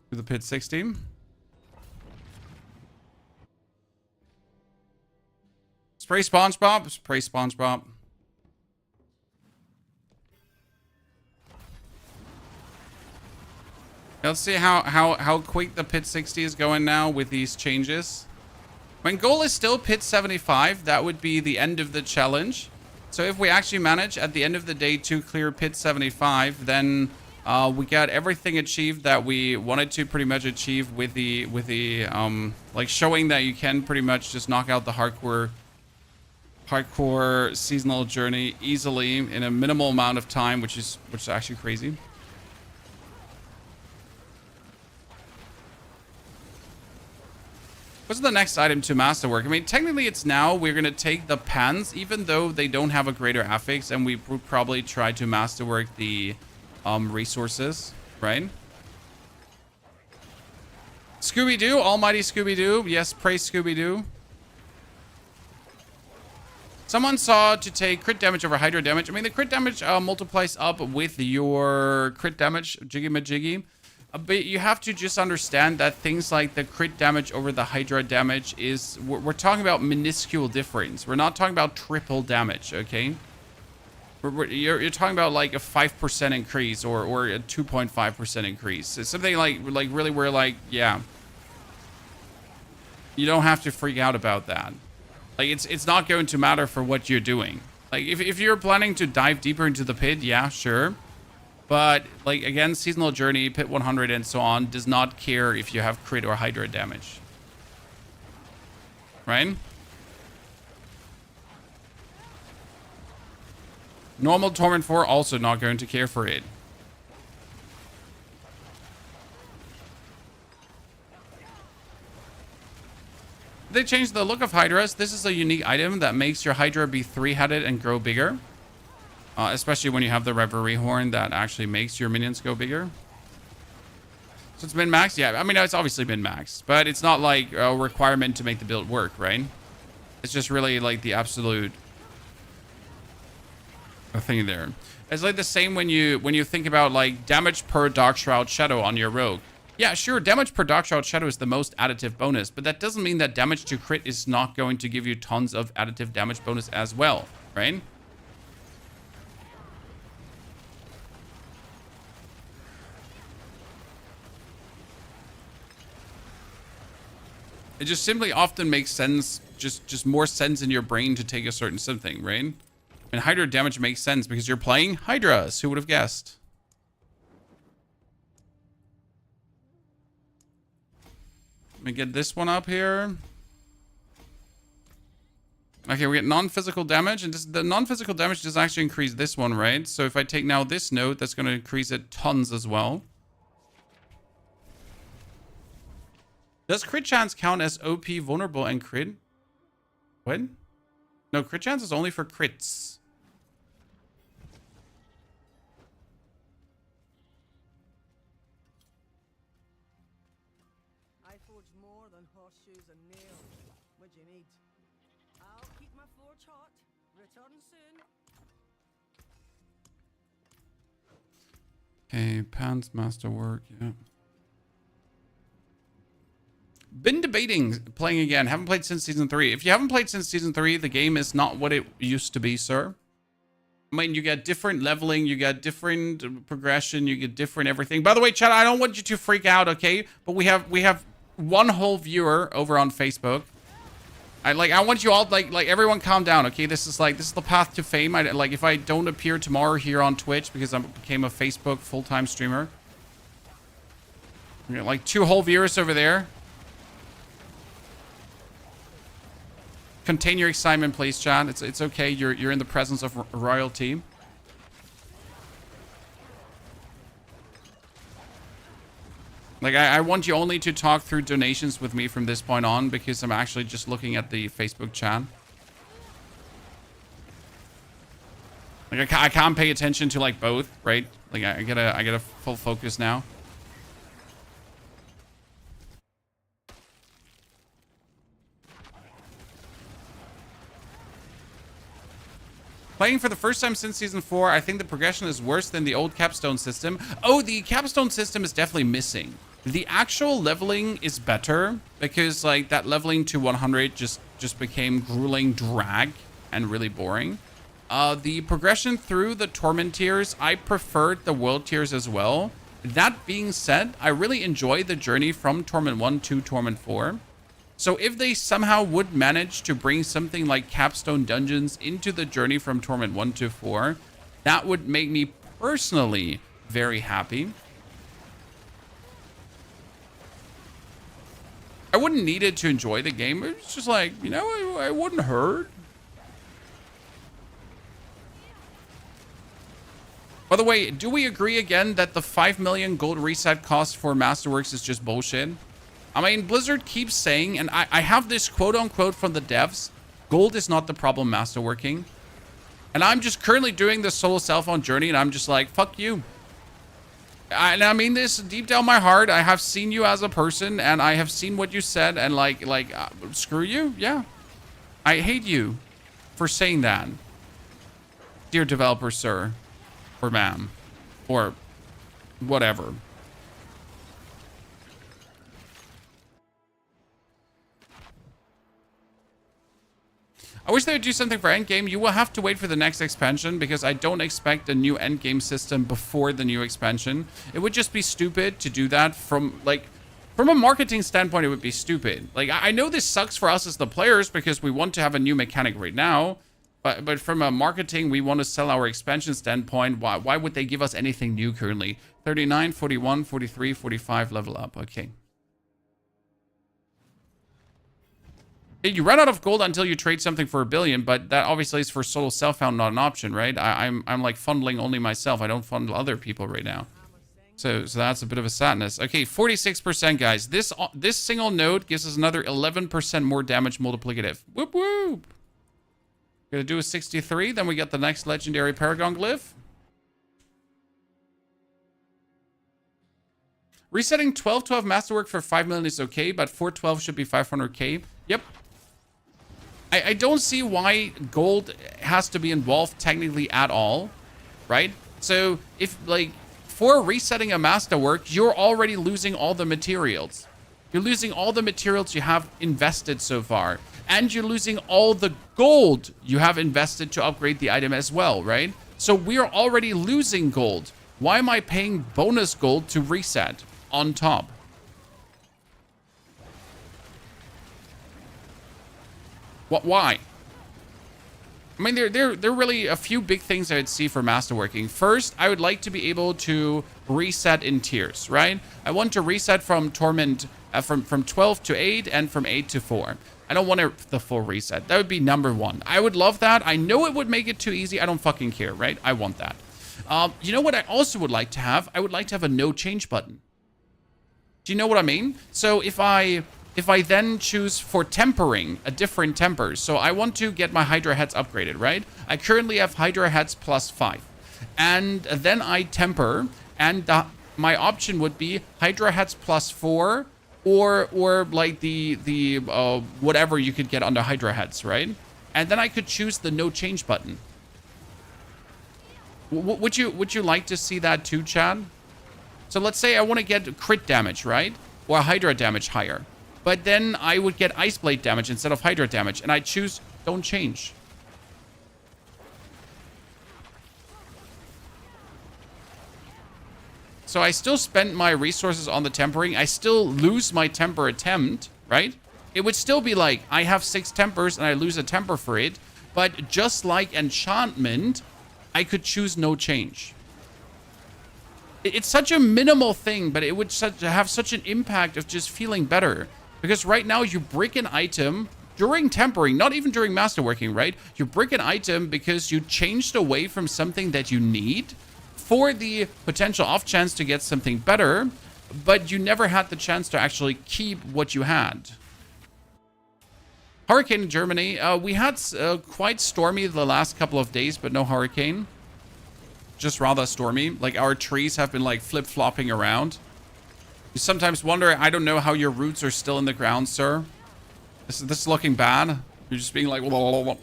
To the pit 60. Spray SpongeBob. Spray SpongeBob. Let's see how quick the pit 60 is going now with these changes. My goal is still pit 75. That would be the end of the challenge. So if we actually manage at the end of the day to clear pit 75, then we got everything achieved that we wanted to pretty much achieve with the like showing that you can pretty much just knock out the hardcore seasonal journey easily in a minimal amount of time, which is actually crazy. What's the next item to masterwork? I mean, technically it's now. We're going to take the pans, even though they don't have a greater affix, and we would probably try to masterwork the resources, right? Scooby-Doo, almighty Scooby-Doo. Yes, praise Scooby-Doo. Someone saw to take crit damage over Hydra damage. I mean, the crit damage multiplies up with your crit damage, jiggy-majiggy. But you have to just understand that things like the crit damage over the Hydra damage is... We're talking about minuscule difference. We're not talking about triple damage, okay? You're talking about like a 5% increase or a 2.5% increase. It's something like really where like, yeah. You don't have to freak out about that. Like, it's not going to matter for what you're doing. Like, if you're planning to dive deeper into the pit, yeah, sure. But, like, again, Seasonal Journey, Pit 100, and so on, does not care if you have crit or Hydra damage. Right? Normal Torment 4, also not going to care for it. They changed the look of Hydras. This is a unique item that makes your Hydra be 3-headed and grow bigger. Especially when you have the Reverie Horn that actually makes your minions go bigger. So it's been maxed? Yeah, I mean, it's obviously been maxed. But it's not like a requirement to make the build work, right? It's just really like the absolute thing there. It's like the same when you think about like damage per Dark Shroud Shadow on your rogue. Yeah, sure, damage per Dark Shroud Shadow is the most additive bonus, but that doesn't mean that damage to crit is not going to give you tons of additive damage bonus as well, right? It just simply often makes sense, just more sense in your brain to take a certain something, right? And Hydra damage makes sense because you're playing Hydras. Who would have guessed? Let me get this one up here. Okay, we get non-physical damage, and the non-physical damage does actually increase this one, right? So if I take now this node, that's going to increase it tons as well. Does crit chance count as OP, vulnerable, and crit? What? No, crit chance is only for crits.
I forge more than horseshoes and nails. What do you need? I'll keep my forge hot. Return soon.
Okay, Pants Masterwork, yeah. Been debating playing again. Haven't played since season 3. If you haven't played since season 3, the game is not what it used to be, sir. I mean, you get different leveling, you get different progression, you get different everything. By the way, chat, I don't want you to freak out, okay? But we have one whole viewer over on Facebook. I want you all like everyone calm down, okay? This is the path to fame. If I don't appear tomorrow here on Twitch because I became a Facebook full-time streamer. We got like 2 whole viewers over there. Contain your excitement, please, chat. It's okay. You're in the presence of royalty. Like, I want you only to talk through donations with me from this point on because I'm actually just looking at the Facebook chat. Like, I can't pay attention to like both, right? Like, I get a full focus now. Playing for the first time since season 4, I think the progression is worse than the old capstone system. Oh, the capstone system is definitely missing. The actual leveling is better because like that leveling to 100 just became grueling drag and really boring. The progression through the Torment tiers, I preferred the world tiers as well. That being said, I really enjoy the journey from Torment 1 to Torment 4. So if they somehow would manage to bring something like capstone dungeons into the journey from Torment 1 to 4, that would make me personally very happy. I wouldn't need it to enjoy the game. It's just like, you know, I wouldn't hurt. By the way, do we agree again that the 5 million gold reset cost for Masterworks is just bullshit? I mean, Blizzard keeps saying, and I have this quote-unquote from the devs, gold is not the problem masterworking. And I'm just currently doing this Solo Self-Found journey, and I'm just like, fuck you. And I mean this deep down my heart. I have seen you as a person, and I have seen what you said, and screw you? Yeah. I hate you for saying that. Dear developer, sir. Or ma'am. Or whatever. I wish they would do something for endgame. You will have to wait for the next expansion because I don't expect a new endgame system before the new expansion. It would just be stupid to do that from a marketing standpoint. It would be stupid. Like, I know this sucks for us as the players because we want to have a new mechanic right now. But from a marketing, we want to sell our expansion standpoint. Why would they give us anything new currently? 39, 41, 43, 45 level up. Okay. You run out of gold until you trade something for $1 billion, but that obviously is for Solo Self-Found, not an option, right? I'm like funneling only myself. I don't funnel other people right now. So that's a bit of a sadness. Okay, 46%, guys. This single node gives us another 11% more damage multiplicative. Whoop whoop. Gonna do a 63, then we get the next legendary Paragon Glyph. Resetting 1212 Masterwork for 5 million is okay, but 412 should be 500k. Yep. I don't see why gold has to be involved technically at all, right? So if like for resetting a Masterwork, you're already losing all the materials. You're losing all the materials you have invested so far. And you're losing all the gold you have invested to upgrade the item as well, right? So we're already losing gold. Why am I paying bonus gold to reset on top? Why? I mean, there are really a few big things I'd see for masterworking. First, I would like to be able to reset in tiers, right? I want to reset from Torment, from 12 to 8 and from 8 to 4. I don't want the full reset. That would be number 1. I would love that. I know it would make it too easy. I don't fucking care, right? I want that. You know what I also would like to have? I would like to have a no change button. Do you know what I mean? So if I then choose for tempering a different temper, so I want to get my Hydra heads upgraded, right? I currently have Hydra heads +5. And then I temper, and my option would be Hydra heads +4, or like the whatever you could get under Hydra heads, right? And then I could choose the no change button. Would you like to see that too, Chad? So let's say I want to get crit damage, right? Or Hydra damage higher. but then I would get Ice Blade damage instead of Hydra damage, and I choose don't change. So I still spent my resources on the tempering. I still lose my temper attempt, right? It would still be like, I have 6 tempers and I lose a temper for it. But just like enchantment, I could choose no change. It's such a minimal thing, but it would have such an impact of just feeling better. Because right now you break an item during tempering, not even during masterworking, right? You break an item because you changed away from something that you need for the potential off chance to get something better, but you never had the chance to actually keep what you had. Hurricane in Germany. We had quite stormy the last couple of days, but no hurricane. Just rather stormy. Like our trees have been like flip-flopping around. You sometimes wonder, I don't know how your roots are still in the ground, sir. This is looking bad. You're just being like, blah, blah, blah.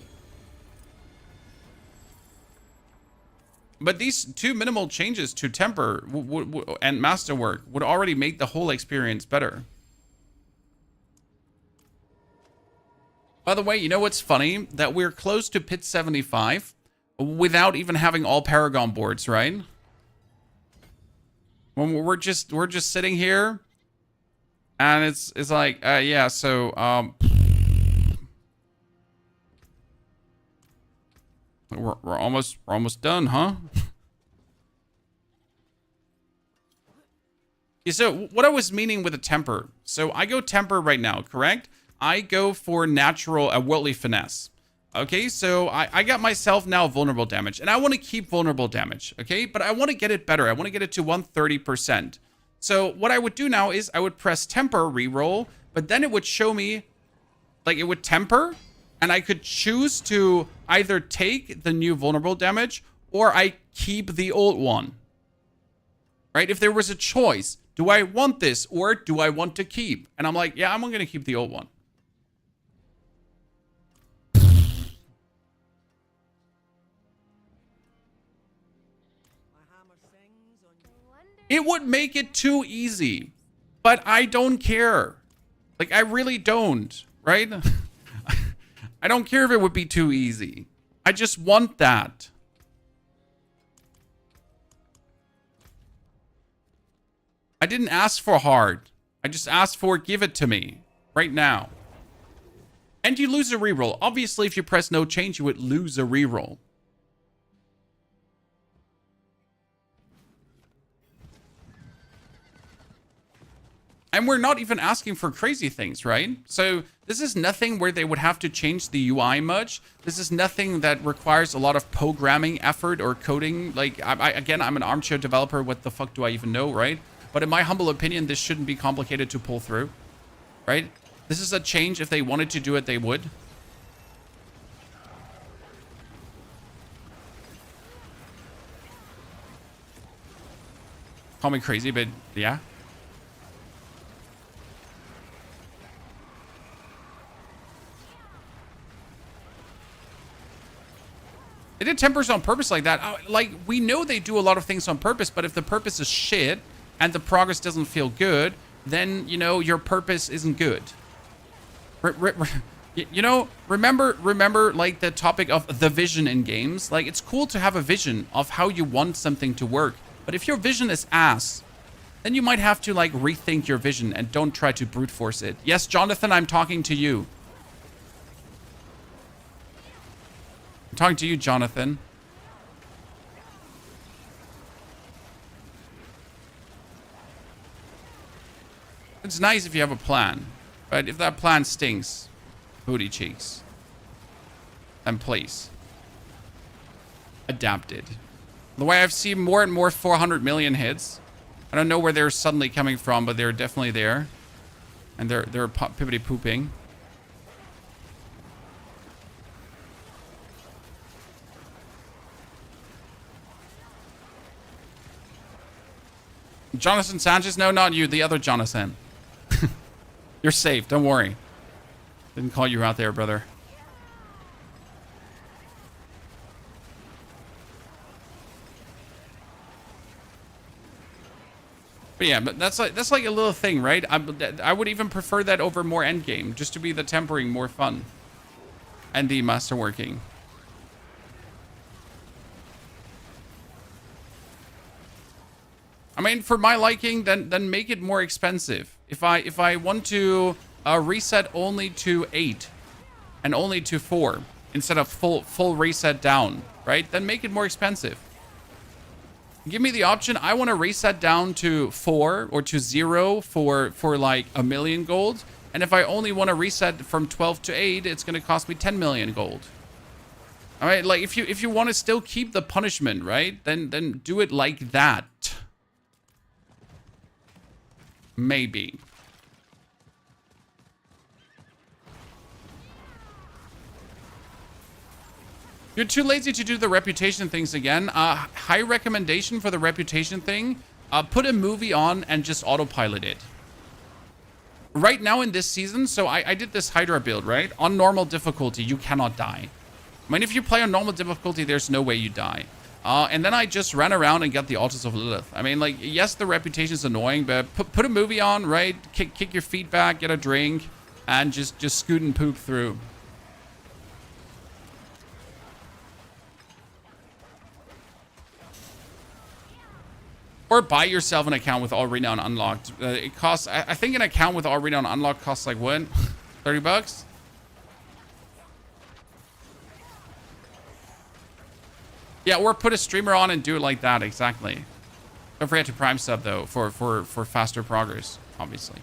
But these 2 minimal changes to temper and masterwork would already make the whole experience better. By the way, you know what's funny? That we're close to pit 75 without even having all Paragon boards, right? When we're just sitting here, and it's like, yeah. So we're almost done, huh? Yeah, so what I was meaning with a temper. So I go temper right now, correct? I go for natural, worldly finesse. Okay, so I got myself now vulnerable damage, and I want to keep vulnerable damage, okay? But I want to get it better. I want to get it to 130%. So what I would do now is I would press temper reroll, but then it would show me, like, it would temper, and I could choose to either take the new vulnerable damage or I keep the old one. Right? If there was a choice, do I want this or do I want to keep? And I'm like, yeah, I'm going to keep the old one. It would make it too easy, but I don't care. Like, I really don't, right? I don't care if it would be too easy. I just want that. I didn't ask for hard. I just asked for give it to me right now. And you lose a reroll. Obviously, if you press no change, you would lose a reroll. And we're not even asking for crazy things, right? So this is nothing where they would have to change the UI much. This is nothing that requires a lot of programming effort or coding. Like, again, I'm an armchair developer. What the fuck do I even know, right? But in my humble opinion, this shouldn't be complicated to pull through, right? This is a change. If they wanted to do it, they would. Call me crazy, but yeah. They did tempers on purpose like that. Like, we know they do a lot of things on purpose, but if the purpose is shit and the progress doesn't feel good, then, you know, your purpose isn't good. You know, remember like the topic of the vision in games? Like, it's cool to have a vision of how you want something to work. But if your vision is ass, then you might have to, like, rethink your vision and don't try to brute force it. Yes, Jonathan, I'm talking to you. I'm talking to you, Jonathan. It's nice if you have a plan, but if that plan stinks, booty cheeks, then please adapt it. The way I've seen more and more 400 million hits, I don't know where they're suddenly coming from, but they're definitely there, and they're pippity pooping. Jonathan Sanchez? No, not you. The other Jonathan. You're safe. Don't worry. Didn't call you out there, brother. But yeah, but that's like a little thing, right? I would even prefer that over more endgame, just to be the tempering more fun. And the masterworking. I mean, for my liking, then make it more expensive. If I want to reset only to 8 and only to 4 instead of full reset down, right? Then make it more expensive. Give me the option. I want to reset down to 4 or to 0 for like 1 million gold. And if I only want to reset from 12 to 8, it's going to cost me 10 million gold. All right, like if you want to still keep the punishment, right? Then do it like that. Maybe. You're too lazy to do the reputation things again. High recommendation for the reputation thing. Put a movie on and just autopilot it. Right now in this season, so I did this Hydra build, right? On normal difficulty, you cannot die. I mean, if you play on normal difficulty, there's no way you die. And then I just ran around and got the Altars of Lilith. I mean, like, yes, the reputation is annoying, but put a movie on, right? Kick your feet back, get a drink, and just scoot and poop through. Or buy yourself an account with all renown unlocked. It costs, I think an account with all renown unlocked costs like what? 30 bucks? Yeah, or put a streamer on and do it like that, exactly. Don't forget to prime sub though for faster progress, obviously.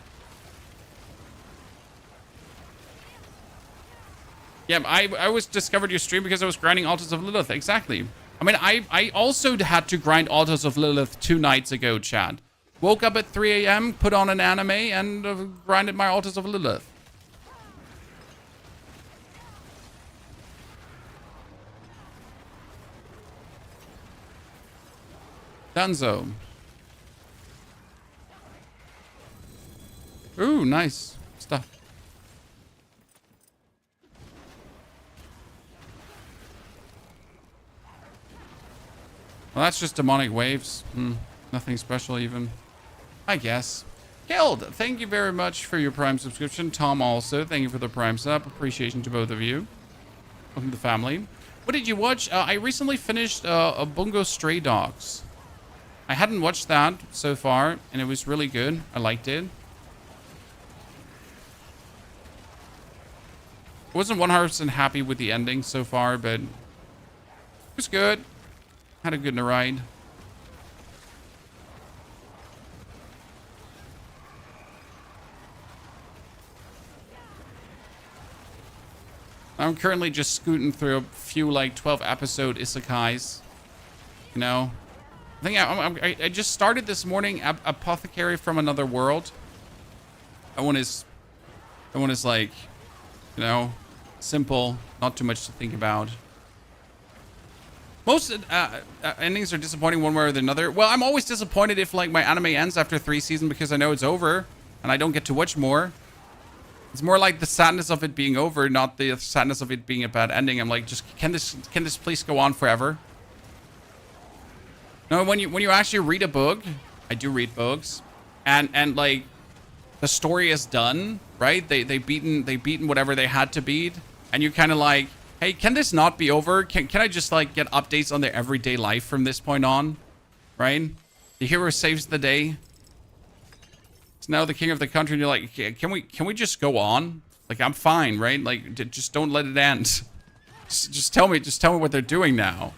Yeah, I was discovered your stream because I was grinding Altars of Lilith, exactly. I mean, I also had to grind Altars of Lilith 2 nights ago, Chad. Woke up at 3 a.m., put on an anime, and grinded my Altars of Lilith. Dunzo. Ooh, nice stuff. Well, that's just demonic waves. Nothing special even. I guess. Killed, thank you very much for your Prime subscription. Tom also, thank you for the Prime sub. Appreciation to both of you. Welcome to the family. What did you watch? I recently finished a Bungo Stray Dogs. I hadn't watched that so far, and it was really good. I liked it. I wasn't 100% happy with the ending so far, but it was good. Had a good ride. I'm currently just scooting through a few like 12 episode isekais. You know, I think I just started this morning Apothecary from Another World. That one is like, you know, simple, not too much to think about. Most endings are disappointing one way or another. Well, I'm always disappointed if like my anime ends after 3 seasons because I know it's over and I don't get to watch more. It's more like the sadness of it being over, not the sadness of it being a bad ending. I'm like, just can this please go on forever? No, when you actually read a book, I do read books, and like the story is done, right? They beaten whatever they had to beat, and you're kind of like, hey, can this not be over? Can I just like get updates on their everyday life from this point on? Right? The hero saves the day. It's now the king of the country, and you're like, can we just go on? Like, I'm fine, right? Like, just don't let it end. Just tell me what they're doing now.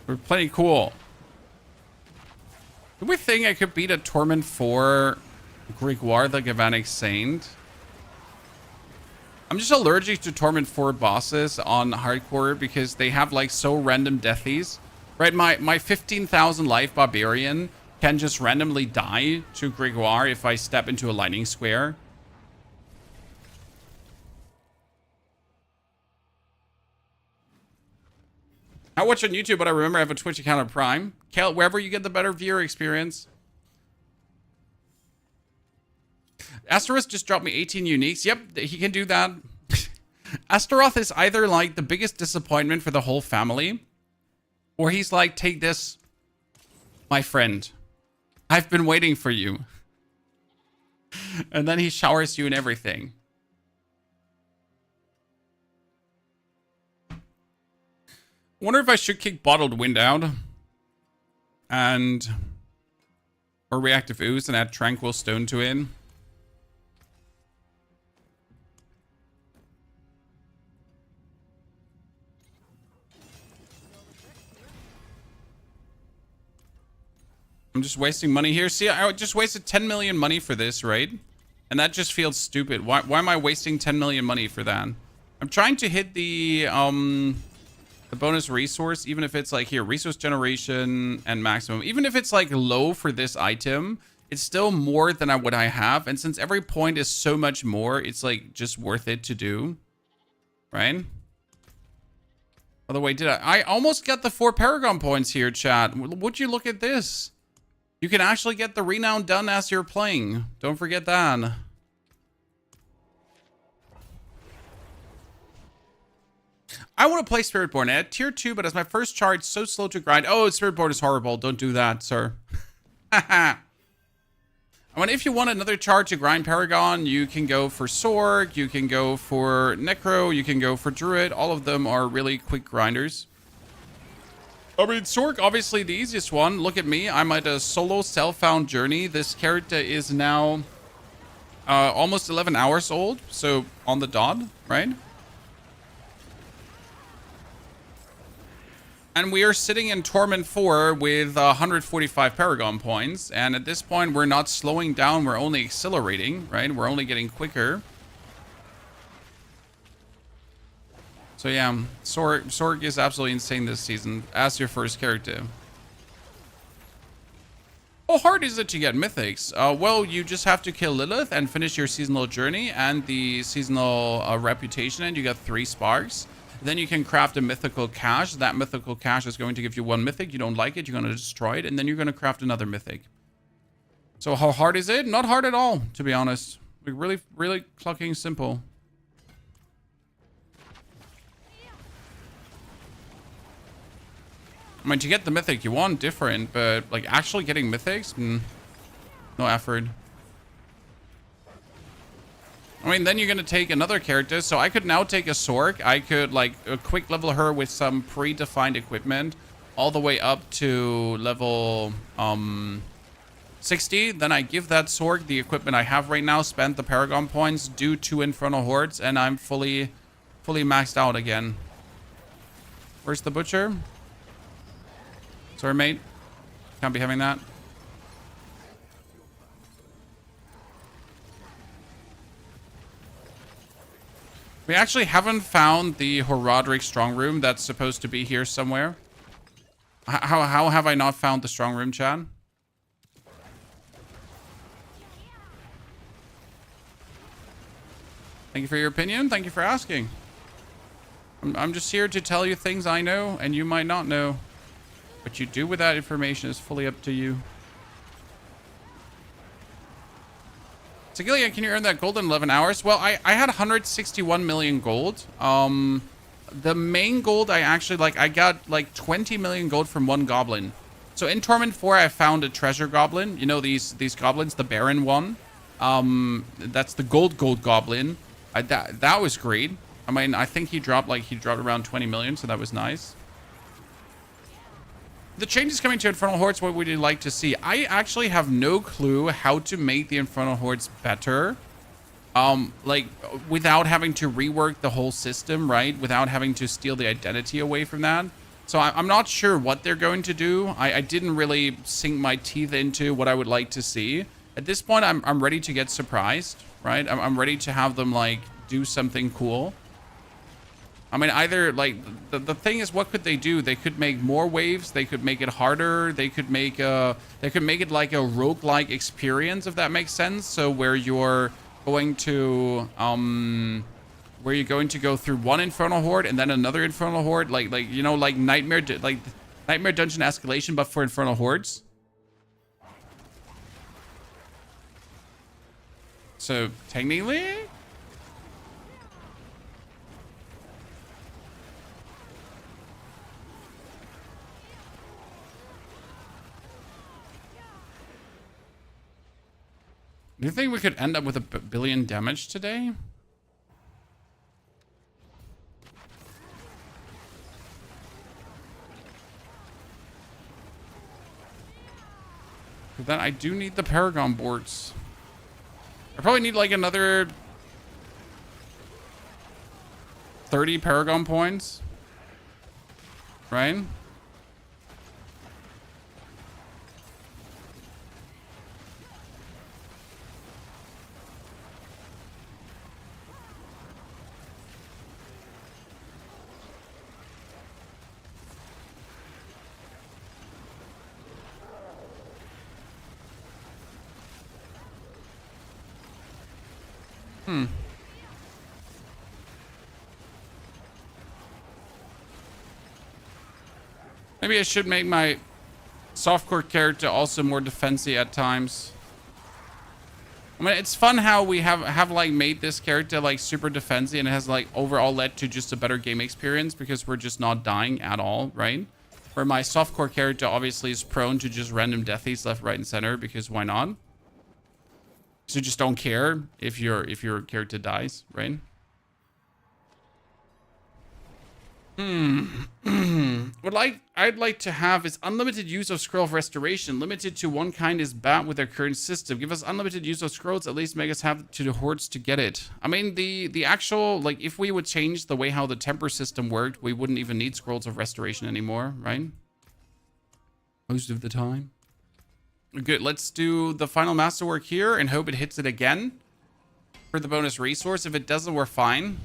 We're plenty cool. Do we think I could beat a Torment 4 Grégoire the Galvanic Saint? I'm just allergic to Torment 4 bosses on hardcore because they have like so random deathies. Right, my 15,000 life barbarian can just randomly die to Grégoire if I step into a lightning square. I watch on YouTube, but I remember I have a Twitch account on Prime. Kale, wherever you get the better viewer experience. Asterisk just dropped me 18 uniques. Yep, he can do that. Astaroth is either like the biggest disappointment for the whole family, or he's like, take this, my friend. I've been waiting for you. And then he showers you in everything. Wonder if I should kick Bottled Wind out. And... or Reactive Ooze and add Tranquil Stone to it. I'm just wasting money here. See, I just wasted 10 million money for this, right? And that just feels stupid. Why am I wasting 10 million money for that? I'm trying to hit the bonus resource, even if it's like here, resource generation and maximum. Even if it's like low for this item, it's still more than what I have. And since every point is so much more, it's like just worth it to do, right? By the way, I almost got the 4 Paragon points here, chat. Would you look at this? You can actually get the renown done as you're playing. Don't forget that. I want to play Spiritborn at tier 2, but as my first charge, so slow to grind. Oh, Spiritborn is horrible. Don't do that, sir. I mean, if you want another charge to grind Paragon, you can go for Sorg, you can go for Necro, you can go for Druid. All of them are really quick grinders. I mean, Sorg, obviously the easiest one. Look at me. I'm at a solo self-found journey. This character is now almost 11 hours old, so on the dot, right? And we are sitting in Torment 4 with 145 Paragon points. And at this point, we're not slowing down. We're only accelerating, right? We're only getting quicker. So yeah, Sorg is absolutely insane this season as your first character. How hard is it to get mythics? Well, you just have to kill Lilith and finish your seasonal journey and the seasonal reputation, and you get 3 sparks. Then you can craft a mythical cache. That mythical cache is going to give you 1 mythic. You don't like it, you're going to destroy it, and then you're going to craft another mythic. So how hard is it? Not hard at all, to be honest. Like really, really clucking simple. I mean, to get the mythic you want, different, but like actually getting mythics, no effort. I mean, then you're going to take another character. So I could now take a Sorc. I could like quick level her with some predefined equipment all the way up to level 60. Then I give that Sorc the equipment I have right now, spend the Paragon points, do 2 Infernal Hordes, and I'm fully maxed out again. Where's the Butcher? Sorry, mate. Can't be having that. We actually haven't found the Horadric strong room that's supposed to be here somewhere. How have I not found the strong room, Chad? Thank you for your opinion. Thank you for asking. I'm just here to tell you things I know and you might not know. What you do with that information is fully up to you. Sigilia, can you earn that gold in 11 hours? Well, I had 161 million gold. The main gold I actually, I got like 20 million gold from 1 goblin. So in Torment 4, I found a treasure goblin. You know, these goblins, the Baron one. That's the gold goblin. That was great. I mean, I think he dropped around 20 million, so that was nice. The changes coming to Infernal Hordes, what would you like to see? I actually have no clue how to make the Infernal Hordes better. Like, without having to rework the whole system, right? Without having to steal the identity away from that. So I'm not sure what they're going to do. I didn't really sink my teeth into what I would like to see. At this point, I'm ready to get surprised, right? I'm ready to have them, like, do something cool. I mean, either, like, the thing is, what could they do? They could make more waves. They could make it harder. They could make it like a roguelike experience, if that makes sense. So where you're going to, go through one Infernal Horde and then another Infernal Horde, like you know, like Nightmare Dungeon escalation, but for Infernal Hordes. So technically, Do you think we could end up with a billion damage today? But then I do need the Paragon boards. I probably need like another 30 Paragon points. Right? Maybe I should make my softcore character also more defensive at times. I mean, it's fun how we have like made this character like super defensive, and it has like overall led to just a better game experience because we're just not dying at all, right? Where my softcore character obviously is prone to just random deathies left, right, and center because why not? So you just don't care if your character dies, right? I'd like to have is unlimited use of Scroll of Restoration. Limited to one kind is bad with their current system. Give us unlimited use of scrolls, at least make us have to the hordes to get it. I mean, the actual, like, if we would change the way how the temper system worked, we wouldn't even need Scrolls of Restoration anymore, right? Most of the time. Good, let's do the final masterwork here and hope it hits it again for the bonus resource. If it doesn't, we're fine.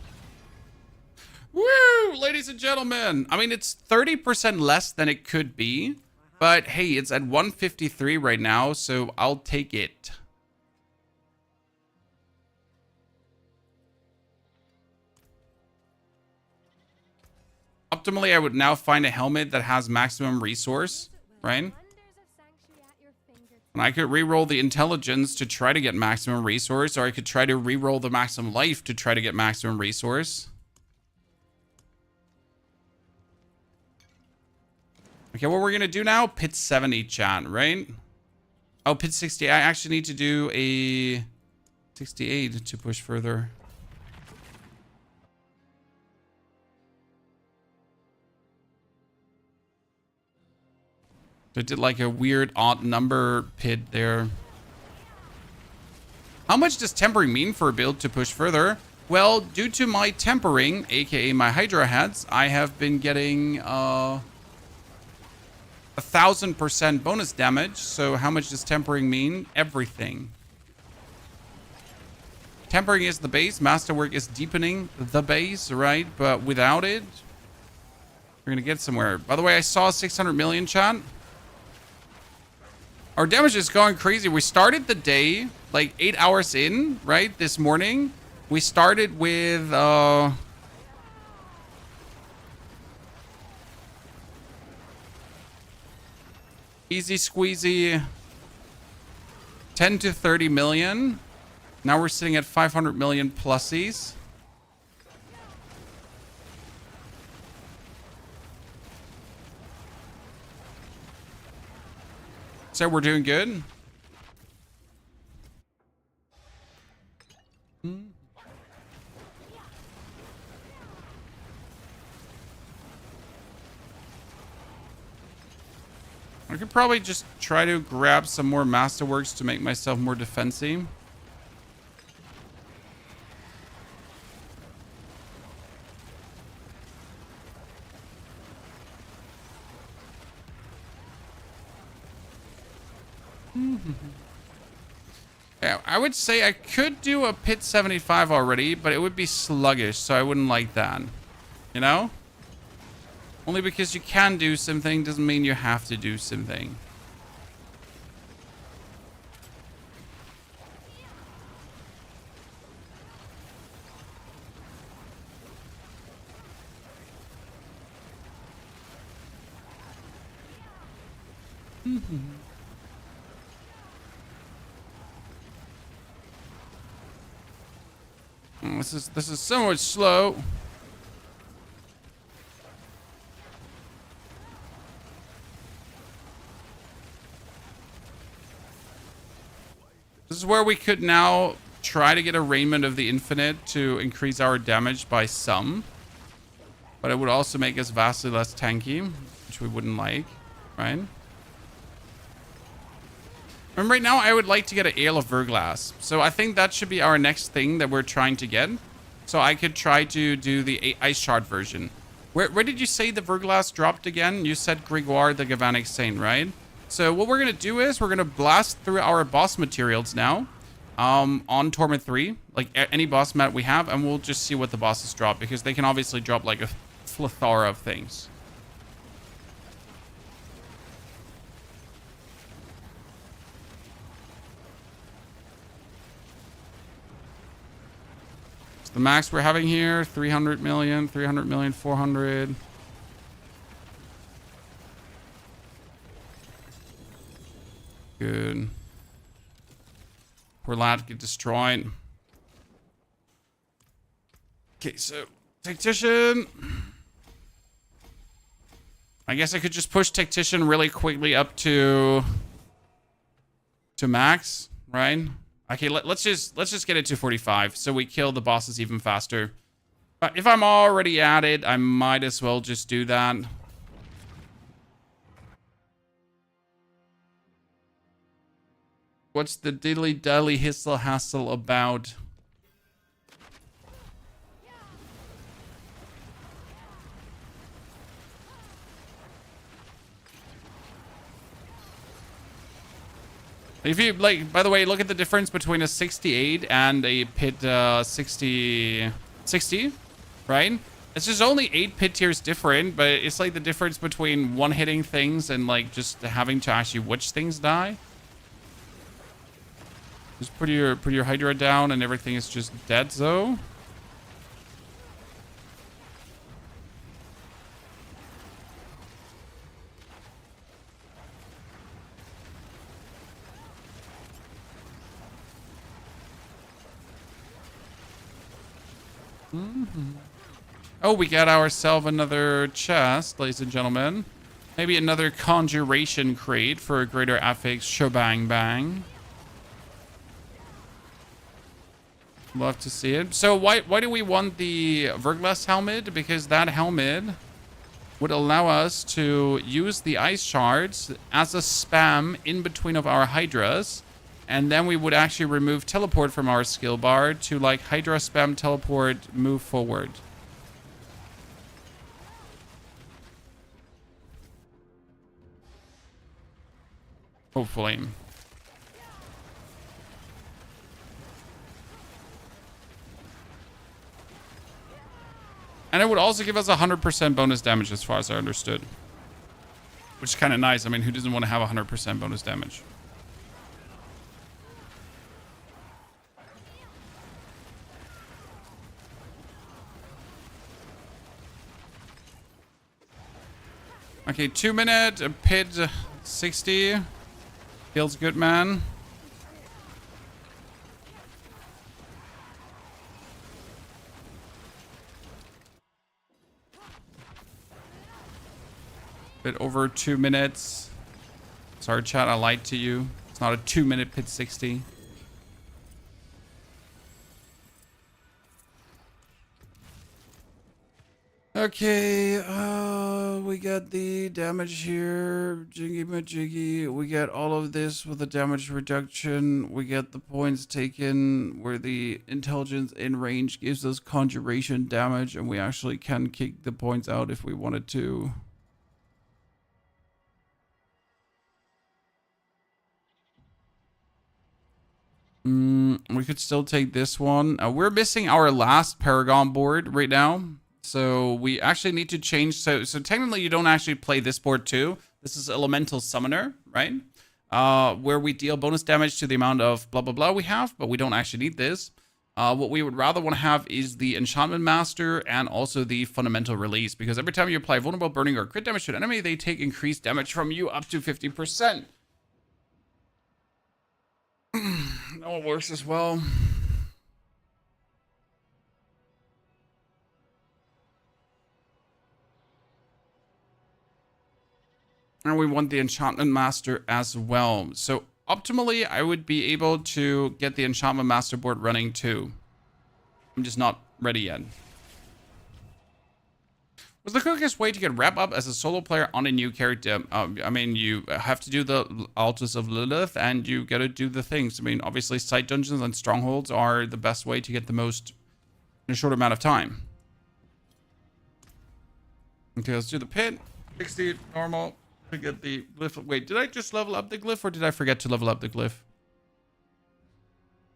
Woo, ladies and gentlemen. I mean, it's 30% less than it could be, but hey, it's at 153 right now, so I'll take it. Optimally, I would now find a helmet that has maximum resource, right? And I could reroll the intelligence to try to get maximum resource, or I could try to reroll the maximum life to try to get maximum resource. Okay, what we're gonna do now? Pit 70 chat, right? Oh, pit 60. I actually need to do a 68 to push further. I did like a weird odd number pit there. How much does tempering mean for a build to push further? Well, due to my tempering, aka my Hydra heads, I have been getting 1000% bonus damage. So how much does tempering mean? Everything. Tempering is the base. Masterwork is deepening the base, right? But without it, we're gonna get somewhere. By the way, I saw 600 million chat. Our damage is going crazy. We started the day like 8 hours in, right? This morning. We started with easy squeezy 10 to 30 million. Now we're sitting at 500 million plusies. So we're doing good. I could probably just try to grab some more masterworks to make myself more defensive. Yeah, I would say I could do a pit 75 already, but it would be sluggish, so I wouldn't like that. You know? Only because you can do something doesn't mean you have to do something. This is so much slow. This is where we could now try to get a Raiment of the Infinite to increase our damage by some. But it would also make us vastly less tanky, which we wouldn't like, right? And right now, I would like to get an Ale of Verglass. So I think that should be our next thing that we're trying to get. So I could try to do the Ice Shard version. Where did you say the Verglass dropped again? You said Grégoire the Galvanic Saint, right? So what we're going to do is we're going to blast through our boss materials now on Torment 3. Like any boss mat we have. And we'll just see what the bosses drop. Because they can obviously drop like a plethora of things. The max we're having here, 300 million, 400. Good. Poor lad get destroyed. Okay, so Tactician. I guess I could just push Tactician really quickly up to max, right? Okay, let's just get it to 45 so we kill the bosses even faster. But if I'm already at it, I might as well just do that. What's the diddly dally hissle hassle about? If you, like, by the way, look at the difference between a 68 and a pit 60, right? It's just only 8 pit tiers different, but it's like the difference between one-hitting things and, like, just having to actually watch things die. Just put your Hydra down and everything is just dead, though. Oh, we got ourselves another chest, ladies and gentlemen. Maybe another conjuration crate for a greater affix shebang bang. Love to see it. So why do we want the Verglass helmet? Because that helmet would allow us to use the ice shards as a spam in between of our Hydras. And then we would actually remove teleport from our skill bar to like Hydra spam teleport, move forward. Hopefully. And it would also give us 100% bonus damage as far as I understood. Which is kind of nice. I mean, who doesn't want to have 100% bonus damage? Okay, 2 minute, pit 60. Feels good, man. Bit over 2 minutes. Sorry, chat, I lied to you. It's not a 2 minute pit 60. Okay, we got the damage here, jiggy majiggy. We get all of this with the damage reduction. We get the points taken where the intelligence in range gives us conjuration damage, and we actually can kick the points out if we wanted to. We could still take this one. We're missing our last Paragon board right now. So we actually need to change. So technically you don't actually play this board too. This is Elemental Summoner, right? Where we deal bonus damage to the amount of blah, blah, blah we have, but we don't actually need this. What we would rather want to have is the Enchantment Master and also the Fundamental Release, because every time you apply Vulnerable Burning or crit damage to an enemy, they take increased damage from you up to 50%. That one works as well. And we want the Enchantment Master as well. So optimally, I would be able to get the Enchantment Masterboard running too. I'm just not ready yet. What's the quickest way to get wrap up as a solo player on a new character? I mean, you have to do the Altars of Lilith, and you gotta do the things. I mean, obviously, side dungeons and strongholds are the best way to get the most in a short amount of time. Okay, let's do the pit. 60 normal to get the glyph. Wait, did I just level up the glyph, or did I forget to level up the glyph?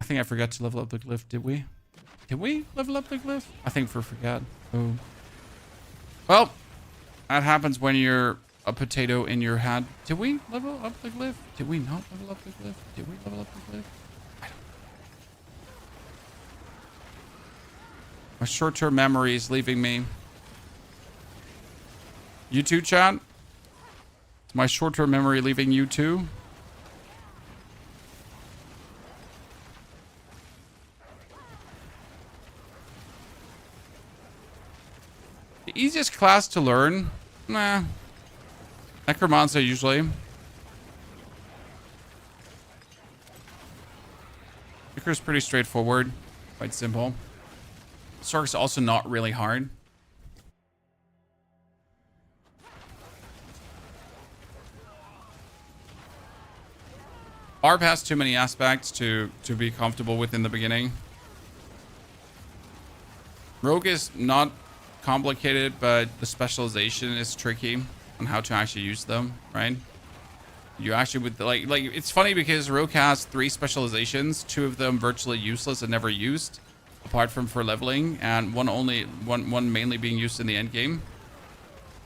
I think I forgot to level up the glyph. Did we? Did we level up the glyph? I think we forgot. Oh. Well, that happens when you're a potato in your head. Did we level up the glyph? Did we not level up the glyph? Did we level up the glyph? I don't know. My short-term memory is leaving me. You too, chat? Is my short-term memory leaving you too? The easiest class to learn? Nah. Necromancer usually. Vicar's pretty straightforward. Quite simple. Sorce's also not really hard. ARP has too many aspects to be comfortable with in the beginning. Rogue is not complicated, but the specialization is tricky on how to actually use them, right? You actually would like it's funny because Rogue has 3 specializations, 2 of them virtually useless and never used, apart from for leveling, and one mainly being used in the end game.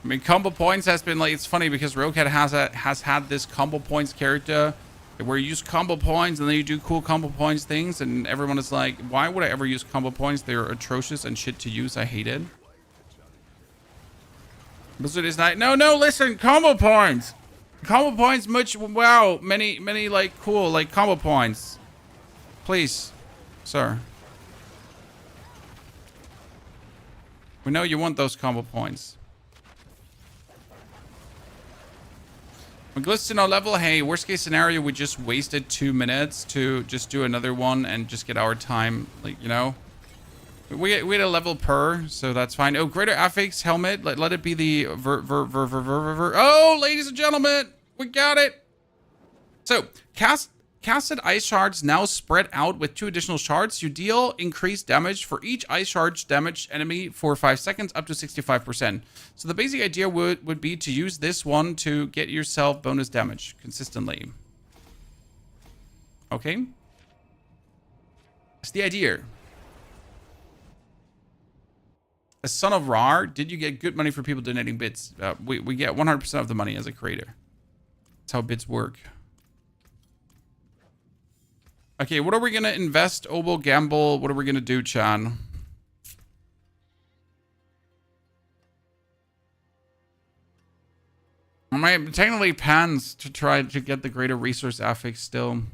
I mean, combo points has been like, it's funny because Rogue has had this combo points character where you use combo points and then you do cool combo points things, and everyone is like, why would I ever use combo points? They're atrocious and shit to use. I hate it. Blizzard is not. No, listen, combo points. Combo points, wow, many, like, cool, like, combo points. Please, sir. We know you want those combo points. When Glyph's in our level, hey, worst case scenario, we just wasted 2 minutes to just do another one and just get our time, like, you know. We had a level per, so that's fine. Oh, greater affix helmet. Let it be the Oh, ladies and gentlemen, we got it. So, casted ice shards now spread out with 2 additional shards. You deal increased damage for each ice shard damaged enemy for 5 seconds, up to 65%. So the basic idea would be to use this one to get yourself bonus damage consistently. Okay? That's the idea. As Son of Rar, did you get good money for people donating bits? We get 100% of the money as a creator. That's how bits work. Okay, what are we going to invest? Obo, gamble. What are we going to do, Chan? I might technically pans to try to get the greater resource affix still.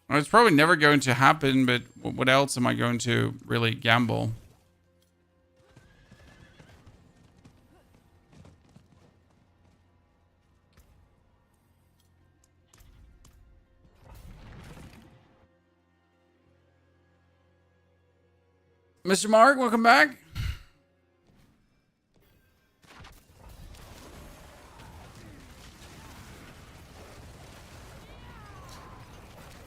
Well, it's probably never going to happen, but what else am I going to really gamble? Mr. Mark, welcome back.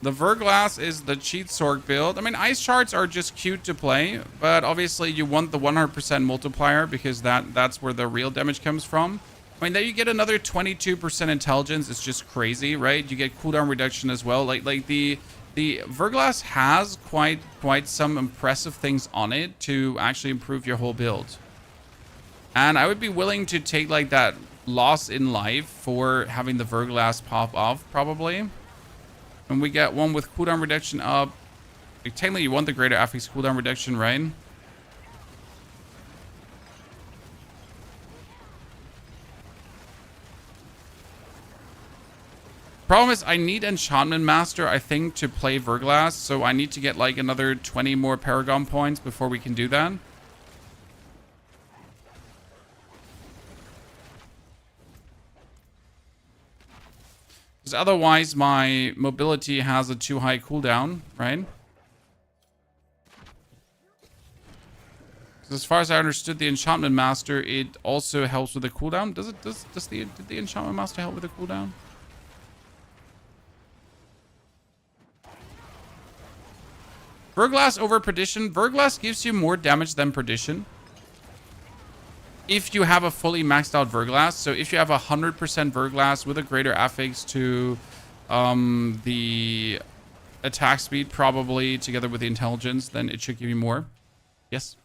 The Verglass is the cheat Sorc build. I mean, ice shards are just cute to play, but obviously you want the 100% multiplier because that's where the real damage comes from. I mean, then you get another 22% intelligence. It's just crazy, right? You get cooldown reduction as well. Like the Verglass has quite some impressive things on it to actually improve your whole build. And I would be willing to take like that loss in life for having the Verglass pop off probably. And we get one with cooldown reduction up. Like, technically, you want the greater affix cooldown reduction, right? Problem is, I need Enchantment Master, I think, to play Verglass. So I need to get like another 20 more Paragon points before we can do that. Because otherwise my mobility has a too high cooldown, right? As far as I understood, the Enchantment Master, it also helps with the cooldown. Did the Enchantment Master help with the cooldown? Verglass over Perdition. Verglass gives you more damage than Perdition if you have a fully maxed out Verglass. So if you have 100% Verglass with a greater affix to the attack speed, probably together with the intelligence, then it should give you more. Yes.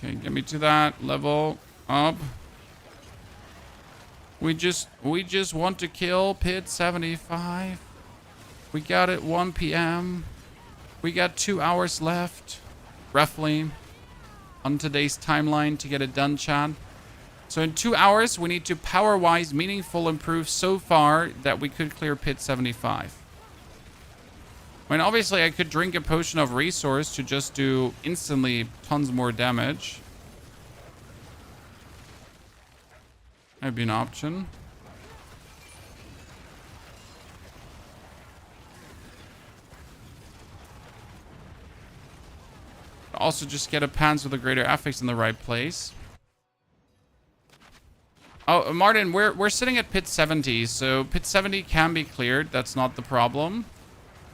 Okay, get me to that level up. We just want to kill Pit 75. We got it 1 p.m. We got 2 hours left, roughly, on today's timeline to get it done, chat. So in 2 hours, we need to power-wise meaningful improve so far that we could clear Pit 75. I mean, obviously, I could drink a potion of resource to just do instantly tons more damage. That'd be an option. Also, just get a pants with a greater affix in the right place. Oh, Martin, we're sitting at Pit 70, so Pit 70 can be cleared. That's not the problem.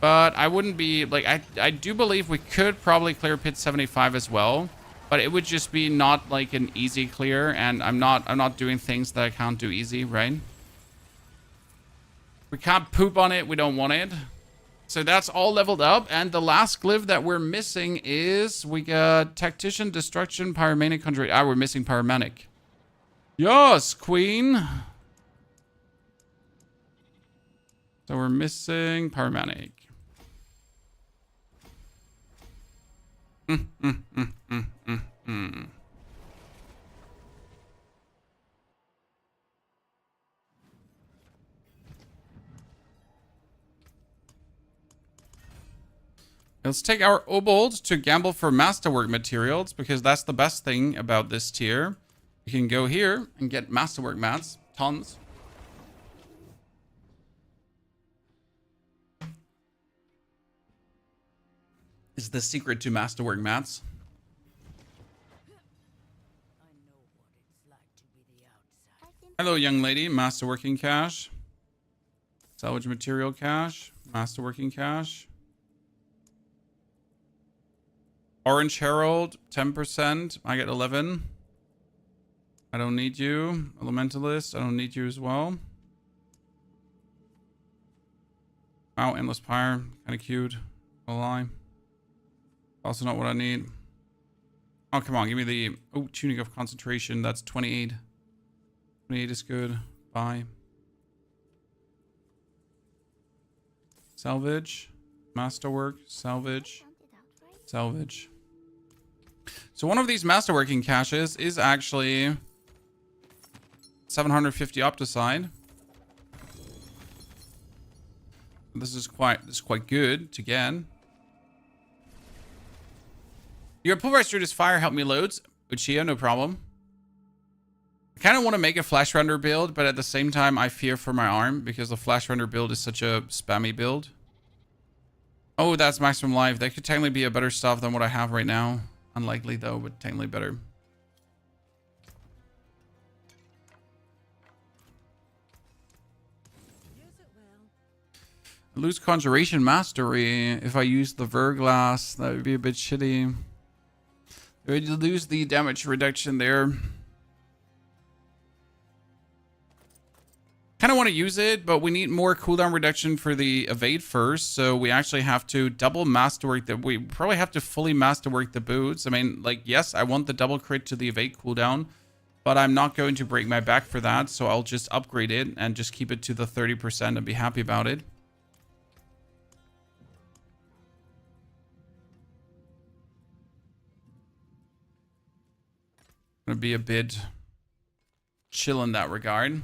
But I wouldn't be, like, I do believe we could probably clear Pit 75 as well. But it would just be not, like, an easy clear. And I'm not doing things that I can't do easy, right? We can't poop on it. We don't want it. So that's all leveled up. And the last glyph that we're missing is, we got Tactician, Destruction, Pyromanic, Conjure. Ah, we're missing Pyromanic. Yes, Queen. So we're missing Pyromanic. Let's take our Obold to gamble for Masterwork materials, because that's the best thing about this tier. You can go here and get Masterwork mats. Tons. Is the secret to Masterwork mats. Hello, young lady. Masterworking cash. Salvage material cash. Masterworking cash. Orange Herald, 10%. I get 11. I don't need you. Elementalist, I don't need you as well. Wow, Endless Pyre. Kind of cute. No lie. Also not what I need. Oh, come on. Give me the... Oh, Tunic of Concentration. That's 28. 28 is good. Bye. Salvage. Masterwork. Salvage. Salvage. So one of these masterworking caches is actually 750 Opticide. This is quite good to get. Your pulverized Druid's Fire helped me loads. Uchiha, no problem. I kind of want to make a flash render build, but at the same time I fear for my arm because the flash render build is such a spammy build. Oh, that's maximum life. That could technically be a better stuff than what I have right now. Unlikely though, but technically better. I lose Conjuration Mastery if I use the Verglass. That would be a bit shitty. I would lose the damage reduction there. Kind of want to use it, but we need more cooldown reduction for the evade first. So we actually have to double masterwork that. We probably have to fully masterwork the boots. I mean, like, yes, I want the double crit to the evade cooldown, but I'm not going to break my back for that. So I'll just upgrade it and just keep it to the 30% and be happy about it. Gonna be a bit chill in that regard.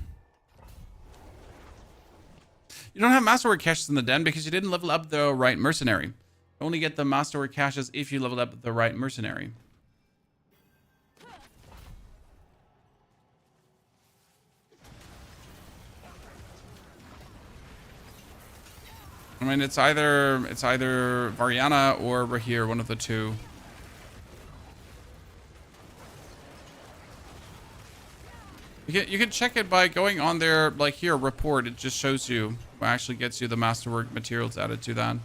You don't have masterwork caches in the den because you didn't level up the right mercenary. You only get the masterwork caches if you leveled up the right mercenary. I mean, it's either Variana or Rahir, one of the two. You can check it by going on their, like here, report. It just shows you, actually gets you the masterwork materials added to that.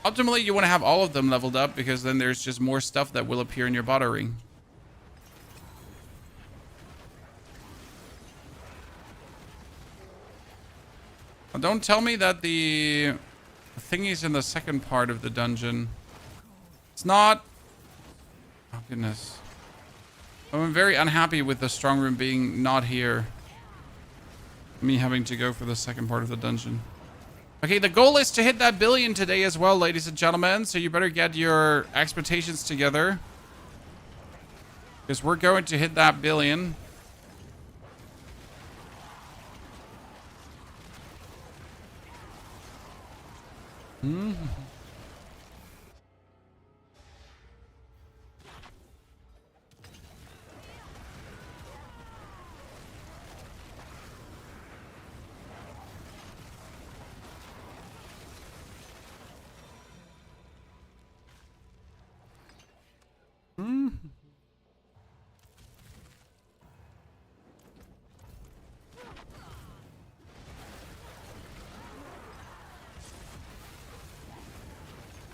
Ultimately, you want to have all of them leveled up because then there's just more stuff that will appear in your bottery. Now, don't tell me that the thingy's in the second part of the dungeon. It's not. Oh, goodness. I'm very unhappy with the strong room being not here. Me having to go for the second part of the dungeon. Okay, the goal is to hit that billion today as well, ladies and gentlemen. So you better get your expectations together. Because we're going to hit that billion.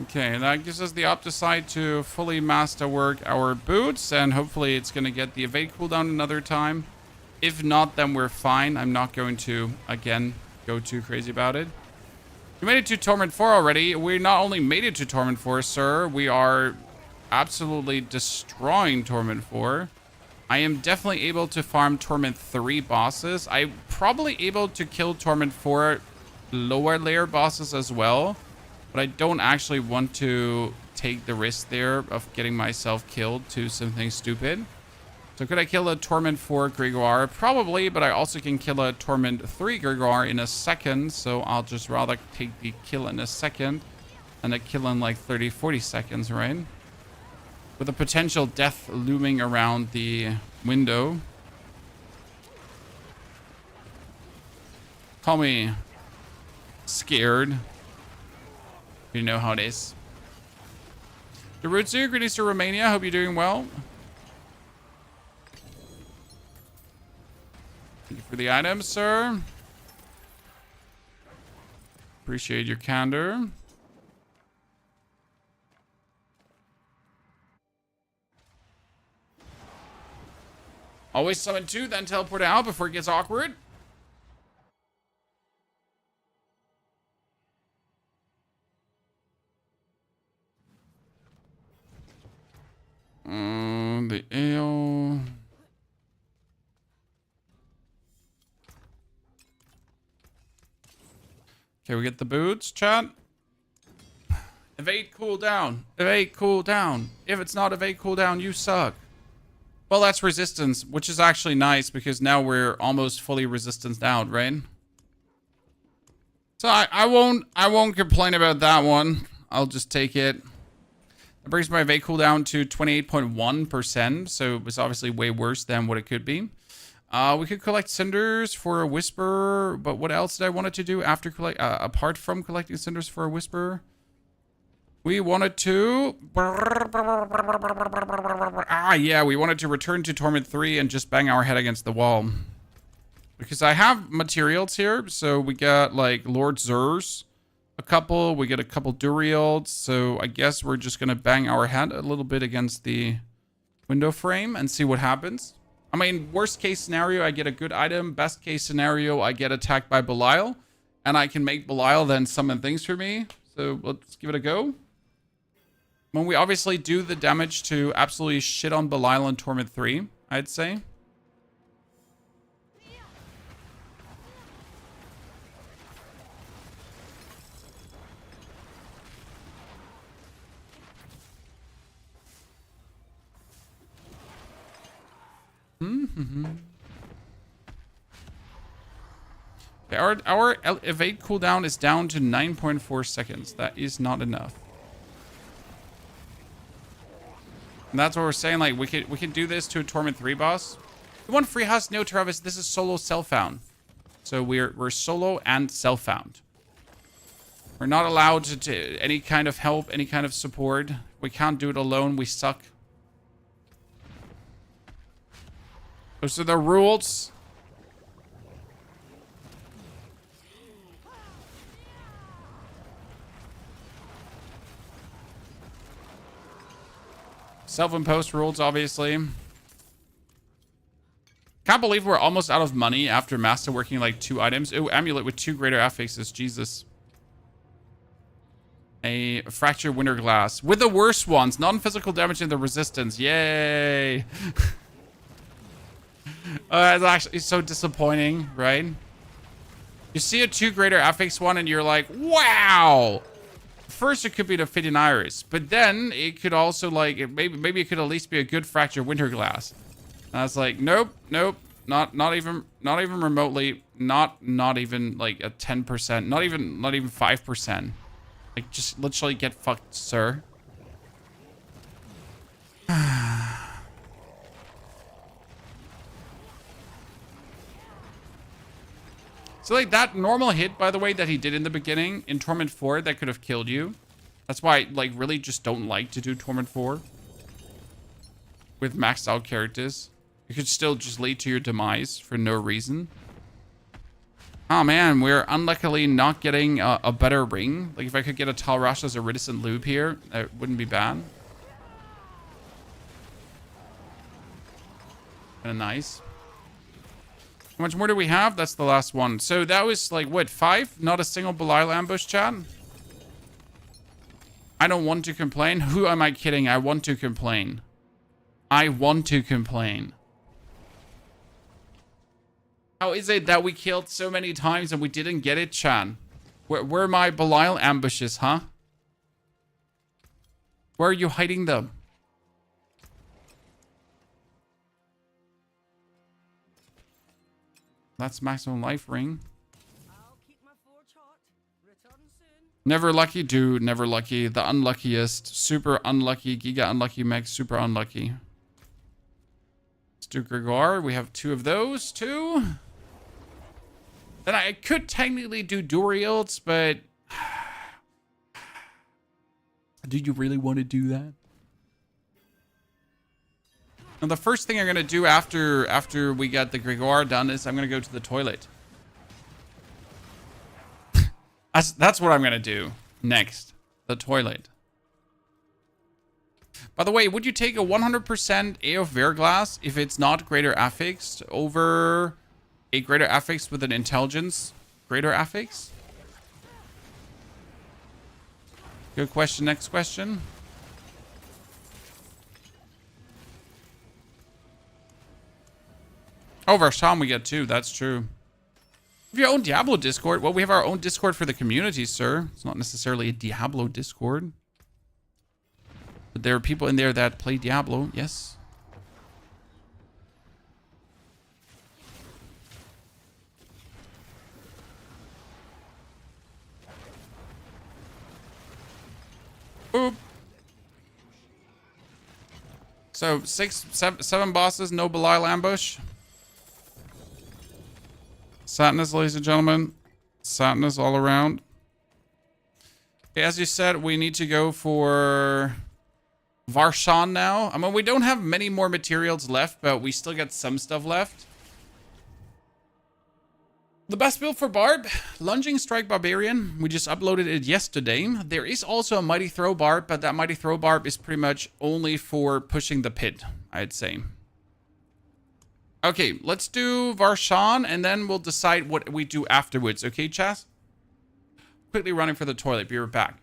Okay, and that gives us the Opticide to fully masterwork our boots, and hopefully it's going to get the evade cooldown another time. If not, then we're fine. I'm not going to, again, go too crazy about it. We made it to Torment 4 already. We not only made it to Torment 4, sir, we are absolutely destroying Torment 4. I am definitely able to farm Torment 3 bosses. I'm probably able to kill Torment 4 lower layer bosses as well. But I don't actually want to take the risk there of getting myself killed to something stupid. So could I kill a Torment 4 Gregoire? Probably, but I also can kill a Torment 3 Gregoire in a second. So I'll just rather take the kill in a second than a kill in like 30, 40 seconds, right? With a potential death looming around the window. Call me scared. You know how it is. Darutsu, greetings to Romania. Hope you're doing well. Thank you for the items, sir. Appreciate your candor. Always summon 2, then teleport out before it gets awkward. The ale. Okay, we get the boots, chat. Evade cooldown. Evade cooldown. If it's not evade cooldown, you suck. Well, that's resistance, which is actually nice because now we're almost fully resistance out, right? So I won't complain about that one. I'll just take it. That brings my evade cooldown to 28.1%, so it was obviously way worse than what it could be. We could collect cinders for a whisper, but what else did I want to do after apart from collecting cinders for a whisper? We wanted to... we wanted to return to Torment 3 and just bang our head against the wall. Because I have materials here, so we got like Lord Zers. We get a couple Duriels, so I guess we're just gonna bang our head a little bit against the window frame and see what happens. I mean, worst case scenario, I get a good item. Best case scenario, I get attacked by Belial, and I can make Belial then summon things for me. So let's give it a go. When we obviously do the damage to absolutely shit on Belial in Torment 3, I'd say. Okay, our evade cooldown is down to 9.4 seconds. That is not enough. And that's what we're saying. Like we can do this to a Torment 3 boss. You want free house? No, Travis. This is solo self-found. So we're solo and self-found. We're not allowed to any kind of help, any kind of support. We can't do it alone. We suck. Those are the rules. Self-imposed rules, obviously. Can't believe we're almost out of money after masterworking like 2 items. Oh, amulet with 2 greater affixes. Jesus. A fracture winter glass with the worst ones. Non-physical damage and the resistance. Yay. That's actually so disappointing, right? You see a 2 greater affix one and you're like, wow. First, it could be the Affidian Iris, but then it could also like maybe it could at least be a good fracture winter glass. And I was like, nope, not even remotely, not even like a 10%, not even 5%. Like just literally get fucked, sir. So like that normal hit, by the way, that he did in the beginning in Torment 4, that could have killed you. That's why I like really just don't like to do Torment 4 with maxed out characters. It could still just lead to your demise for no reason. Oh man, we're unluckily not getting a better ring. Like if I could get a Talrash as a Iridescent Loop here, that wouldn't be bad. Kind of nice. How much more do we have? That's the last one. So that was like, what, 5? Not a single Belial ambush, chat? I don't want to complain. Who am I kidding? I want to complain. I want to complain. How is it that we killed so many times and we didn't get it, Chan? Where are my Belial ambushes, huh? Where are you hiding them? That's maximum life ring.
I'll keep my forge hot. Return soon.
Never lucky, dude. Never lucky. The unluckiest. Super unlucky. Giga unlucky. Meg super unlucky. Let's do Gregor. We have 2 of those, too. Then I could technically do Duriels, but... do you really want to do that? Now, the first thing I'm going to do after we get the Gregor done is I'm going to go to the toilet. That's what I'm going to do next. The toilet. By the way, would you take a 100% A of Verglass if it's not greater affixed over a greater affix with an intelligence greater affix? Good question. Next question. Oh, Varshan we get 2. That's true. If your own Diablo Discord, well, we have our own Discord for the community, sir. It's not necessarily a Diablo Discord. But there are people in there that play Diablo, yes. Boop. So 7 bosses, no Belial ambush. Sadness, ladies and gentlemen. Sadness all around. Okay, as you said, we need to go for Varshan now. I mean, we don't have many more materials left, but we still got some stuff left. The best build for Barb, Lunging Strike Barbarian. We just uploaded it yesterday. There is also a Mighty Throw Barb, but that Mighty Throw Barb is pretty much only for pushing the pit, I'd say. Okay, let's do Varshan, and then we'll decide what we do afterwards. Okay, Chas? Quickly running for the toilet. Be right back.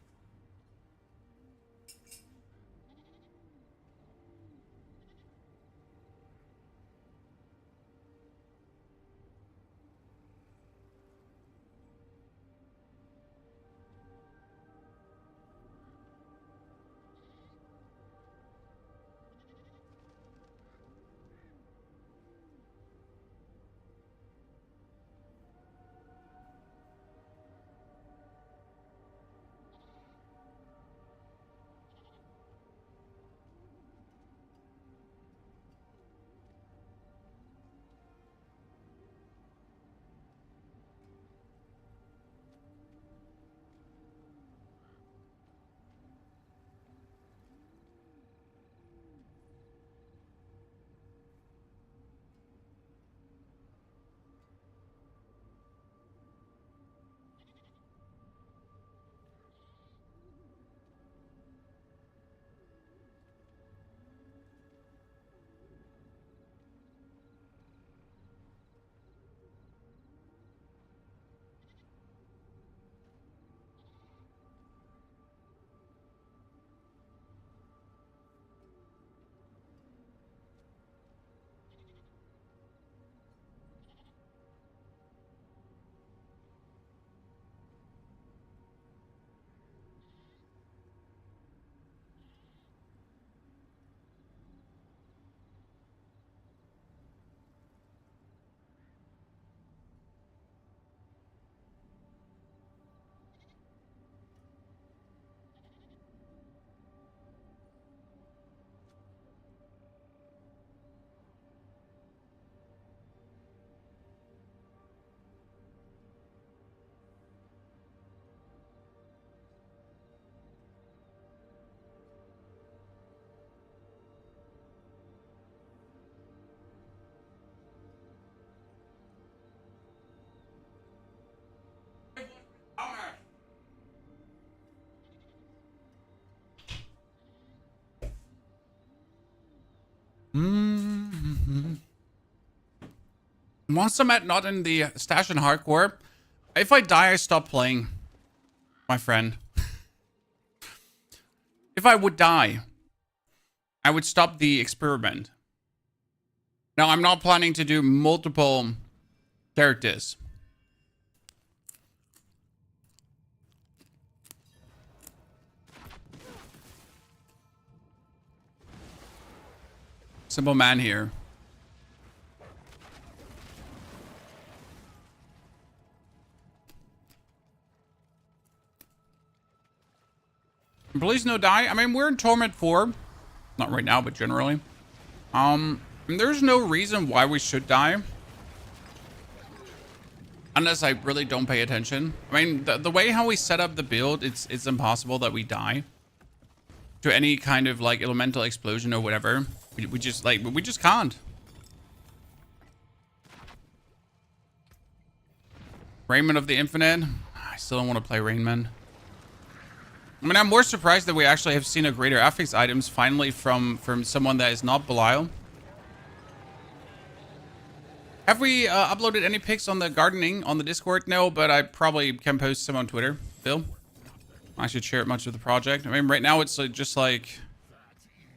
Mm-hmm. Once I'm not in the stash and hardcore, if I die, I stop playing, my friend. If I would die, I would stop the experiment. Now, I'm not planning to do multiple characters. Simple man here. Please no die. I mean, we're in Torment 4. Not right now, but generally. There's no reason why we should die. Unless I really don't pay attention. I mean, the way how we set up the build, it's impossible that we die. To any kind of, like, elemental explosion or whatever. We just can't. Rainman of the Infinite. I still don't want to play Rainman. I mean, I'm more surprised that we actually have seen a greater affix items finally from someone that is not Belial. Have we uploaded any pics on the gardening on the Discord? No, but I probably can post some on Twitter. Bill? I should share it much of the project. I mean, right now it's just like...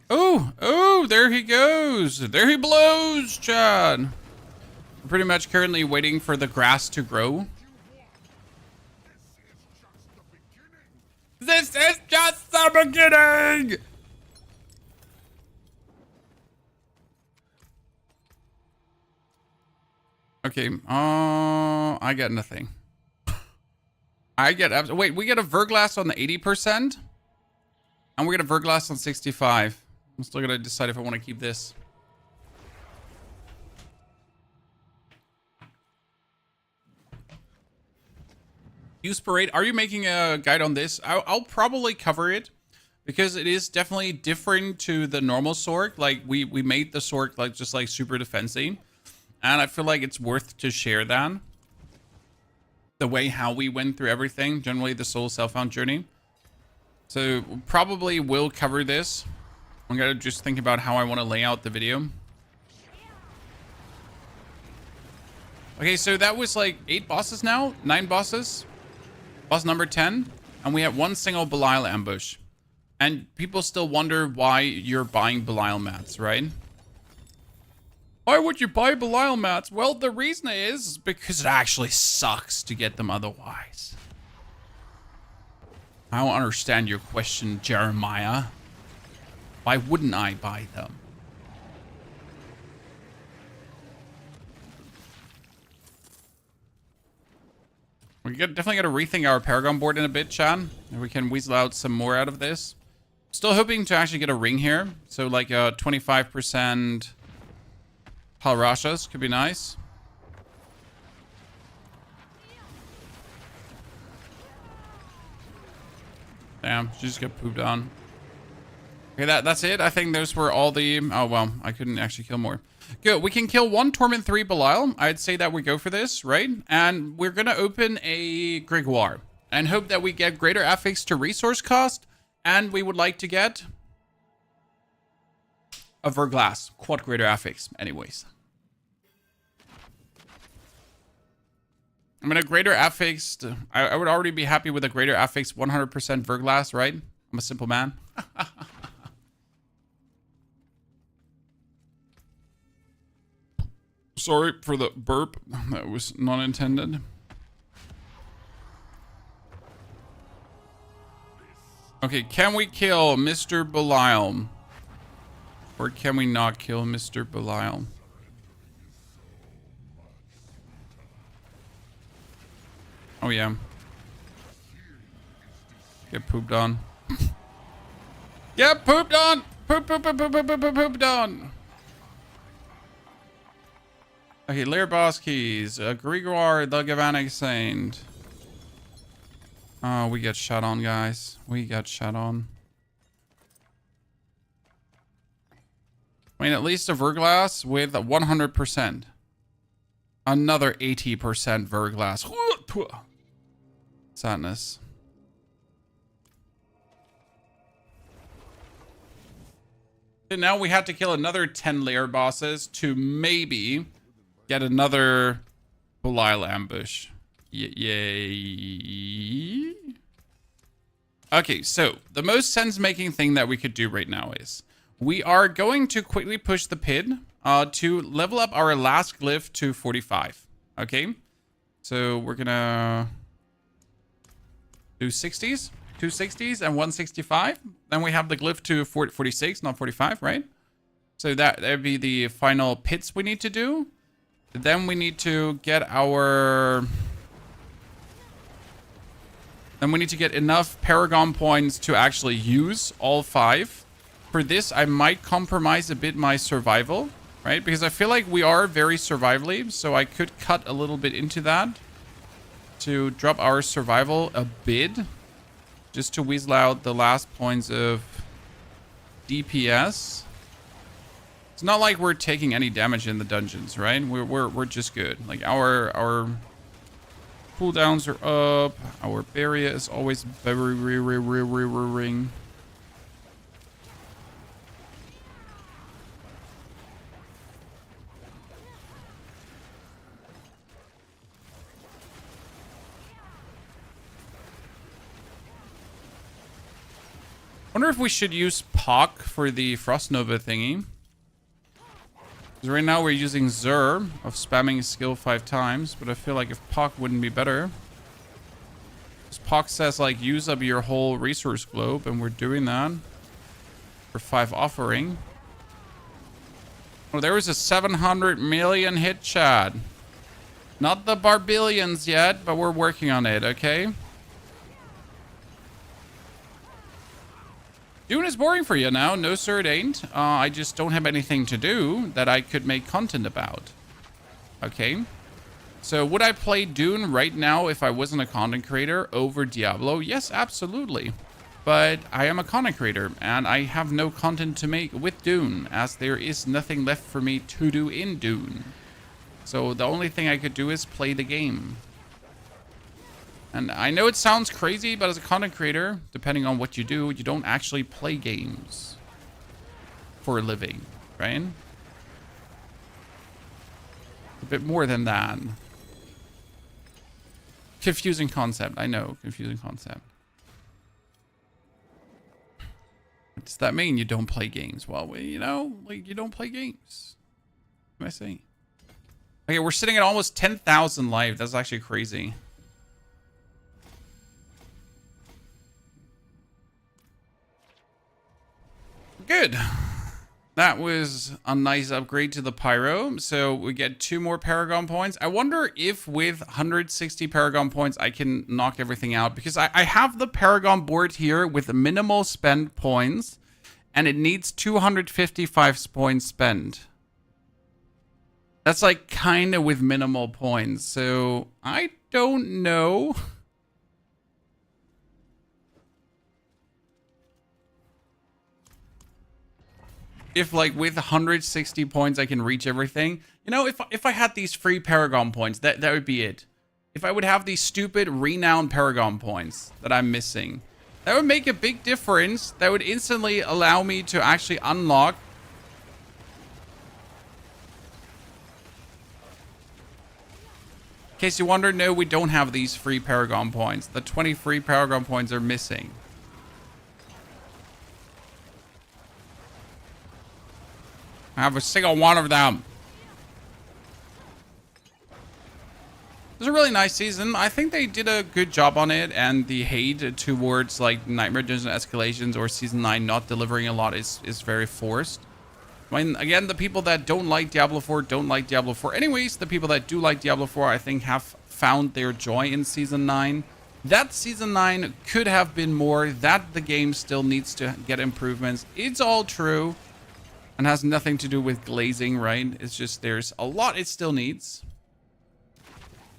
Oh, there he goes. There he blows, Chad. We're pretty much currently waiting for the grass to grow. This is just the beginning! Okay, I get nothing. Wait, we get a Verglass on the 80%? And we get a Verglass on 65. I'm still gonna decide if I want to keep this. Use Parade. Are you making a guide on this? I'll probably cover it because it is definitely different to the normal Sorc. Like we made the Sorc like just like super defensive, and I feel like it's worth to share that. The way how we went through everything, generally the Solo Self-Found journey. So probably will cover this. I'm gonna just think about how I want to lay out the video. Okay, so that was like 8 bosses now, 9 bosses. Boss number 10, and we have one single Belial ambush. And people still wonder why you're buying Belial mats, right? Why would you buy Belial mats? Well, the reason is because it actually sucks to get them otherwise. I don't understand your question, Jeremiah. Why wouldn't I buy them? We definitely got to rethink our Paragon board in a bit, Chan. If we can weasel out some more out of this. Still hoping to actually get a ring here. So like a 25% Palrashas could be nice. Damn, she just got pooped on. Okay, that's it. I think those were all the... Oh, well, I couldn't actually kill more. Good. We can kill one Torment 3 Belial. I'd say that we go for this, right? And we're going to open a Grimoire and hope that we get greater affix to resource cost. And we would like to get a Verglass. Quad greater affix. Anyways. I mean, a greater affix... I would already be happy with a greater affix 100% Verglass, right? I'm a simple man. Sorry for the burp. That was not intended. Okay, can we kill Mr. Belial? Or can we not kill Mr. Belial? Oh, yeah. Get pooped on. Get pooped on! Pooped on! Okay, Lair boss keys. Grimoire, the Galvanic Saint. Oh, we got shot on, guys. We got shot on. I mean, at least a Verglass with 100%. Another 80% Verglass. Sadness. And now we have to kill another 10 Lair bosses to maybe get another Belial ambush. Yay. Okay, so the most sense-making thing that we could do right now is we are going to quickly push the pit to level up our last glyph to 45. Okay, so we're gonna do 60s, 260s, and 165. Then we have the glyph to 46, not 45, right? So that'd be the final pits we need to do. Then we need to get our... Then we need to get enough Paragon points to actually use all 5. For this, I might compromise a bit my survival, right? Because I feel like we are very survivally, so I could cut a little bit into that to drop our survival a bit, just to weasel out the last points of DPS. It's not like we're taking any damage in the dungeons, right? We're just good. Like our cooldowns are up. Our barrier is always very ring. Wonder if we should use Pock for the Frost Nova thingy. Because right now we're using Zur of spamming his skill 5 times, but I feel like if Pock wouldn't be better. Because Pock says like use up your whole resource globe, and we're doing that for 5 offering. Oh, there was a 700 million hit, Chad. Not the Barbillions yet, but we're working on it, okay? Dune is boring for you now. No, sir, it ain't. I just don't have anything to do that I could make content about. Okay. So would I play Dune right now if I wasn't a content creator over Diablo? Yes, absolutely. But I am a content creator and I have no content to make with Dune, as there is nothing left for me to do in Dune. So the only thing I could do is play the game. And I know it sounds crazy, but as a content creator, depending on what you do, you don't actually play games for a living, right? A bit more than that. Confusing concept, I know, confusing concept. What does that mean, you don't play games? Well, you know, like, you don't play games. What can I say? Okay, we're sitting at almost 10,000 live. That's actually crazy. Good. That was a nice upgrade to the Pyro. So we get 2 more Paragon points. I wonder if with 160 Paragon points, I can knock everything out. Because I have the Paragon board here with minimal spend points. And it needs 255 points spent. That's like kind of with minimal points. So I don't know. If like with 160 points I can reach everything. You know, if I had these free Paragon points, that would be it. If I would have these stupid renown Paragon points that I'm missing, that would make a big difference. That would instantly allow me to actually unlock. In case you wonder, no, we don't have these free Paragon points. The 20 free Paragon points are missing. I have a single one of them. It was a really nice season. I think they did a good job on it, and the hate towards like Nightmare Dungeon escalations or Season 9 not delivering a lot is very forced. I mean, again, the people that don't like Diablo 4 don't like Diablo 4. Anyways, the people that do like Diablo 4, I think, have found their joy in Season 9. That Season 9 could have been more. That the game still needs to get improvements. It's all true. And has nothing to do with glazing, right? It's just there's a lot it still needs.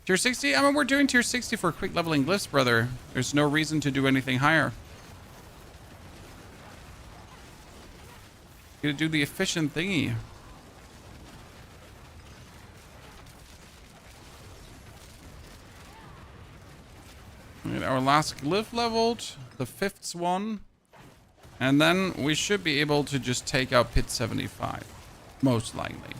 Tier 60? I mean, we're doing tier 60 for quick leveling glyphs, brother. There's no reason to do anything higher. Gonna do the efficient thingy. Get our last glyph leveled. The 5th one. And then we should be able to just take out pit 75. Most likely.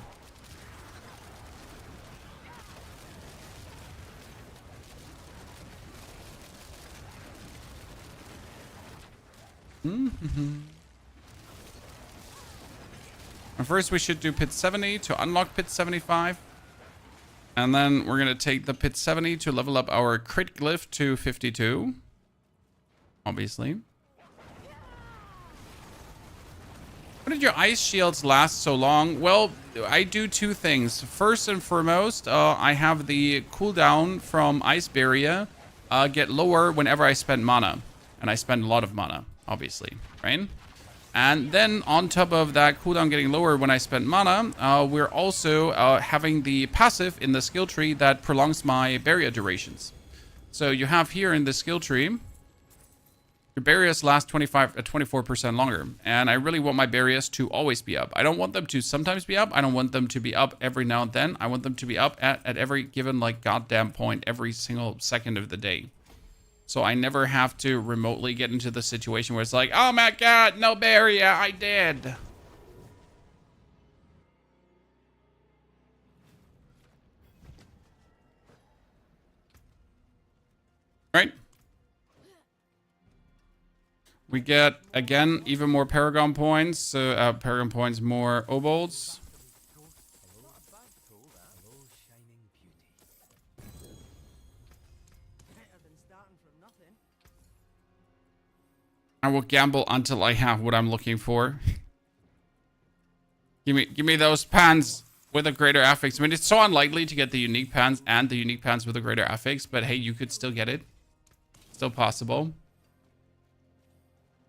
And first we should do pit 70 to unlock pit 75. And then we're going to take the pit 70 to level up our crit glyph to 52. Obviously. Why did your ice shields last so long? Well, I do two things. First and foremost, I have the cooldown from Ice Barrier get lower whenever I spend mana. And I spend a lot of mana, obviously, right? And then on top of that cooldown getting lower when I spend mana, we're also having the passive in the skill tree that prolongs my barrier durations. So you have here in the skill tree, your barriers last 24% longer. And I really want my barriers to always be up. I don't want them to sometimes be up. I don't want them to be up every now and then. I want them to be up at every given like goddamn point every single second of the day. So I never have to remotely get into the situation where it's like, oh my god, no barrier, I did. Right? We get, again, even more Paragon points. So, Paragon points, more Obolds. I will gamble until I have what I'm looking for. give me those pans with a greater affix. I mean, it's so unlikely to get the unique pans and the unique pans with a greater affix, but hey, you could still get it. Still possible.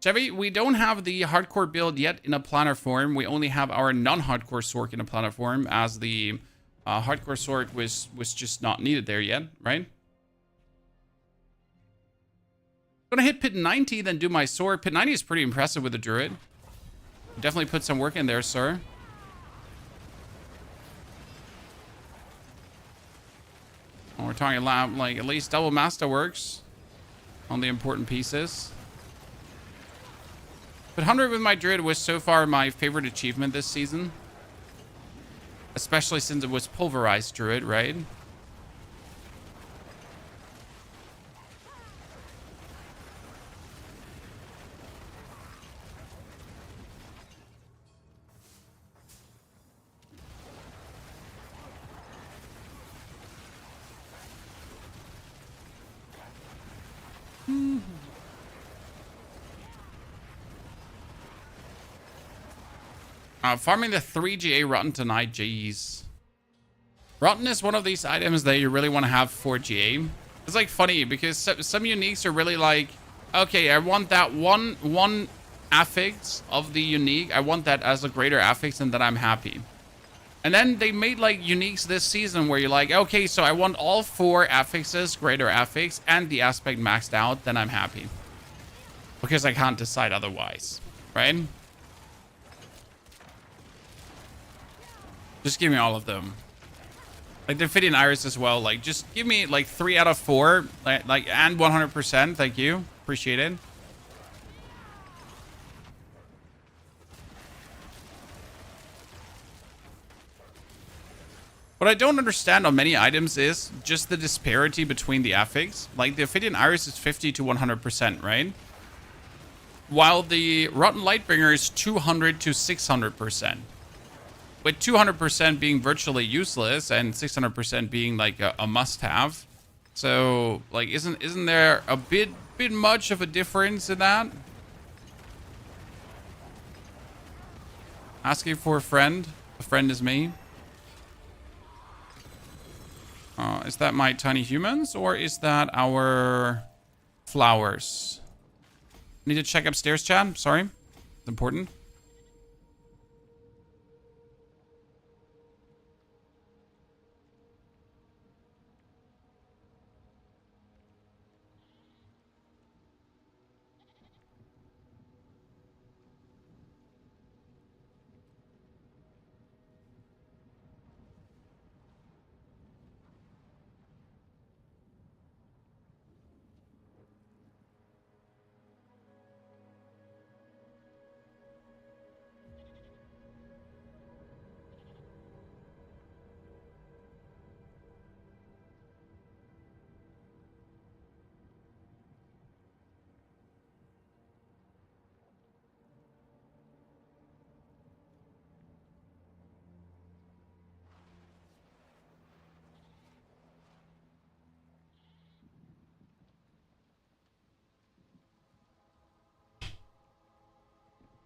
Chevy, we don't have the hardcore build yet in a planner form. We only have our non-hardcore Sorc in a planner form, as the hardcore Sorc was just not needed there yet, right? Gonna hit pit 90, then do my sword. Pit 90 is pretty impressive with the druid. Definitely put some work in there, sir. We're talking like at least double master works on the important pieces. But 100 with my druid was so far my favorite achievement this season. Especially since it was pulverized druid, right? Farming the 3 GA Rotten tonight, jeez. Rotten is one of these items that you really want to have for GA. It's like funny because some uniques are really like, okay, I want that one affix of the unique. I want that as a greater affix and then I'm happy. And then they made like uniques this season where you're like, okay, so I want all 4 affixes, greater affix, and the aspect maxed out, then I'm happy. Because I can't decide otherwise, right? Just give me all of them. Like the Affidian Iris as well. Like, just give me like 3 out of 4. Like and 100%. Thank you. Appreciate it. What I don't understand on many items is just the disparity between the affix. Like the Affidian Iris is 50 to 100%, right? While the Rotten Lightbringer is 200 to 600%. With 200% being virtually useless and 600% being like a must-have. So, like, isn't there a bit much of a difference in that? Asking for a friend. A friend is me. Is that my tiny humans or is that our flowers? Need to check upstairs, chat. Sorry. It's important.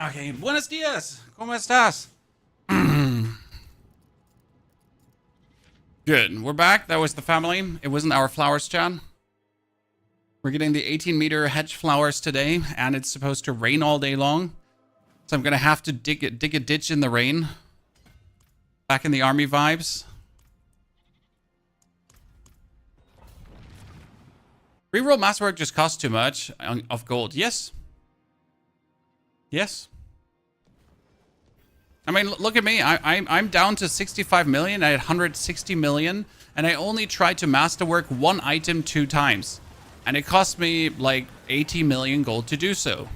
Okay, buenos dias. ¿Cómo estás? Good. We're back. That was the family. It wasn't our flowers, John. We're getting the 18-meter hedge flowers today, and it's supposed to rain all day long. So I'm going to have to dig a ditch in the rain. Back in the army vibes. Reroll masterwork just costs too much of gold. Yes. Yes. I mean, look at me. I'm down to 65 million. I had 160 million. And I only tried to masterwork one item 2 times. And it cost me like 80 million gold to do so.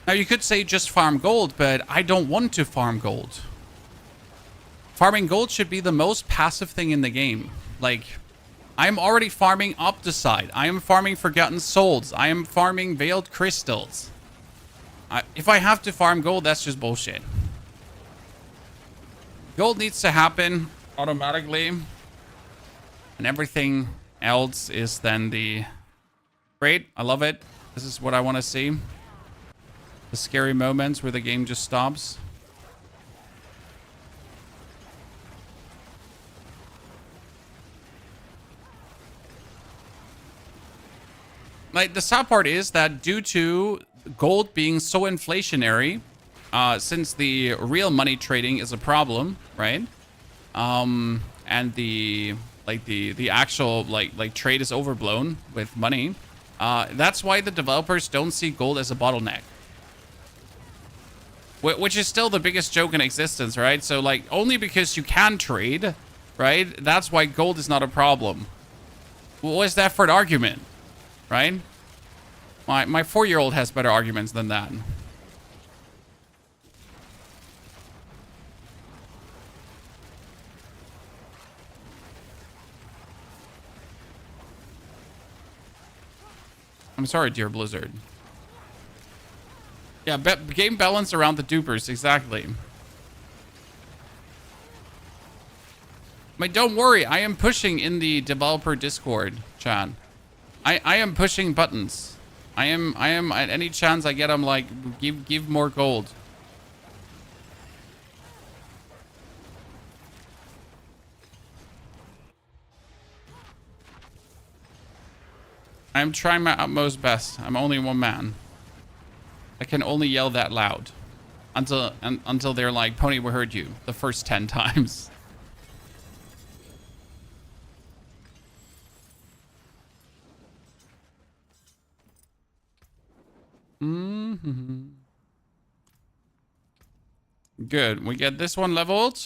Now, you could say just farm gold, but I don't want to farm gold. Farming gold should be the most passive thing in the game. Like, I'm already farming Opticide. I am farming Forgotten Souls. I am farming Veiled Crystals. If I have to farm gold, that's just bullshit. Gold needs to happen automatically. And everything else is then the... Great, I love it. This is what I want to see. The scary moments where the game just stops. Like, the sad part is that due to gold being so inflationary, since the real money trading is a problem, right? And the actual like trade is overblown with money. That's why the developers don't see gold as a bottleneck. Which is still the biggest joke in existence, right? So, like, only because you can trade, right? That's why gold is not a problem. What is that for an argument, right? My 4-year-old has better arguments than that. I'm sorry, dear Blizzard. Yeah, game balance around the dupers, exactly. But don't worry, I am pushing in the developer Discord, Chan. I am pushing buttons. I am at any chance I get, I'm like, give more gold. I'm trying my utmost best. I'm only one man. I can only yell that loud until they're like, Pony, we heard you the first 10 times. Good. We get this one leveled.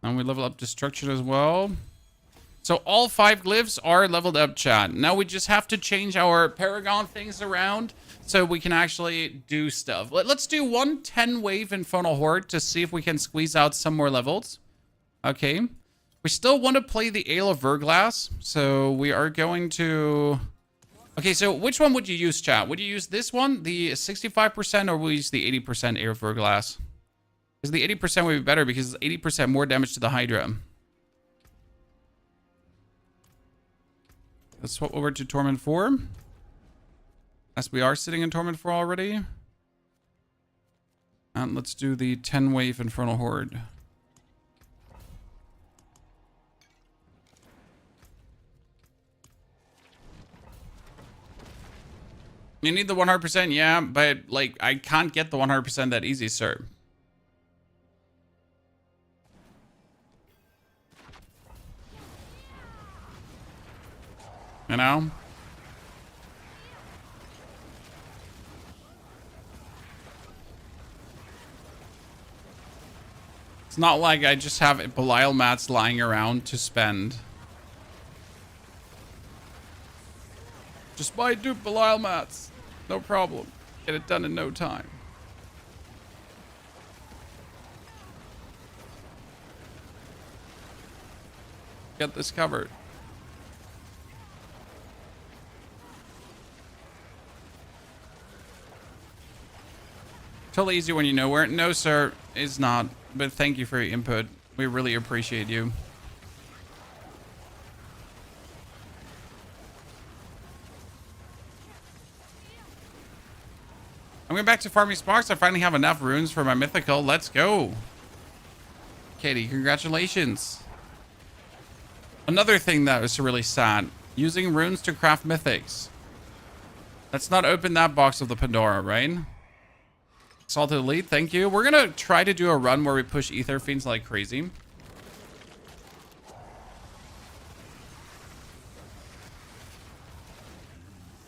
And we level up Destruction as well. So all 5 glyphs are leveled up, chat. Now we just have to change our Paragon things around so we can actually do stuff. Let's do one 10-wave Infernal Horde to see if we can squeeze out some more levels. Okay. We still want to play the Ale of Verglass. So we are going to... Okay, so which one would you use, chat? Would you use this one, the 65%, or will you use the 80% Ale of Verglass? Because the 80% would be better because it's 80% more damage to the Hydra. Let's swap over to Torment 4. As we are sitting in Torment 4 already. And let's do the 10-wave Infernal Horde. You need the 100%, yeah, but, like, I can't get the 100% that easy, sir. You know? It's not like I just have Belial mats lying around to spend. Just buy dupe Belial mats. No problem. Get it done in no time. Get this covered. Totally easy when you know where. No, sir, it's not. But thank you for your input. We really appreciate you. I'm going back to farming sparks. I finally have enough runes for my mythical. Let's go. Katie, congratulations. Another thing that was really sad. Using runes to craft mythics. Let's not open that box of the Pandora, right? Salted Elite, thank you. We're going to try to do a run where we push Aether Fiends like crazy.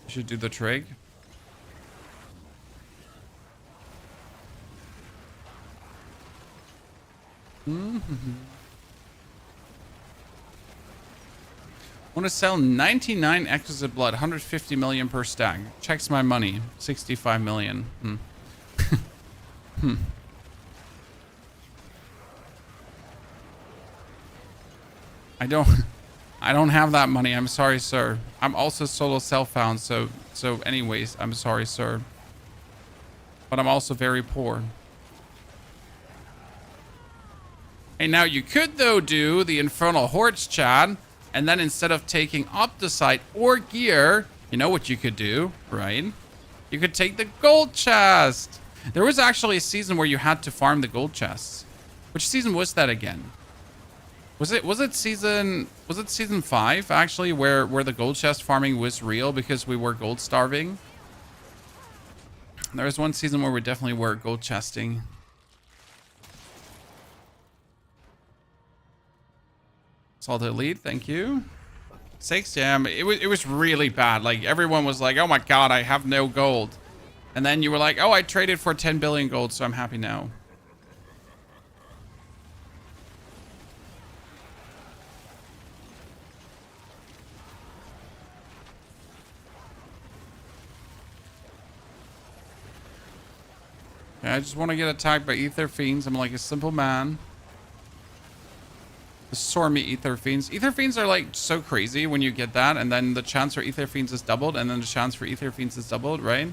Should do the trig. Want to sell 99 exquisite blood, 150 million per stack. Checks my money, 65 million. I don't have that money. I'm sorry, sir. I'm also solo self-found, so anyways, I'm sorry, sir. But I'm also very poor. Hey, now you could though do the Infernal Hordes, Chad, and then instead of taking Opticite or gear, you know what you could do, right? You could take the gold chest. There was actually a season where you had to farm the gold chests. Which season was that again? Was it season 5 actually where the gold chest farming was real because we were gold starving? There was one season where we definitely were gold chesting. Salted Elite, thank you. 6, yeah, it was really bad. Like everyone was like, "Oh my god, I have no gold," and then you were like, "Oh, I traded for 10 billion gold, so I'm happy now." Okay, I just want to get attacked by Aether Fiends. I'm like a simple man. Sore me Aether Fiends. Aether Fiends are like so crazy when you get that, and then the chance for Aether Fiends is doubled, and then the chance for Aether Fiends is doubled, right?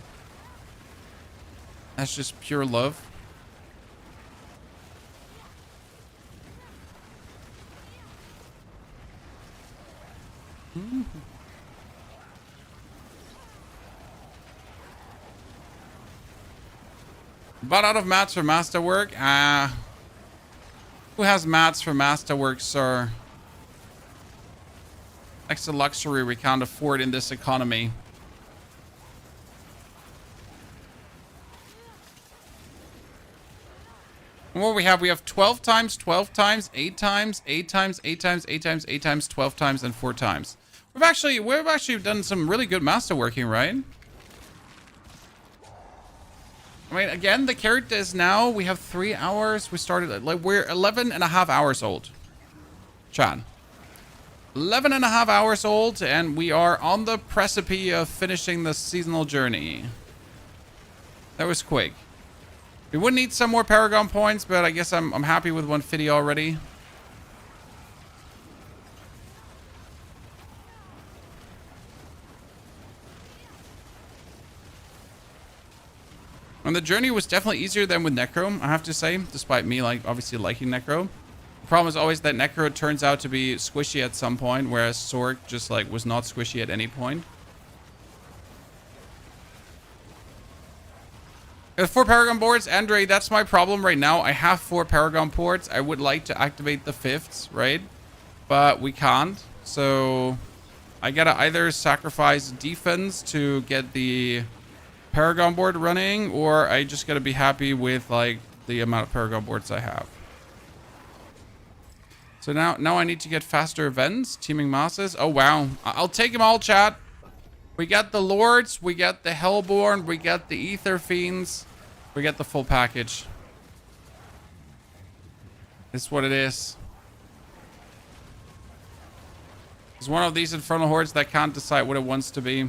That's just pure love. Bought out of mats for masterwork. Who has mats for masterwork, sir? Next to luxury we can't afford in this economy. And what we have 12 times, 12 times, 8 times, 8 times, 8 times, 8 times, 8 times, 12 times, and 4 times. We've actually done some really good masterworking, right? I mean, again, the character is now, we have 3 hours. We started at, like, we're 11 and a half hours old. Chad. 11 and a half hours old, and we are on the precipice of finishing the seasonal journey. That was quick. We would need some more Paragon points, but I guess I'm happy with 150 already. And the journey was definitely easier than with Necro, I have to say, despite me, like, obviously liking Necro. The problem is always that Necro turns out to be squishy at some point, whereas Sorc just, like, was not squishy at any point. With 4 Paragon boards, Andre, that's my problem right now. I have 4 Paragon ports. I would like to activate the 5th, right? But we can't. So I gotta either sacrifice defense to get the Paragon board running, or I just gotta be happy with, like, the amount of Paragon boards I have. So now I need to get faster events, teaming masses. Oh wow, I'll take them all, chat. We got the Lords, we got the Hellborn, we got the Aether Fiends, we got the full package. It's what it is. It's one of these Infernal Hordes that can't decide what it wants to be.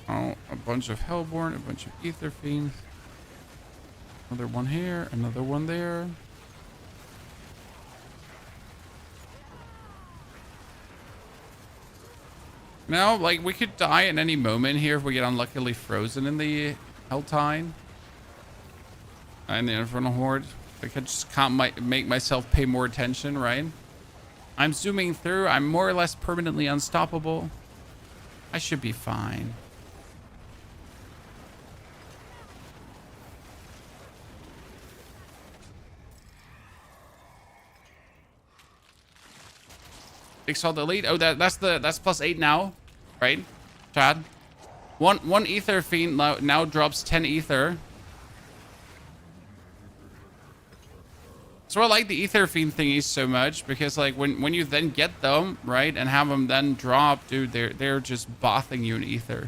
Oh, a bunch of Hellborn, a bunch of Aether Fiends. Another one here, another one there. Now, like, we could die at any moment here if we get unluckily frozen in the Helltide. And the Infernal Horde. I just can't make myself pay more attention, right? I'm zooming through. I'm more or less permanently unstoppable. I should be fine. Exalt Elite. Oh, that's +8 now, right, Chad? One Aether Fiend now drops 10 Aether. So I like the Aether Fiend thingies so much because like when you then get them, right, and have them then drop, dude, they're just bathing you in Aether.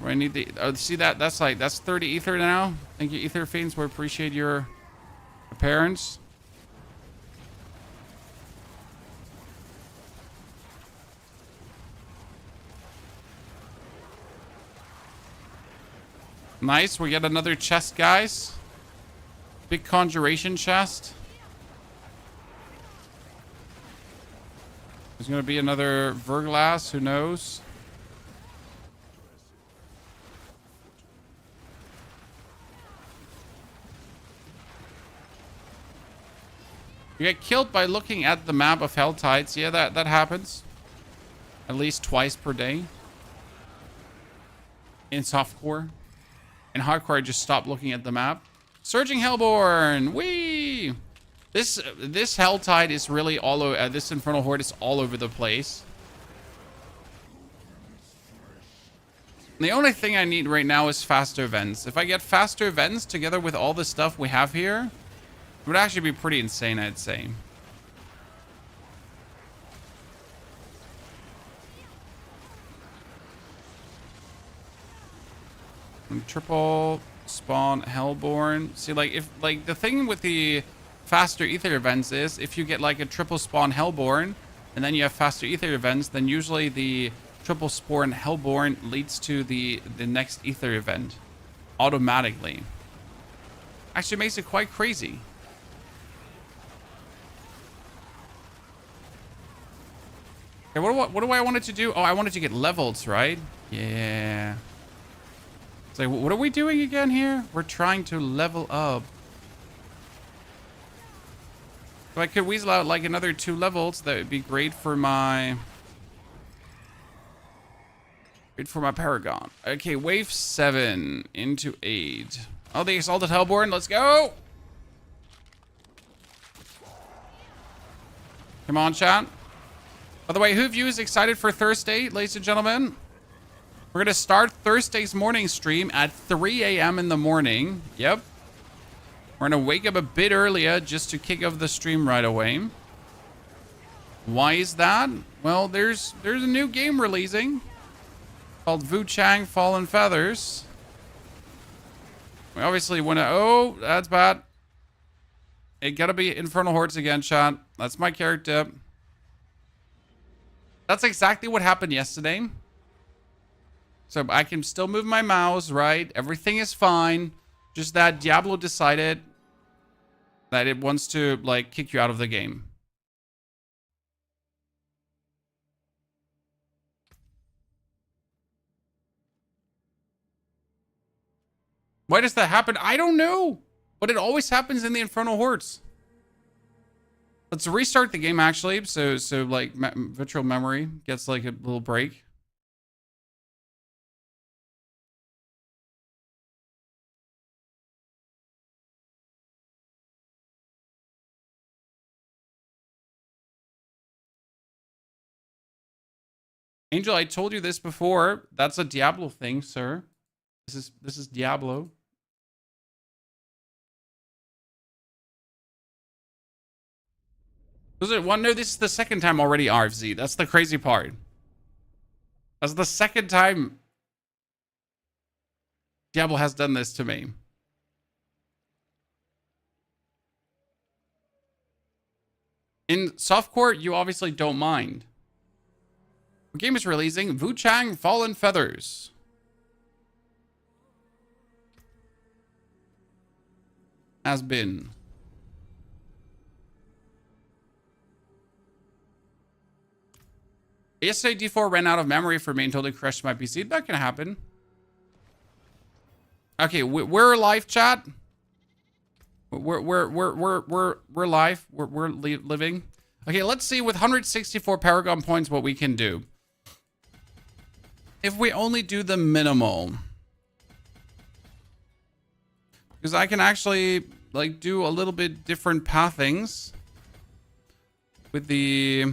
I need the see that's 30 Aether now. Thank you, Aether Fiends. We appreciate your appearance. Nice, we get another chest, guys. Big conjuration chest. There's gonna be another Verglass, who knows? You get killed by looking at the map of Helltides. Yeah, that happens. At least twice per day. In softcore. In hardcore, I just stopped looking at the map. Surging Hellborn! Whee! This Helltide is really all over. This Infernal Horde is all over the place. And the only thing I need right now is faster events. If I get faster events together with all the stuff we have here, it would actually be pretty insane, I'd say. And triple spawn Hellborn. See, like, if like the thing with the faster Aether events is if you get like a triple spawn Hellborn and then you have faster Aether events, then usually the triple spawn Hellborn leads to the next Aether event automatically. Actually makes it quite crazy. Okay, what do I want it to do? Oh, I wanted to get levels, right? Yeah. It's like, what are we doing again here? We're trying to level up. If I could weasel out like another 2 levels, that would be great for my... Great for my Paragon. Okay, wave 7 into 8. Oh, the Exalted Hellborn, let's go! Come on, chat. By the way, who of you is excited for Thursday, ladies and gentlemen? We're going to start Thursday's morning stream at 3 a.m. in the morning. Yep. We're going to wake up a bit earlier just to kick off the stream right away. Why is that? Well, there's a new game releasing called Wu Chang Fallen Feathers. We obviously want to... Oh, that's bad. It gotta be Infernal Hordes again, chat. That's my character. That's exactly what happened yesterday. So I can still move my mouse, right? Everything is fine. Just that Diablo decided that it wants to, like, kick you out of the game. Why does that happen? I don't know. But it always happens in the Infernal Hordes. Let's restart the game, actually. So like, virtual memory gets, like, a little break. Angel, I told you this before. That's a Diablo thing, sir. This is Diablo. Was it one? No, this is the second time already, RFZ. That's the crazy part. That's the second time Diablo has done this to me. In softcore, you obviously don't mind. The game is releasing Wu Chang Fallen Feathers. Has been. Yesterday, D4 ran out of memory for me and totally crashed my PC. That can happen. Okay, we're live, chat. We're live. We're living. Okay, let's see with 164 Paragon points what we can do. If we only do the minimal. Because I can actually like do a little bit different pathings with the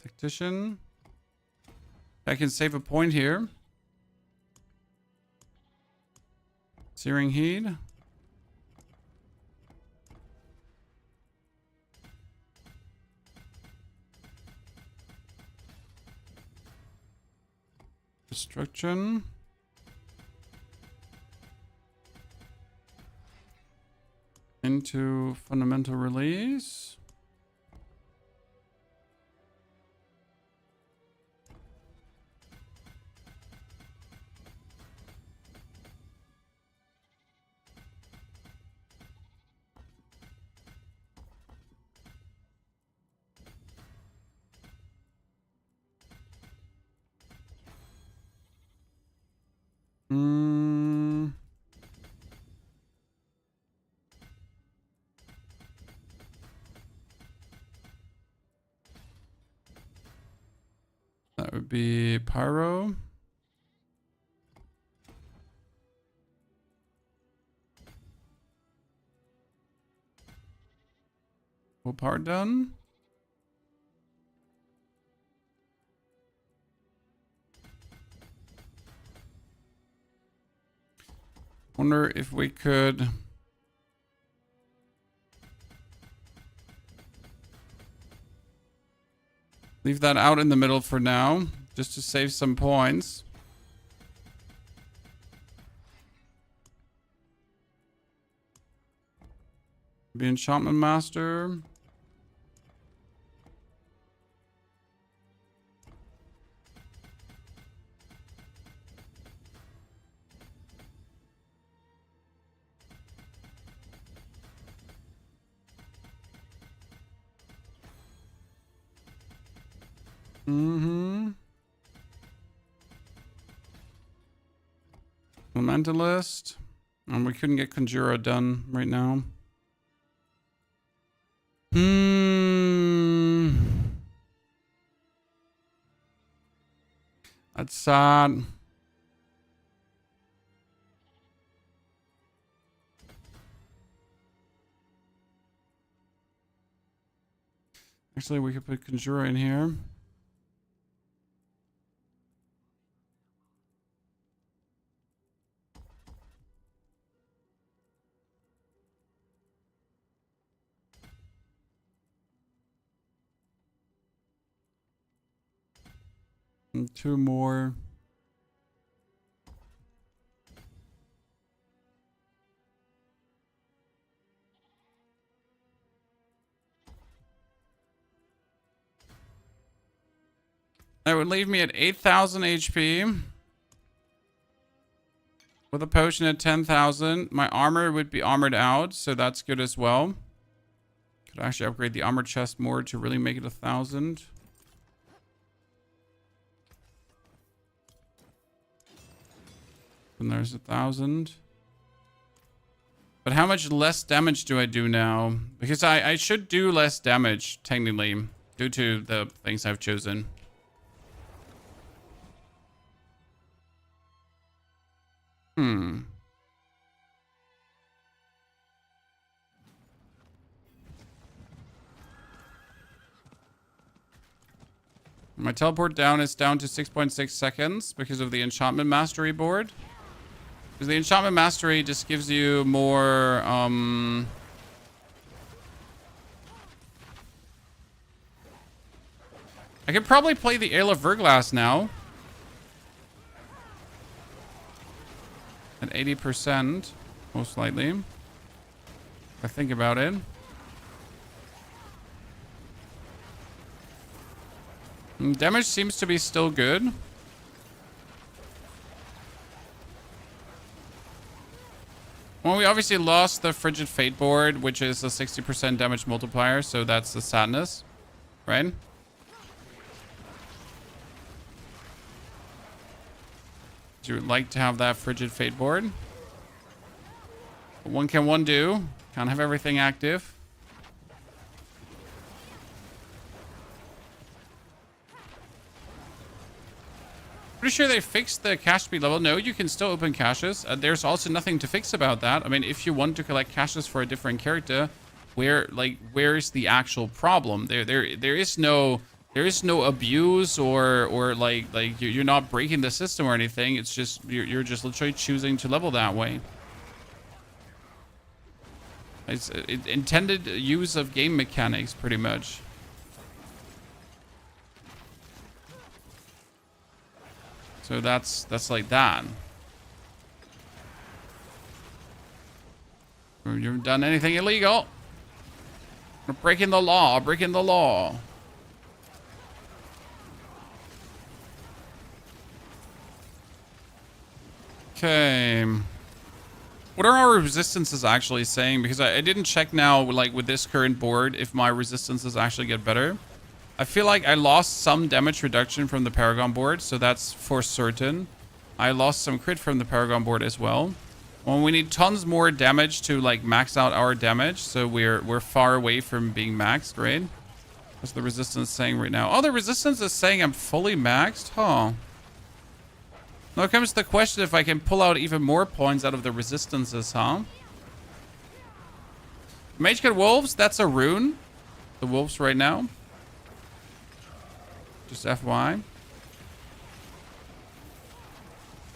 tactician. I can save a point here. Searing Heat. Destruction. Into fundamental release. That would be Pyro. Full power done. Wonder if we could leave that out in the middle for now, just to save some points. Be Enchantment Master. Elementalist. And we couldn't get Conjurer done right now. That's sad. Actually, we could put Conjurer in here. And 2 more. That would leave me at 8,000 HP. With a potion at 10,000. My armor would be armored out, so that's good as well. Could actually upgrade the armor chest more to really make it 1,000. And there's 1,000. But how much less damage do I do now? Because I should do less damage, technically, due to the things I've chosen. My teleport down is down to 6.6 seconds because of the Enchantment Mastery board. Because the Enchantment Mastery just gives you more, I could probably play the Ale of Verglass now. At 80%, most likely. If I think about it. Damage seems to be still good. Well, we obviously lost the Frigid Fate board, which is a 60% damage multiplier, so that's the sadness. right? You would like to have that Frigid Fate board. But one can one do. Can't have everything active. Pretty sure they fixed the cache speed level. No, you can still open caches. There's also nothing to fix about that. I mean, if you want to collect caches for a different character, where's the actual problem? There is no abuse or like you're not breaking the system or anything. It's just you're just literally choosing to level that way. It's intended use of game mechanics, pretty much. So that's like that. You haven't done anything illegal. Breaking the law, breaking the law. Okay. What are our resistances actually saying? Because I didn't check now, like with this current board, if my resistances actually get better. I feel like I lost some damage reduction from the Paragon board, so that's for certain. I lost some crit from the Paragon board as well. Well, we need tons more damage to like max out our damage, so we're far away from being maxed, right? What's the resistance saying right now? Oh, the resistance is saying I'm fully maxed? Huh. Now comes the question if I can pull out even more points out of the resistances, huh? Mage Cut Wolves, that's a rune. The wolves right now. Just FY.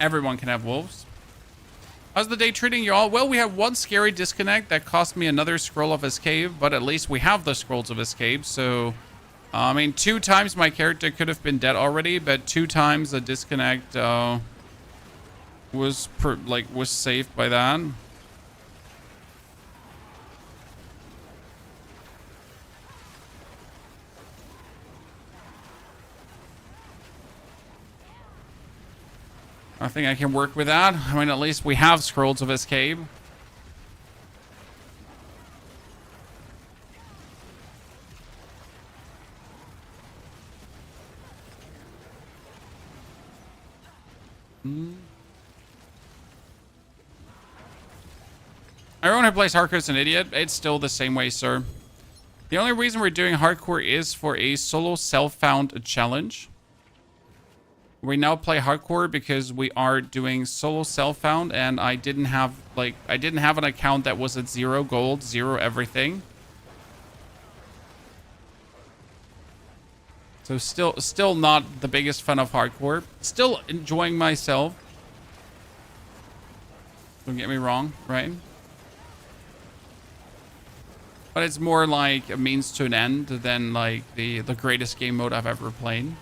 Everyone can have wolves. How's the day treating you all? Well, we have one scary disconnect that cost me another scroll of escape, but at least we have the scrolls of escape. So, I mean, 2 times my character could have been dead already, but 2 times the disconnect was saved by that. I think I can work with that. I mean, at least we have scrolls of escape. Everyone who plays hardcore is an idiot. It's still the same way, sir. The only reason we're doing hardcore is for a solo self-found challenge. We now play hardcore because we are doing solo self-found, and I didn't have an account that was at 0 gold, 0 everything. So still not the biggest fan of hardcore. Still enjoying myself. Don't get me wrong, right? But it's more like a means to an end than like the greatest game mode I've ever played.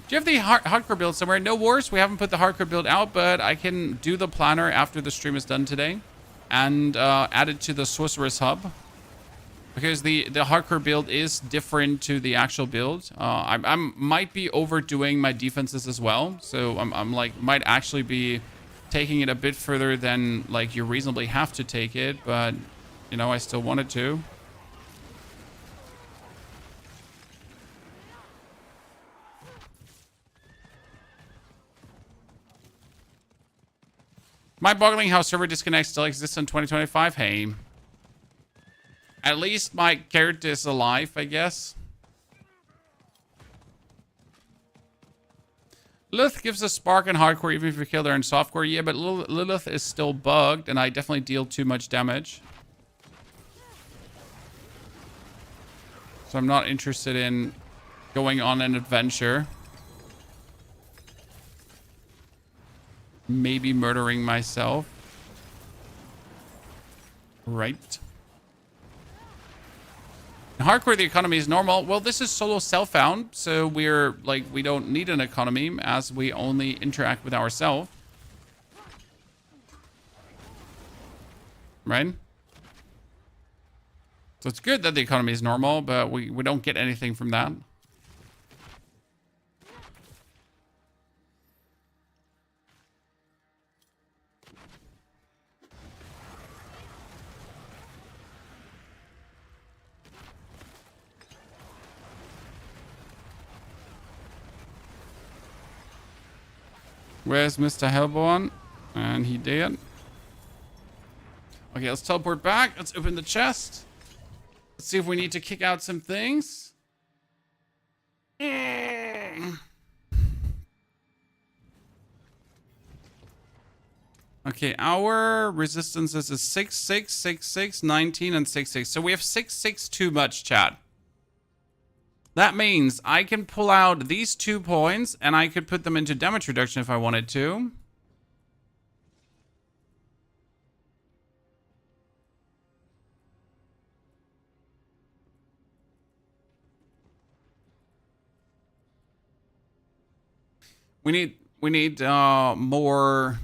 Do you have the hardcore build somewhere? No wars. We haven't put the hardcore build out, but I can do the planner after the stream is done today and add it to the sorceress hub, because the hardcore build is different to the actual build. I might be overdoing my defenses as well, so I'm like might actually be taking it a bit further than like you reasonably have to take it, but you know, I still wanted to. Mind-boggling how server disconnect still exists in 2025. Hey, at least my character is alive, I guess. Lilith gives a spark in hardcore even if you kill her in softcore. Yeah, but Lilith is still bugged, and I definitely deal too much damage. So I'm not interested in going on an adventure. Maybe murdering myself. Right. In hardcore, the economy is normal. Well, this is solo self-found, so we're like, we don't need an economy as we only interact with ourselves. Right? So it's good that the economy is normal, but we don't get anything from that. Where's Mr. Hellborn? And he did. Okay, let's teleport back. Let's open the chest. Let's see if we need to kick out some things. Okay, our resistances is 6, 6, 6, 6, 19, and 6, 6. So we have 6, 6 too much, chat. That means I can pull out these 2 points, and I could put them into damage reduction if I wanted to. We need more.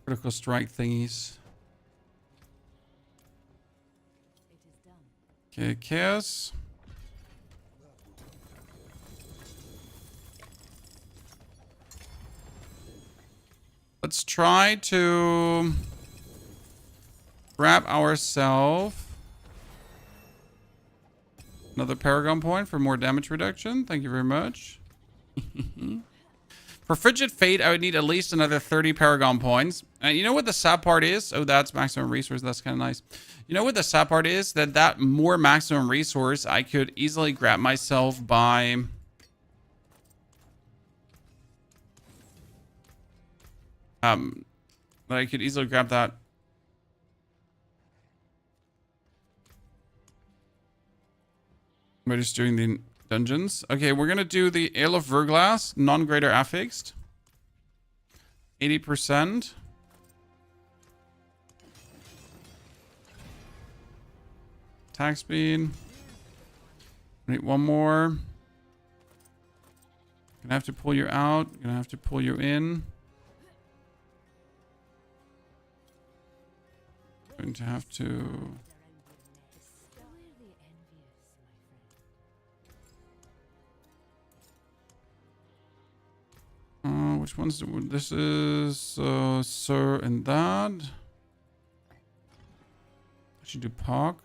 Critical strike thingies. Okay, chaos. Let's try to grab ourselves another Paragon point for more damage reduction. Thank you very much. For Frigid Fate, I would need at least another 30 Paragon points. You know what the sad part is? Oh, that's maximum resource. That's kind of nice. You know what the sad part is? That more maximum resource, I could easily grab myself by... I could easily grab that. We're just doing the dungeons. Okay, we're gonna do the Ale of Verglass, non-greater affixed. 80%. Attack speed. We need one more. Gonna have to pull you out. Gonna have to pull you in. Going to have to... which one's this is Sir and that. I should do Pog.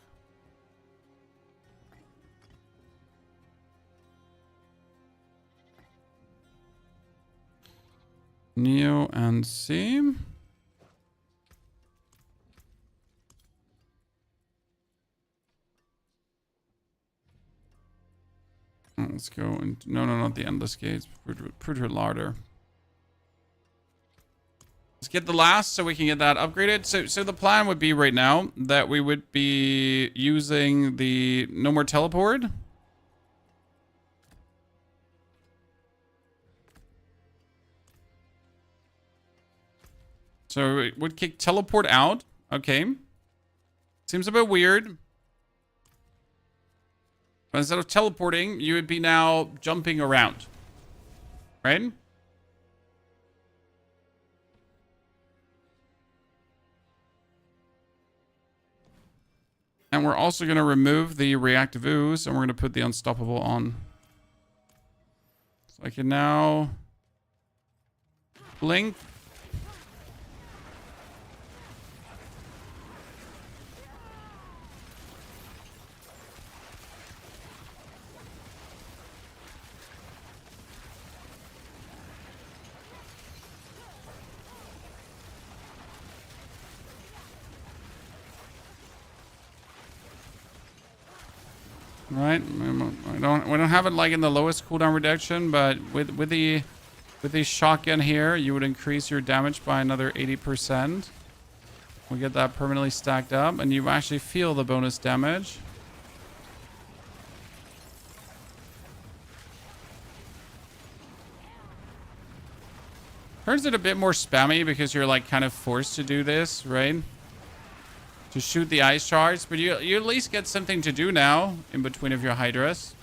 Neo and C. Let's go and no, not the endless gates. Pretty larder. Let's get the last so we can get that upgraded. So the plan would be right now that we would be using the no more teleport. So it would kick teleport out. Okay. Seems a bit weird. But instead of teleporting, you would be now jumping around. Right? And we're also going to remove the reactive ooze, and we're going to put the unstoppable on. So I can now blink. Right, we don't have it like in the lowest cooldown reduction, but with the shotgun here, you would increase your damage by another 80%. We get that permanently stacked up, and you actually feel the bonus damage. Turns it a bit more spammy because you're like kind of forced to do this, right? To shoot the ice shards, but you at least get something to do now in between of your Hydras.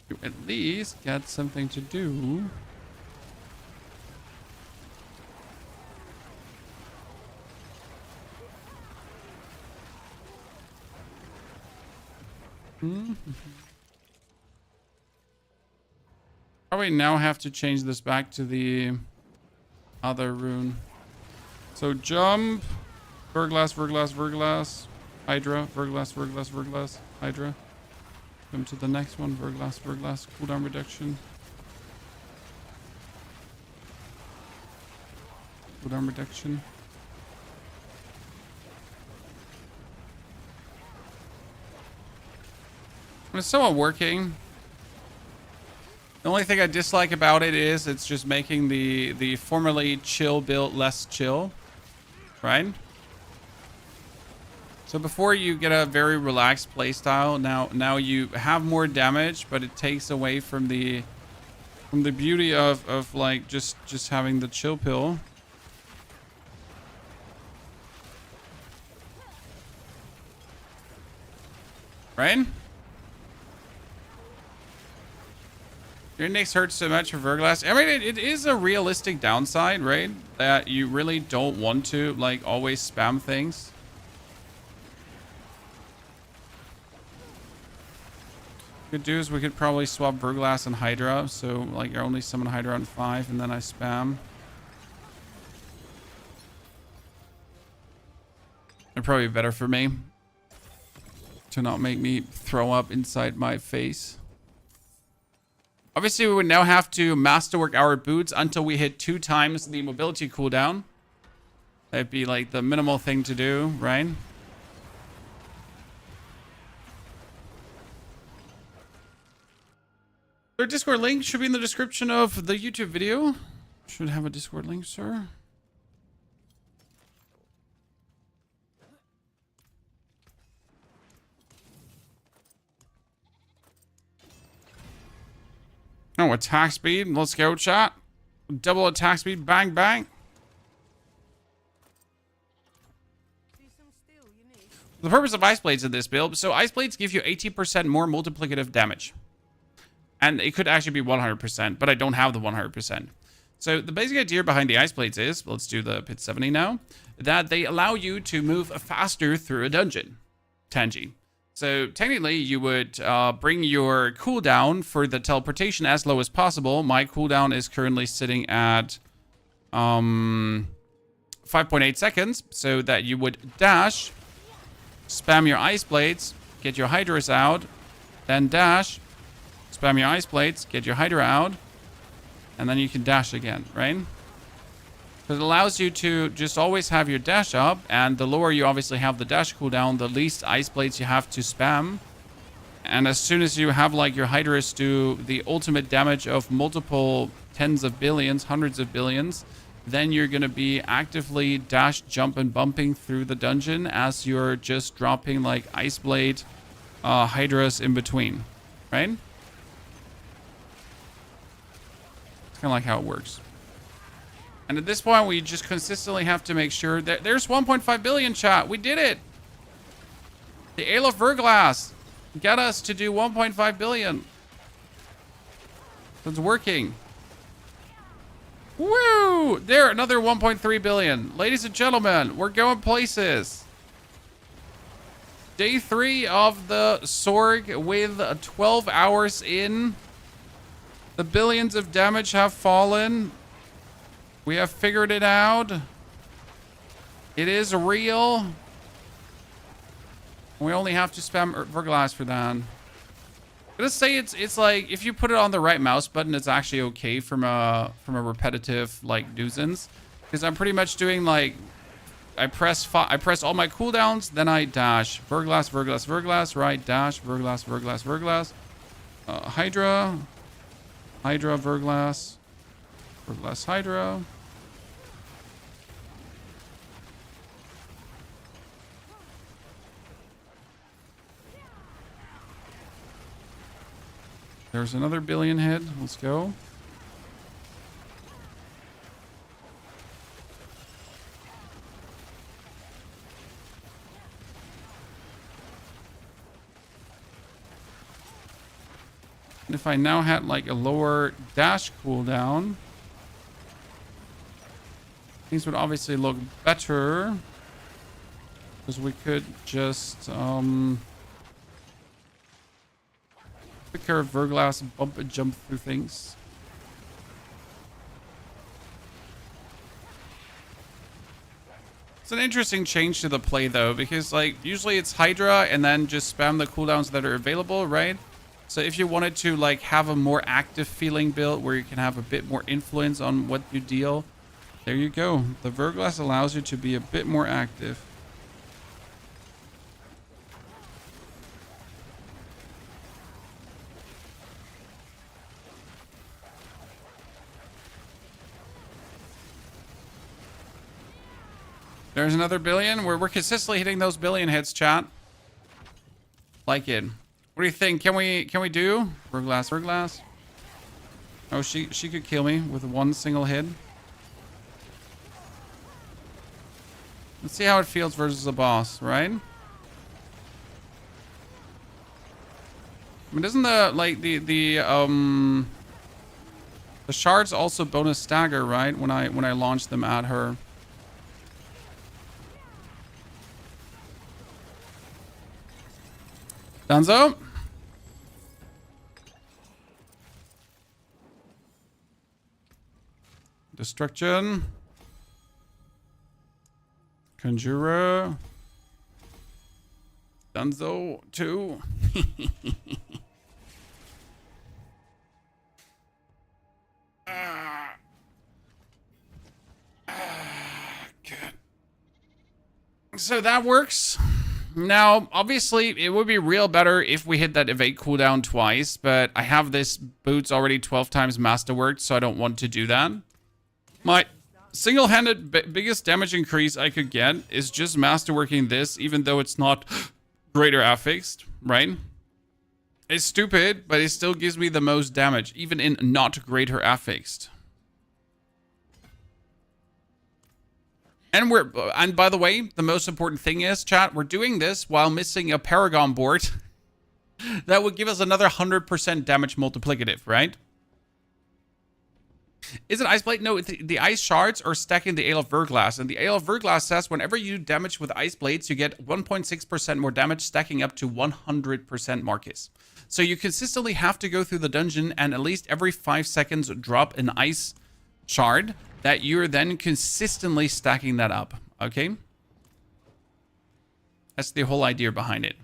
You at least get something to do. Probably probably now have to change this back to the other rune. So jump, Verglass, Verglass, Verglass, Hydra, Verglass, Verglass, Verglass, Hydra. Come to the next one, Verglass, Verglass, cooldown reduction. Cooldown reduction. It's somewhat working. The only thing I dislike about it is it's just making the formerly chill build less chill, right? So before you get a very relaxed playstyle, now you have more damage, but it takes away from the beauty of like just having the chill pill. Right? Your index hurts so much for Verglass. I mean, it is a realistic downside, right? That you really don't want to, like, always spam things. Could do is we could probably swap Verglass and Hydra. So, like, I only summon Hydra on 5 and then I spam. It'd probably be better for me to not make me throw up inside my face. Obviously, we would now have to masterwork our boots until we hit 2 times the mobility cooldown. That'd be like the minimal thing to do, right? Their Discord link should be in the description of the YouTube video. Should have a Discord link, sir. Oh, attack speed. Let's go, chat. Double attack speed. Bang, bang. The purpose of Ice Blades in this build. So Ice Blades give you 80% more multiplicative damage. And it could actually be 100%, but I don't have the 100%. So the basic idea behind the Ice Blades is, let's do the Pit 70 now, that they allow you to move faster through a dungeon. Tangy. So technically, you would bring your cooldown for the teleportation as low as possible. My cooldown is currently sitting at 5.8 seconds, so that you would dash, spam your Ice Blades, get your Hydras out, then dash, spam your Ice Blades, get your Hydra out, and then you can dash again, right? So it allows you to just always have your dash up, and the lower you obviously have the dash cooldown, the least Ice Blades you have to spam. And as soon as you have like your Hydras do the ultimate damage of multiple tens of billions, hundreds of billions, then you're going to be actively dash, jump, and bumping through the dungeon as you're just dropping like Ice Blade Hydras in between, right? It's kind of like how it works. And at this point, we just consistently have to make sure that there's 1.5 billion, chat. We did it. The Ale of Verglass got us to do 1.5 billion. It's working. Woo! There, another 1.3 billion. Ladies and gentlemen, we're going places. Day 3 of the Sorg with 12 hours in. The billions of damage have fallen. We have figured it out. It is real. We only have to spam Verglass for that. I'm gonna say it's like if you put it on the right mouse button, it's actually okay from a repetitive like nuisance. Because I'm pretty much doing like I press all my cooldowns, then I dash. Verglass, Verglass, Verglass, right? Dash, Verglass, Verglass, Verglass. Hydra, Hydra, Verglass. Verglass, Hydra. There's another billion head. Let's go. And if I now had like a lower dash cooldown, things would obviously look better. Because we could just quicker Verglass bump and jump through things. It's an interesting change to the play though, because like usually it's Hydra and then just spam the cooldowns that are available, right? So if you wanted to like have a more active feeling build where you can have a bit more influence on what you deal, there you go. The Verglass allows you to be a bit more active. There's another billion. We're consistently hitting those billion hits, chat. Like it. What do you think? Can we do? Verglass. Oh, she could kill me with one single hit. Let's see how it feels versus a boss, right? I mean, doesn't the shards also bonus stagger, right? When I launch them at her. Dunzo. Destruction. Conjurer. Dunzo 2. Good. So that works. Now, obviously, it would be real better if we hit that evade cooldown twice, but I have this boots already 12 times masterworked, so I don't want to do that. My single-handed biggest damage increase I could get is just masterworking this, even though it's not greater affixed, right? It's stupid, but it still gives me the most damage, even in not greater affixed. And by the way, the most important thing is, chat, we're doing this while missing a Paragon board. That would give us another 100% damage multiplicative, right? Is it Ice Blade? No, the Ice Shards are stacking the Ale of Verglass. And the Ale of Verglass says whenever you do damage with Ice Blades, you get 1.6% more damage, stacking up to 100% Marcus. So you consistently have to go through the dungeon and at least every 5 seconds drop an Ice Shard that you're then consistently stacking that up, okay? That's the whole idea behind it.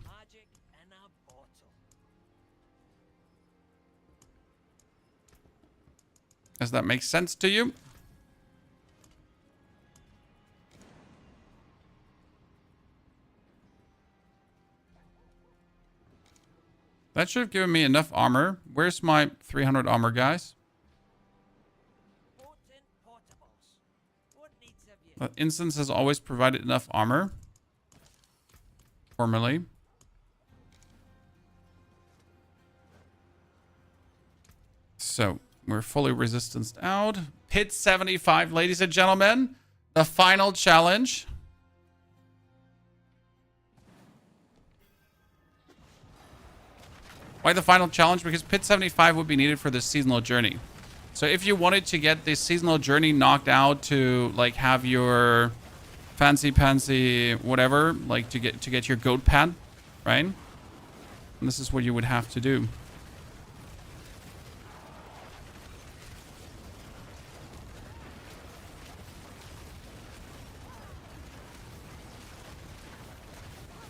Does that make sense to you? That should have given me enough armor. Where's my 300 armor, guys? The instance has always provided enough armor. Formerly. So, we're fully resistanced out. Pit 75, ladies and gentlemen. The final challenge. Why the final challenge? Because Pit 75 would be needed for the seasonal journey. So if you wanted to get this seasonal journey knocked out to like have your fancy pansy whatever, like to get your goat pad, right? And this is what you would have to do.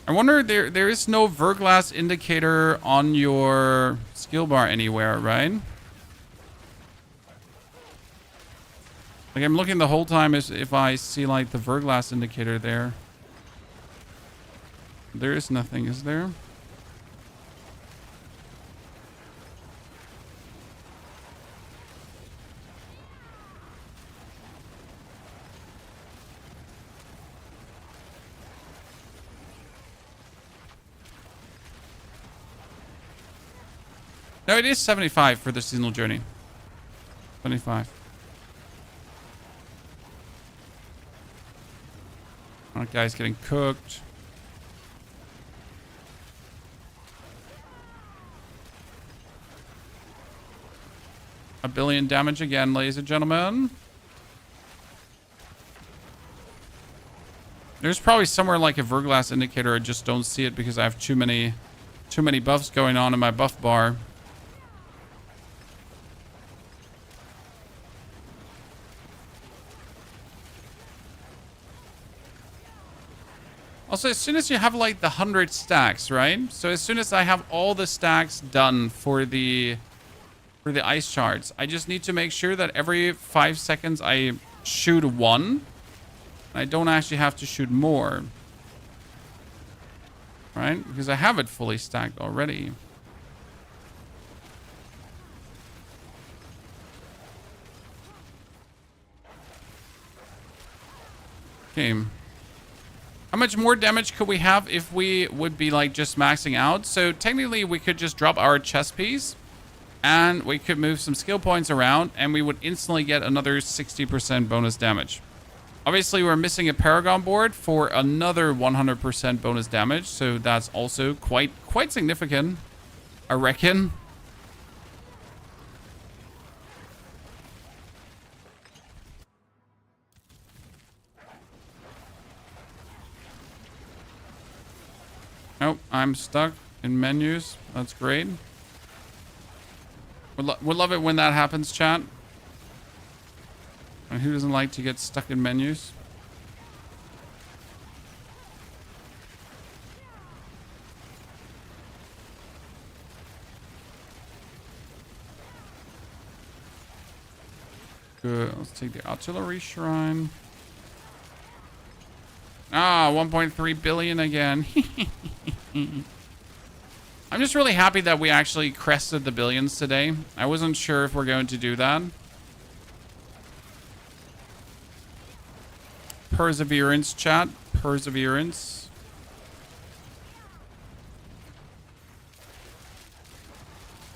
I wonder there is no Verglass indicator on your skill bar anywhere, right? Like, I'm looking the whole time as if I see, like, the Verglass indicator there. There is nothing, is there? No, it is 75 for the seasonal journey. 75. That guy's getting cooked. A billion damage again, ladies and gentlemen. There's probably somewhere like a Verglass indicator. I just don't see it because I have too many buffs going on in my buff bar. Also, as soon as you have like the 100 stacks, right? So as soon as I have all the stacks done for the ice shards, I just need to make sure that every 5 seconds I shoot one. I don't actually have to shoot more. Right? Because I have it fully stacked already. Okay. How much more damage could we have if we would be like just maxing out? So technically we could just drop our chest piece and we could move some skill points around and we would instantly get another 60% bonus damage. Obviously we're missing a Paragon board for another 100% bonus damage. So that's also quite significant, I reckon. Oh, I'm stuck in menus. That's great. We'll love it when that happens, chat. And who doesn't like to get stuck in menus? Good. Let's take the artillery shrine. Ah, 1.3 billion again. I'm just really happy that we actually crested the billions today. I wasn't sure if we're going to do that. Perseverance, chat. Perseverance.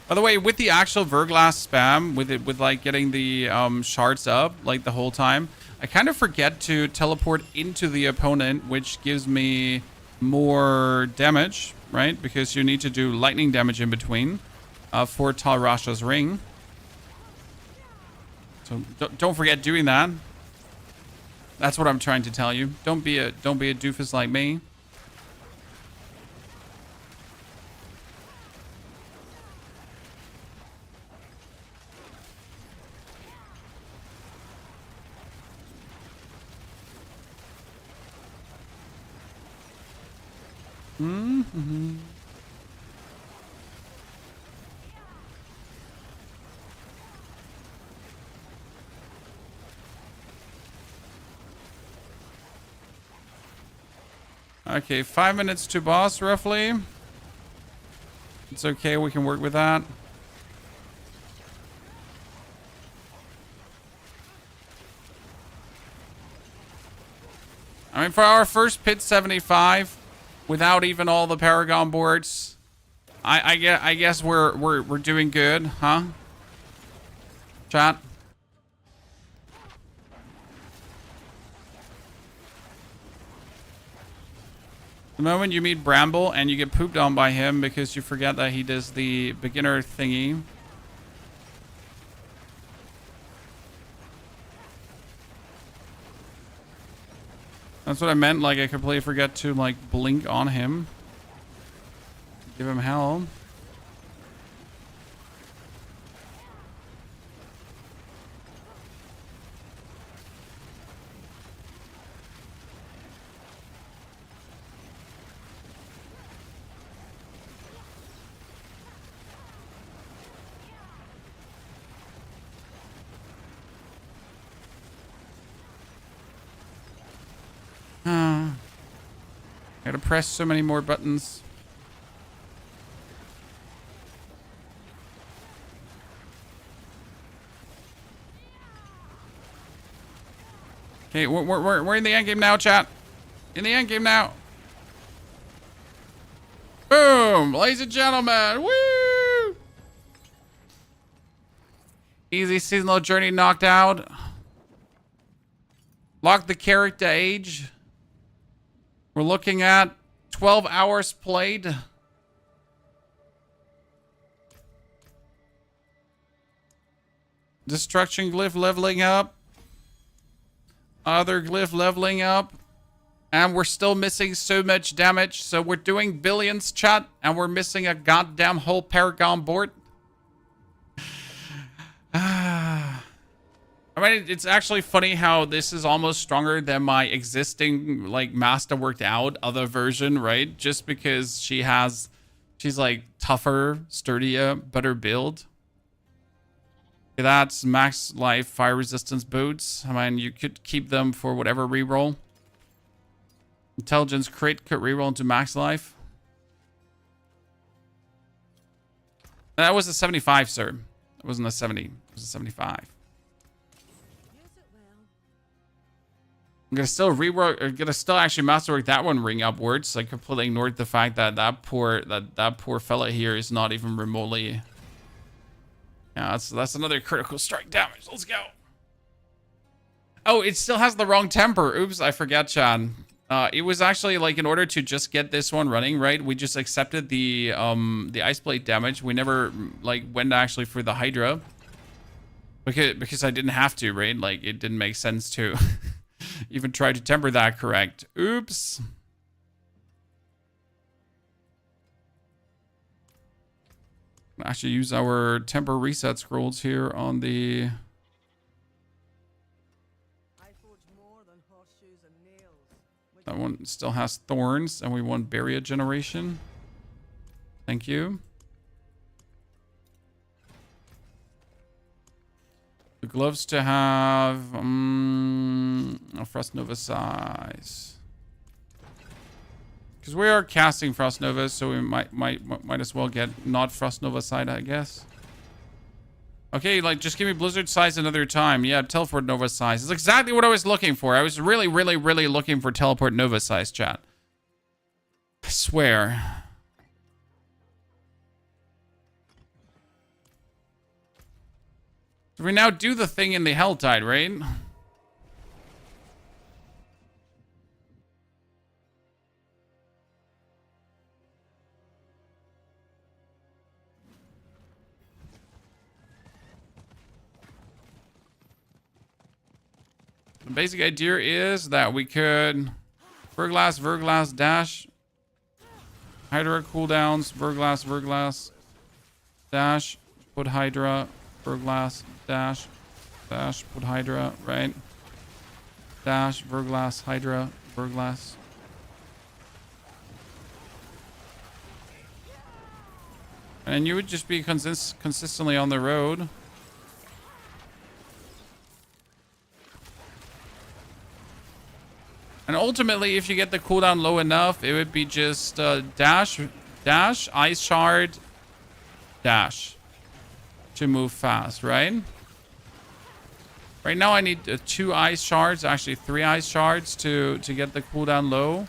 By the way, with the actual Verglass spam, with like getting the shards up like the whole time, I kind of forget to teleport into the opponent, which gives me more damage, right? Because you need to do lightning damage in between for Tal Rasha's ring. So don't forget doing that. That's what I'm trying to tell you. Don't be a doofus like me. Mm-hmm. Okay, 5 minutes to boss, roughly. It's okay, we can work with that. I mean, for our first pit 75, without even all the Paragon boards, I guess we're doing good, huh? Chat. The moment you meet Bramble and you get pooped on by him because you forget that he does the beginner thingy. That's what I meant, like I completely forget to like blink on him. Give him hell. Gotta press so many more buttons. Okay, we're in the end game now, chat. In the end game now. Boom, ladies and gentlemen. Woo! Easy seasonal journey knocked out. Lock the character age. We're looking at 12 hours played. Destruction glyph leveling up. Other glyph leveling up. And we're still missing so much damage. So we're doing billions, chat. And we're missing a goddamn whole Paragon board. I mean, it's actually funny how this is almost stronger than my existing, like, master worked out other version, right? Just because she's like tougher, sturdier, better build. Okay, that's max life, fire resistance boots. I mean, you could keep them for whatever reroll. Intelligence crit could reroll into max life. That was a 75, sir. It wasn't a 70. It was a 75. I'm gonna still rework, or gonna still actually masterwork that one ring upwards. I completely ignored the fact that that poor fella here is not even remotely. Yeah, that's another critical strike damage. Let's go. Oh, it still has the wrong temper. Oops, I forget, Chan. It was actually like in order to just get this one running, right? We just accepted the ice blade damage. We never like went actually for the Hydra because I didn't have to, right? Like it didn't make sense to. Even try to temper that correct. Oops. Actually use our temper reset scrolls here on the... That one still has thorns, and we want barrier generation. Thank you. The gloves to have a Frost Nova size. Because we are casting Frost Nova, so we might as well get not Frost Nova side, I guess. Okay, like just give me Blizzard size another time. Yeah, Teleport Nova size. It's exactly what I was looking for. I was really looking for Teleport Nova size, chat. I swear. We now do the thing in the Helltide, right? The basic idea is that we could Verglass, dash. Hydra cooldowns, Verglass, dash, put Hydra, Verglass, dash, put Hydra, right? Dash, Verglass, Hydra, Verglass. And you would just be consistently on the road. And ultimately, if you get the cooldown low enough, it would be just dash, ice shard, dash. To move fast, right? Right now I need 2 ice shards, actually 3 ice shards to get the cooldown low.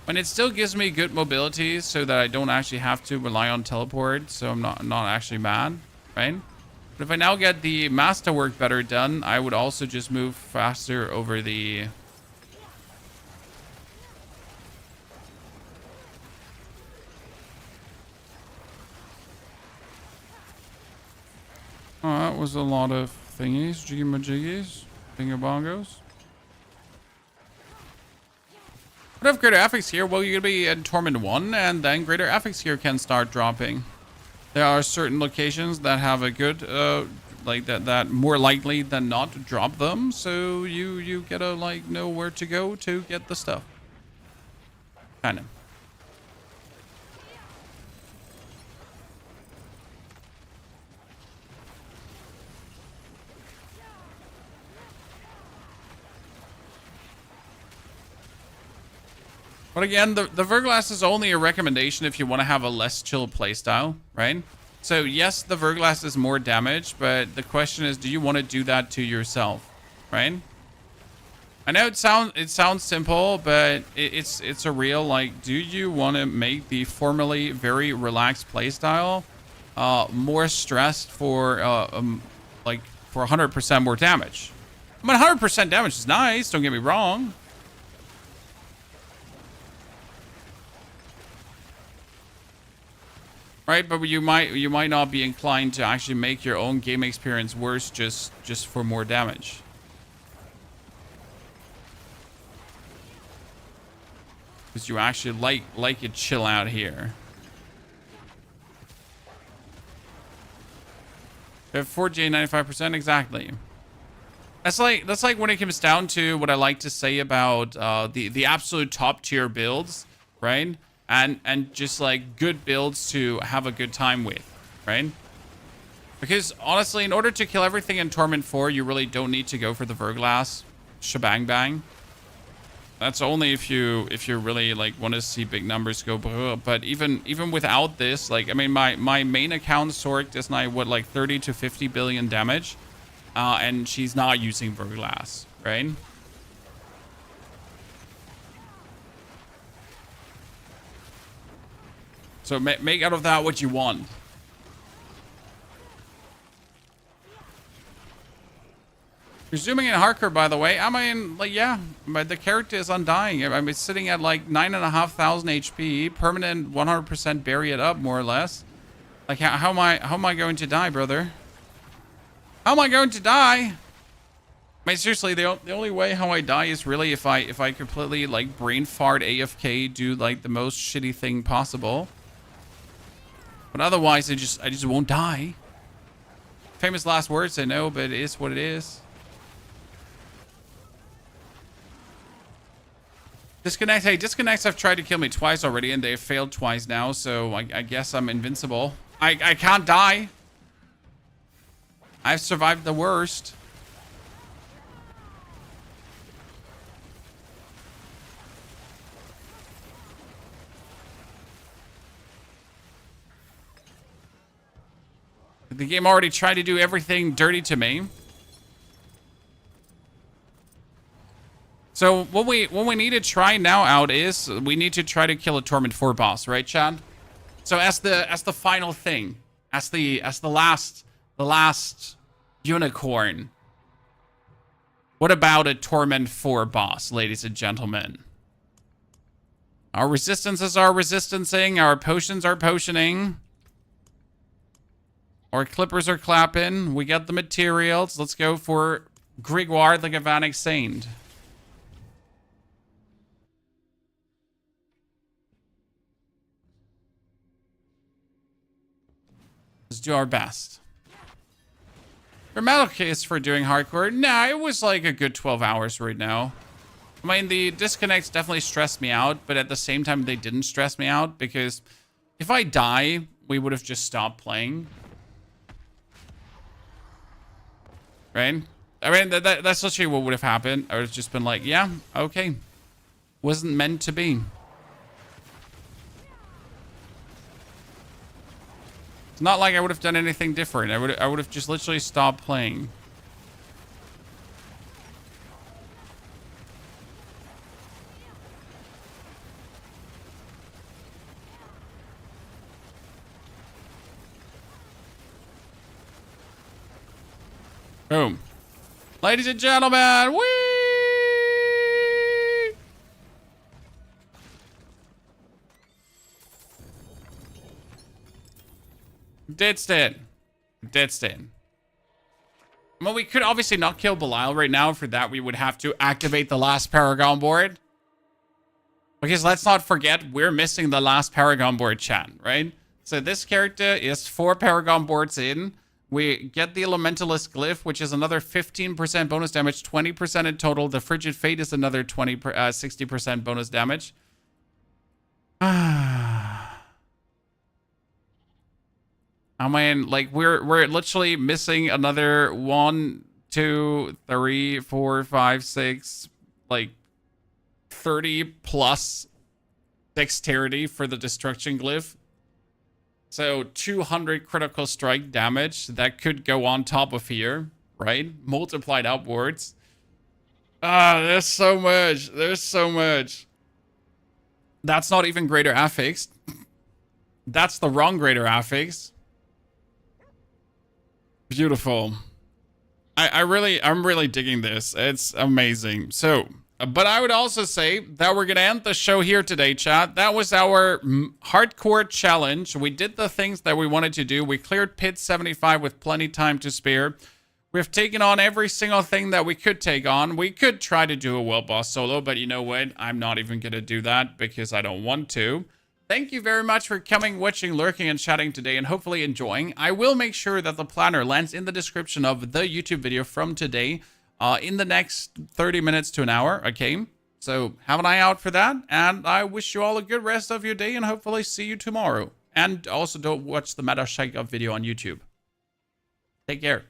And it still gives me good mobility so that I don't actually have to rely on teleport, so I'm not actually mad, right? But if I now get the masterwork better done, I would also just move faster over the... Oh, that was a lot of thingies, jiggy-majiggies, thingy-bongos. What if greater affix here? Well, you're gonna be in Torment 1, and then greater affix here can start dropping. There are certain locations that have a good, like that more likely than not to drop them, so you gotta like know where to go to get the stuff. Kind of. But again, the Verglass is only a recommendation if you want to have a less chill playstyle, right? So yes, the Verglass is more damage, but the question is, do you want to do that to yourself, right? I know it sounds simple, but it's a real, like, do you want to make the formerly very relaxed playstyle more stressed for like for 100% more damage? I mean, 100% damage is nice, don't get me wrong. Right, but you might not be inclined to actually make your own game experience worse just for more damage. Because you actually like it chill out here. We have 4J 95% exactly. That's like when it comes down to what I like to say about the absolute top tier builds, right? And just like good builds to have a good time with, right? Because honestly, in order to kill everything in Torment 4, you really don't need to go for the Verglass shebang bang. That's only if you really like want to see big numbers go. But even without this, like, I mean, my main account Sorc does now what, like 30 to 50 billion damage, and she's not using Verglass, right? So make out of that what you want. You're zooming in hardcore, by the way. I mean, like, yeah, but the character is undying. I mean, sitting at like 9,500 HP, permanent 100% bury it up, more or less. Like, how am I going to die, brother? How am I going to die? I mean, seriously, the only way how I die is really if I completely like brain fart AFK, do like the most shitty thing possible. But otherwise, I just won't die. Famous last words, I know, but it is what it is. Disconnect. Hey, disconnects have tried to kill me twice already, and they've failed twice now, so I guess I'm invincible. I can't die. I've survived the worst. The game already tried to do everything dirty to me. So what we need to try now out is we need to try to kill a Torment 4 boss, right, Chad? So as the final thing, as the last unicorn. What about a Torment 4 boss, ladies and gentlemen? Our resistances are resistancing, our potions are potioning. Our clippers are clapping. We got the materials. Let's go for Grigward the Galvanic Saint. Let's do our best. Dramatic case for doing hardcore. Nah, it was like a good 12 hours right now. I mean, the disconnects definitely stressed me out, but at the same time, they didn't stress me out because if I die, we would have just stopped playing. Right? I mean, that's literally what would have happened. I would have just been like, yeah, okay. Wasn't meant to be. It's not like I would have done anything different. I would have just literally stopped playing. Boom. Ladies and gentlemen, whee! Dead stand. Well, we could obviously not kill Belial right now. For that, we would have to activate the last Paragon board. Because let's not forget, we're missing the last Paragon board, chat, right? So this character is 4 Paragon boards in. We get the Elementalist Glyph, which is another 15% bonus damage, 20% in total. The Frigid Fate is another 60% bonus damage. I mean, like, we're literally missing another 1, 2, 3, 4, 5, 6, like 30 plus dexterity for the Destruction Glyph. So 200 critical strike damage that could go on top of here, right? Multiplied upwards. There's so much. There's so much. That's not even greater affix. That's the wrong greater affix. Beautiful. I'm really digging this. It's amazing. So, but I would also say that we're going to end the show here today, chat. That was our hardcore challenge. We did the things that we wanted to do. We cleared Pit 75 with plenty time to spare. We've taken on every single thing that we could take on. We could try to do a world boss solo, but you know what? I'm not even going to do that because I don't want to. Thank you very much for coming, watching, lurking, and chatting today, and hopefully enjoying. I will make sure that the planner lands in the description of the YouTube video from today. in the next 30 minutes to an hour, okay? So have an eye out for that, and I wish you all a good rest of your day, and hopefully see you tomorrow. And also don't watch the Meta Shake Up video on YouTube. Take care.